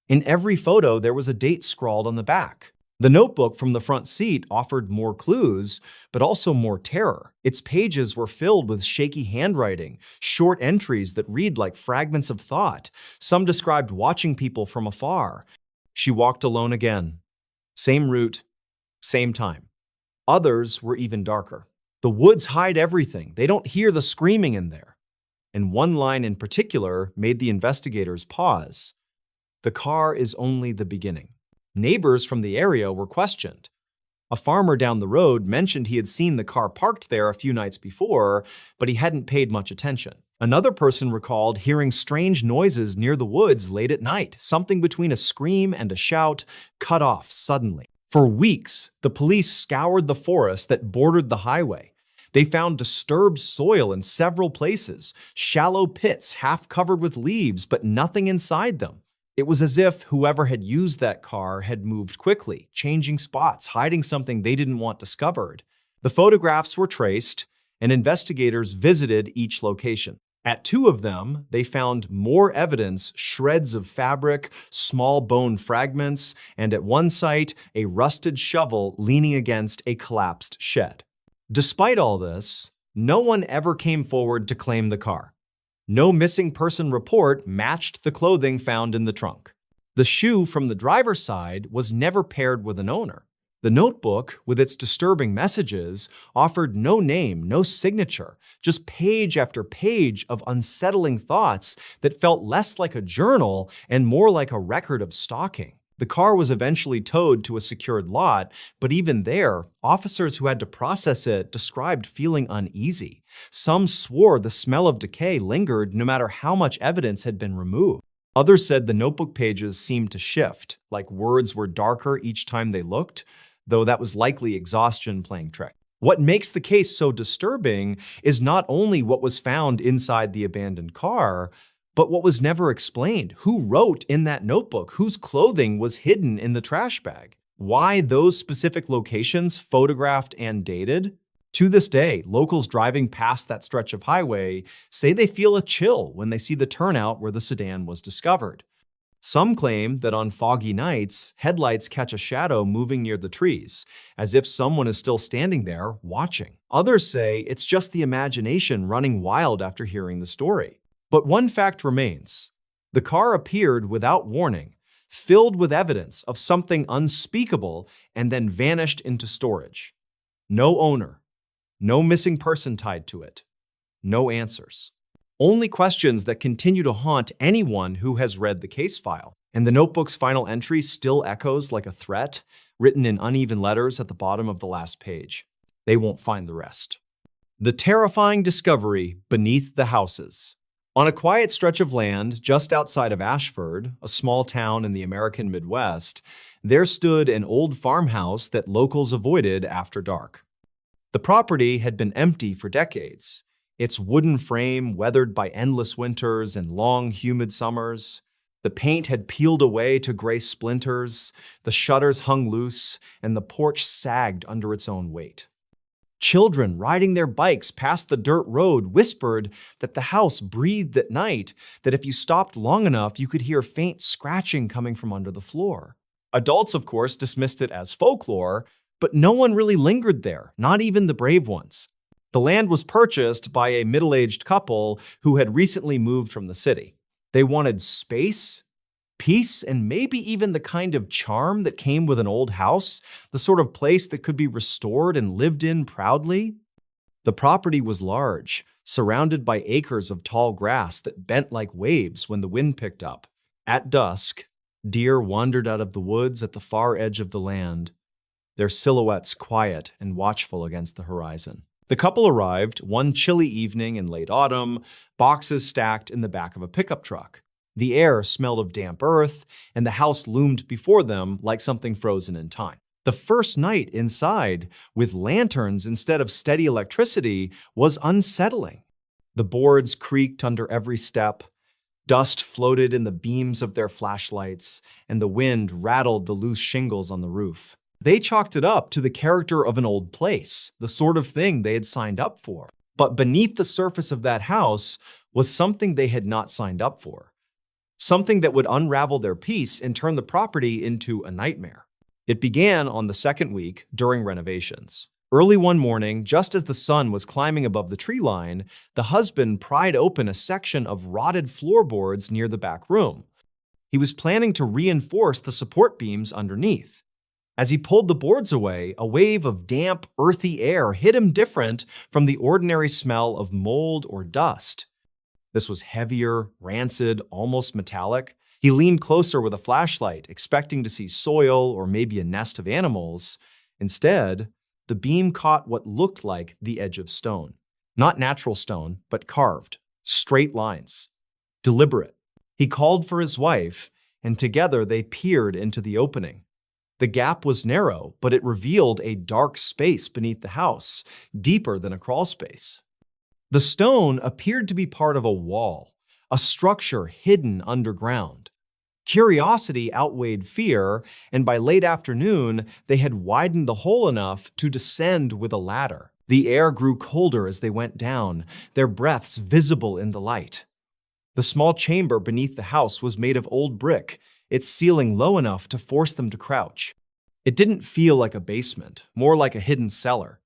In every photo, there was a date scrawled on the back. The notebook from the front seat offered more clues, but also more terror. Its pages were filled with shaky handwriting, short entries that read like fragments of thought. Some described watching people from afar. She walked alone again. Same route, same time. Others were even darker. The woods hide everything. They don't hear the screaming in there. And one line in particular made the investigators pause. The car is only the beginning. Neighbors from the area were questioned. A farmer down the road mentioned he had seen the car parked there a few nights before, but he hadn't paid much attention. Another person recalled hearing strange noises near the woods late at night, something between a scream and a shout, cut off suddenly. For weeks, the police scoured the forest that bordered the highway. They found disturbed soil in several places, shallow pits half covered with leaves, but nothing inside them. It was as if whoever had used that car had moved quickly, changing spots, hiding something they didn't want discovered. The photographs were traced, and investigators visited each location. At two of them, they found more evidence, shreds of fabric, small bone fragments, and at one site, a rusted shovel leaning against a collapsed shed. Despite all this, no one ever came forward to claim the car. No missing person report matched the clothing found in the trunk. The shoe from the driver's side was never paired with an owner. The notebook, with its disturbing messages, offered no name, no signature, just page after page of unsettling thoughts that felt less like a journal and more like a record of stalking. The car was eventually towed to a secured lot, but even there, officers who had to process it described feeling uneasy. Some swore the smell of decay lingered no matter how much evidence had been removed. Others said the notebook pages seemed to shift, like words were darker each time they looked, though that was likely exhaustion playing trick. What makes the case so disturbing is not only what was found inside the abandoned car, but what was never explained. Who wrote in that notebook? Whose clothing was hidden in the trash bag? Why those specific locations photographed and dated? To this day, locals driving past that stretch of highway say they feel a chill when they see the turnout where the sedan was discovered. Some claim that on foggy nights, headlights catch a shadow moving near the trees, as if someone is still standing there watching. Others say it's just the imagination running wild after hearing the story. But one fact remains. The car appeared without warning, filled with evidence of something unspeakable, and then vanished into storage. No owner, no missing person tied to it, no answers. Only questions that continue to haunt anyone who has read the case file. And the notebook's final entry still echoes like a threat, written in uneven letters at the bottom of the last page. They won't find the rest. The terrifying discovery beneath the houses. On a quiet stretch of land just outside of Ashford, a small town in the American Midwest, there stood an old farmhouse that locals avoided after dark. The property had been empty for decades, its wooden frame weathered by endless winters and long, humid summers. The paint had peeled away to gray splinters, the shutters hung loose, and the porch sagged under its own weight. Children riding their bikes past the dirt road whispered that the house breathed at night, that if you stopped long enough, you could hear faint scratching coming from under the floor. Adults, of course, dismissed it as folklore, but no one really lingered there, not even the brave ones. The land was purchased by a middle-aged couple who had recently moved from the city. They wanted space, peace, and maybe even the kind of charm that came with an old house, the sort of place that could be restored and lived in proudly. The property was large, surrounded by acres of tall grass that bent like waves when the wind picked up. At dusk, deer wandered out of the woods at the far edge of the land, their silhouettes quiet and watchful against the horizon. The couple arrived one chilly evening in late autumn, boxes stacked in the back of a pickup truck. The air smelled of damp earth, and the house loomed before them like something frozen in time. The first night inside, with lanterns instead of steady electricity, was unsettling. The boards creaked under every step, dust floated in the beams of their flashlights, and the wind rattled the loose shingles on the roof. They chalked it up to the character of an old place, the sort of thing they had signed up for. But beneath the surface of that house was something they had not signed up for. Something that would unravel their peace and turn the property into a nightmare. It began on the second week during renovations. Early one morning, just as the sun was climbing above the tree line, the husband pried open a section of rotted floorboards near the back room. He was planning to reinforce the support beams underneath. As he pulled the boards away, a wave of damp, earthy air hit him different from the ordinary smell of mold or dust. This was heavier, rancid, almost metallic. He leaned closer with a flashlight, expecting to see soil or maybe a nest of animals. Instead, the beam caught what looked like the edge of stone. Not natural stone, but carved, straight lines, deliberate. He called for his wife, and together they peered into the opening. The gap was narrow, but it revealed a dark space beneath the house, deeper than a crawl space. The stone appeared to be part of a wall, a structure hidden underground. Curiosity outweighed fear, and by late afternoon, they had widened the hole enough to descend with a ladder. The air grew colder as they went down, their breaths visible in the light. The small chamber beneath the house was made of old brick, its ceiling low enough to force them to crouch. It didn't feel like a basement, more like a hidden cellar.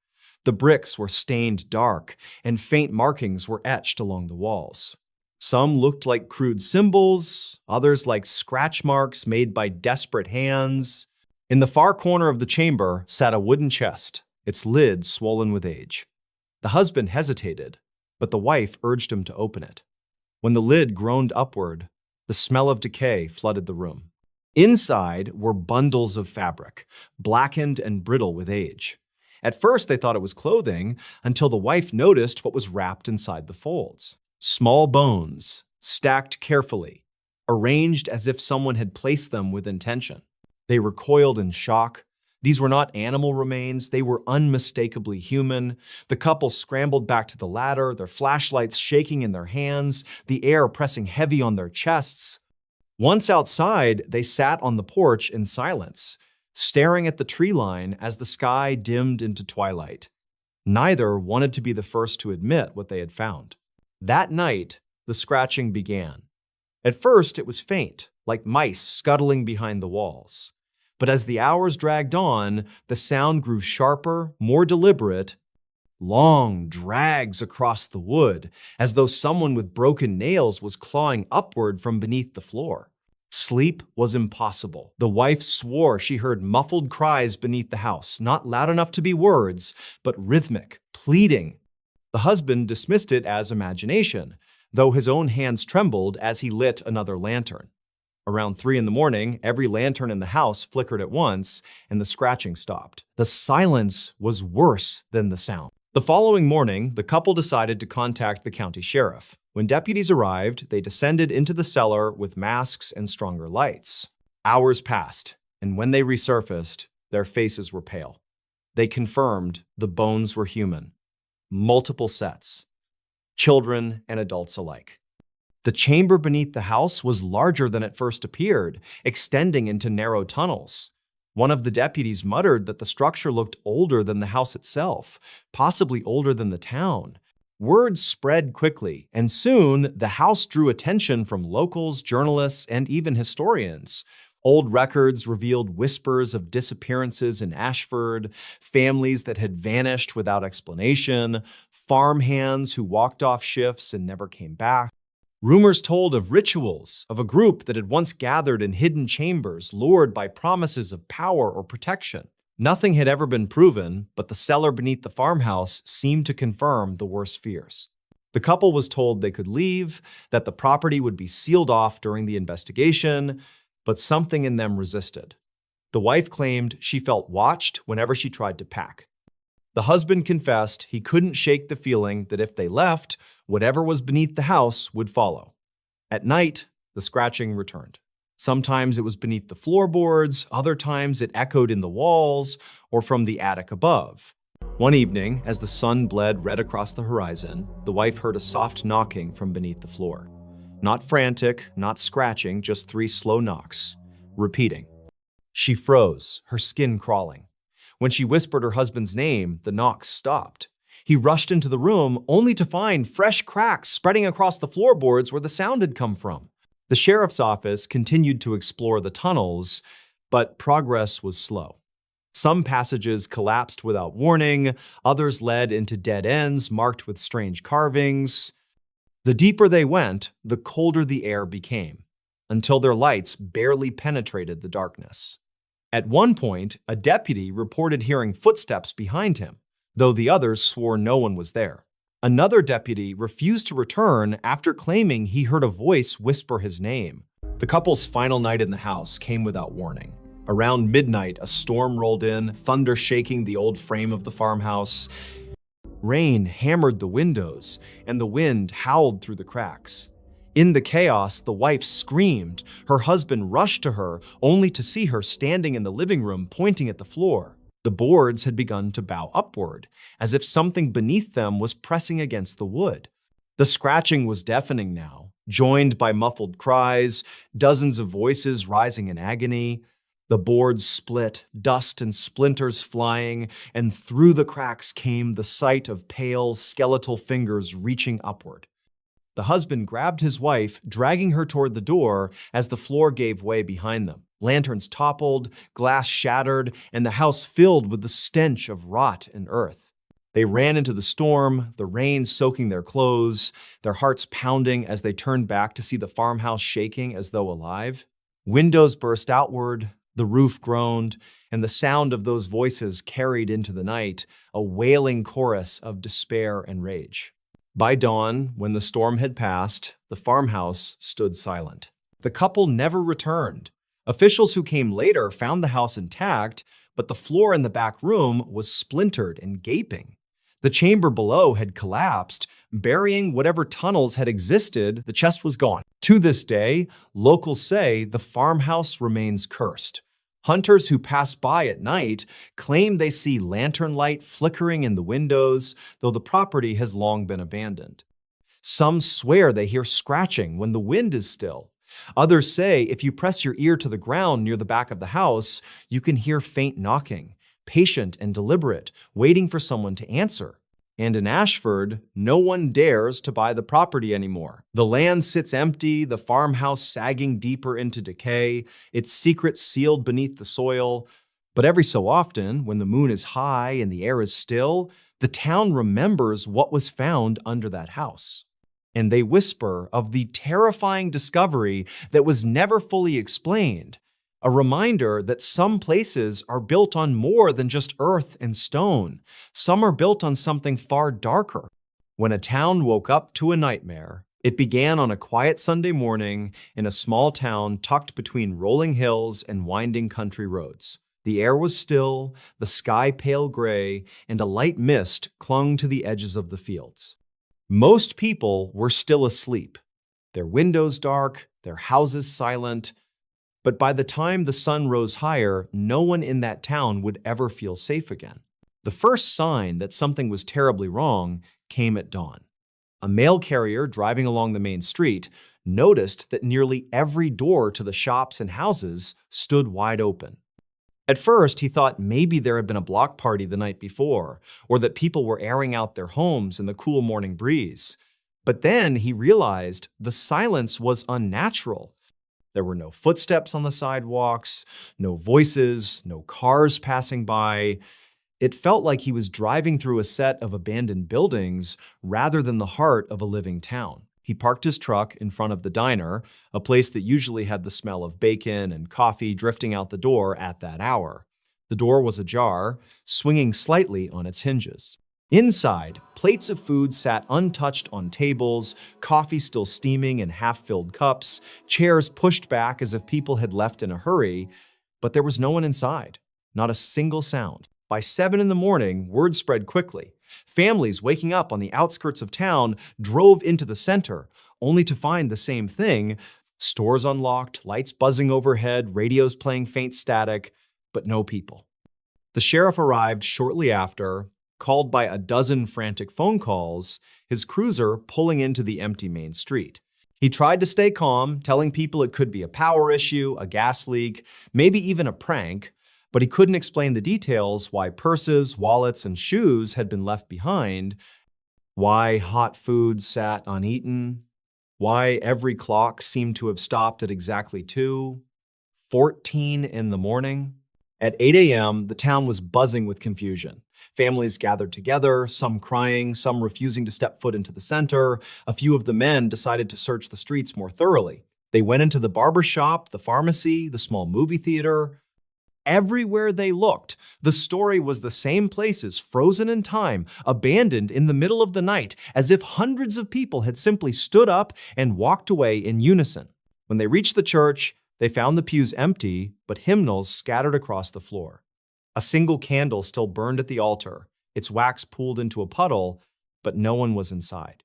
The bricks were stained dark, and faint markings were etched along the walls. Some looked like crude symbols, others like scratch marks made by desperate hands. In the far corner of the chamber sat a wooden chest, its lid swollen with age. The husband hesitated, but the wife urged him to open it. When the lid groaned upward, the smell of decay flooded the room. Inside were bundles of fabric, blackened and brittle with age. At first, they thought it was clothing, until the wife noticed what was wrapped inside the folds. Small bones, stacked carefully, arranged as if someone had placed them with intention. They recoiled in shock. These were not animal remains, they were unmistakably human. The couple scrambled back to the ladder, their flashlights shaking in their hands, the air pressing heavy on their chests. Once outside, they sat on the porch in silence, staring at the tree line as the sky dimmed into twilight. Neither wanted to be the first to admit what they had found. That night, the scratching began. At first, it was faint, like mice scuttling behind the walls. But as the hours dragged on, the sound grew sharper, more deliberate. Long drags across the wood, as though someone with broken nails was clawing upward from beneath the floor. Sleep was impossible. The wife swore she heard muffled cries beneath the house, not loud enough to be words, but rhythmic, pleading. The husband dismissed it as imagination, though his own hands trembled as he lit another lantern. Around 3 a.m, every lantern in the house flickered at once, and the scratching stopped. The silence was worse than the sound. The following morning, the couple decided to contact the county sheriff. When deputies arrived, they descended into the cellar with masks and stronger lights. Hours passed, and when they resurfaced, their faces were pale. They confirmed the bones were human. Multiple sets. Children and adults alike. The chamber beneath the house was larger than it first appeared, extending into narrow tunnels. One of the deputies muttered that the structure looked older than the house itself, possibly older than the town. Word spread quickly, and soon the house drew attention from locals, journalists, and even historians. Old records revealed whispers of disappearances in Ashford, families that had vanished without explanation, farmhands who walked off shifts and never came back. Rumors told of rituals, of a group that had once gathered in hidden chambers, lured by promises of power or protection. Nothing had ever been proven, but the cellar beneath the farmhouse seemed to confirm the worst fears. The couple was told they could leave, that the property would be sealed off during the investigation, but something in them resisted. The wife claimed she felt watched whenever she tried to pack. The husband confessed he couldn't shake the feeling that if they left, whatever was beneath the house would follow. At night, the scratching returned. Sometimes it was beneath the floorboards, other times it echoed in the walls or from the attic above. One evening, as the sun bled red across the horizon, the wife heard a soft knocking from beneath the floor. Not frantic, not scratching, just 3 slow knocks, repeating. She froze, her skin crawling. When she whispered her husband's name, the knocks stopped. He rushed into the room, only to find fresh cracks spreading across the floorboards where the sound had come from. The sheriff's office continued to explore the tunnels, but progress was slow. Some passages collapsed without warning, others led into dead ends marked with strange carvings. The deeper they went, the colder the air became, until their lights barely penetrated the darkness. At one point, a deputy reported hearing footsteps behind him, though the others swore no one was there. Another deputy refused to return after claiming he heard a voice whisper his name. The couple's final night in the house came without warning. Around midnight, a storm rolled in, thunder shaking the old frame of the farmhouse. Rain hammered the windows, and the wind howled through the cracks. In the chaos, the wife screamed. Her husband rushed to her, only to see her standing in the living room pointing at the floor. The boards had begun to bow upward, as if something beneath them was pressing against the wood. The scratching was deafening now, joined by muffled cries, dozens of voices rising in agony. The boards split, dust and splinters flying, and through the cracks came the sight of pale, skeletal fingers reaching upward. The husband grabbed his wife, dragging her toward the door as the floor gave way behind them. Lanterns toppled, glass shattered, and the house filled with the stench of rot and earth. They ran into the storm, the rain soaking their clothes, their hearts pounding as they turned back to see the farmhouse shaking as though alive. Windows burst outward, the roof groaned, and the sound of those voices carried into the night, a wailing chorus of despair and rage. By dawn, when the storm had passed, the farmhouse stood silent. The couple never returned. Officials who came later found the house intact, but the floor in the back room was splintered and gaping. The chamber below had collapsed, burying whatever tunnels had existed. The chest was gone. To this day, locals say the farmhouse remains cursed. Hunters who pass by at night claim they see lantern light flickering in the windows, though the property has long been abandoned. Some swear they hear scratching when the wind is still. Others say if you press your ear to the ground near the back of the house, you can hear faint knocking, patient and deliberate, waiting for someone to answer. And in Ashford, no one dares to buy the property anymore. The land sits empty, the farmhouse sagging deeper into decay, its secrets sealed beneath the soil. But every so often, when the moon is high and the air is still, the town remembers what was found under that house. And they whisper of the terrifying discovery that was never fully explained, a reminder that some places are built on more than just earth and stone. Some are built on something far darker. When a town woke up to a nightmare, it began on a quiet Sunday morning in a small town tucked between rolling hills and winding country roads. The air was still, the sky pale gray, and a light mist clung to the edges of the fields. Most people were still asleep, their windows dark, their houses silent. But by the time the sun rose higher, no one in that town would ever feel safe again. The first sign that something was terribly wrong came at dawn. A mail carrier driving along the main street noticed that nearly every door to the shops and houses stood wide open. At first, he thought maybe there had been a block party the night before, or that people were airing out their homes in the cool morning breeze. But then he realized the silence was unnatural. There were no footsteps on the sidewalks, no voices, no cars passing by. It felt like he was driving through a set of abandoned buildings rather than the heart of a living town. He parked his truck in front of the diner, a place that usually had the smell of bacon and coffee drifting out the door at that hour. The door was ajar, swinging slightly on its hinges. Inside, plates of food sat untouched on tables, coffee still steaming in half-filled cups, chairs pushed back as if people had left in a hurry, but there was no one inside, not a single sound. By 7 in the morning, word spread quickly. Families waking up on the outskirts of town drove into the center, only to find the same thing, Stores unlocked, lights buzzing overhead, radios playing faint static, but no people. The sheriff arrived shortly after, called by a dozen frantic phone calls, his cruiser pulling into the empty main street. He tried to stay calm, telling people it could be a power issue, a gas leak, maybe even a prank, but he couldn't explain the details: why purses, wallets, and shoes had been left behind, why hot food sat uneaten, why every clock seemed to have stopped at exactly 2:14 in the morning. At 8 a.m., the town was buzzing with confusion. Families gathered together, some crying, some refusing to step foot into the center. A few of the men decided to search the streets more thoroughly. They went into the barber shop, the pharmacy, the small movie theater. Everywhere they looked, the story was the same places, frozen in time, abandoned in the middle of the night, as if hundreds of people had simply stood up and walked away in unison. When they reached the church, they found the pews empty, but hymnals scattered across the floor. A single candle still burned at the altar, its wax pooled into a puddle, but no one was inside.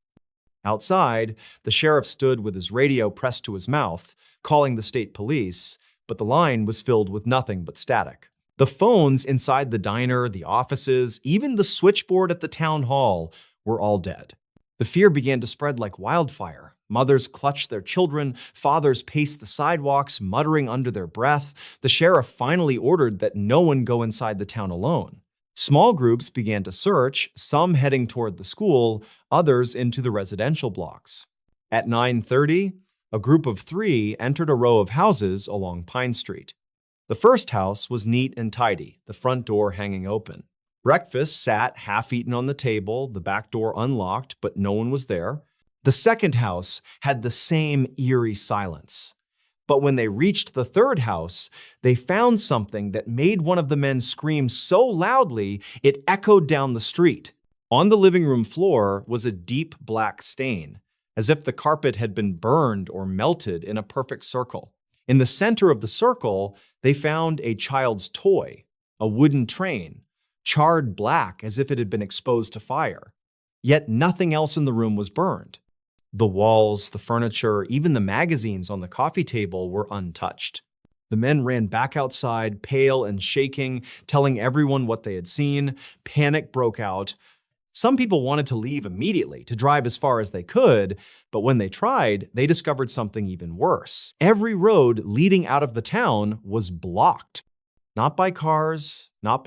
Outside, the sheriff stood with his radio pressed to his mouth, calling the state police, but the line was filled with nothing but static. The phones inside the diner, the offices, even the switchboard at the town hall were all dead. The fear began to spread like wildfire. Mothers clutched their children, fathers paced the sidewalks, muttering under their breath. The sheriff finally ordered that no one go inside the town alone. Small groups began to search, some heading toward the school, others into the residential blocks. At 9:30, a group of 3 entered a row of houses along Pine Street. The first house was neat and tidy, the front door hanging open. Breakfast sat half-eaten on the table, the back door unlocked, but no one was there. The second house had the same eerie silence. But when they reached the third house, they found something that made one of the men scream so loudly it echoed down the street. On the living room floor was a deep black stain, as if the carpet had been burned or melted in a perfect circle. In the center of the circle, they found a child's toy, a wooden train, charred black as if it had been exposed to fire. Yet nothing else in the room was burned. The walls, the furniture, even the magazines on the coffee table were untouched. The men ran back outside, pale and shaking, telling everyone what they had seen. Panic broke out. Some people wanted to leave immediately, to drive as far as they could, but when they tried, they discovered something even worse. Every road leading out of the town was blocked. Not by cars, not by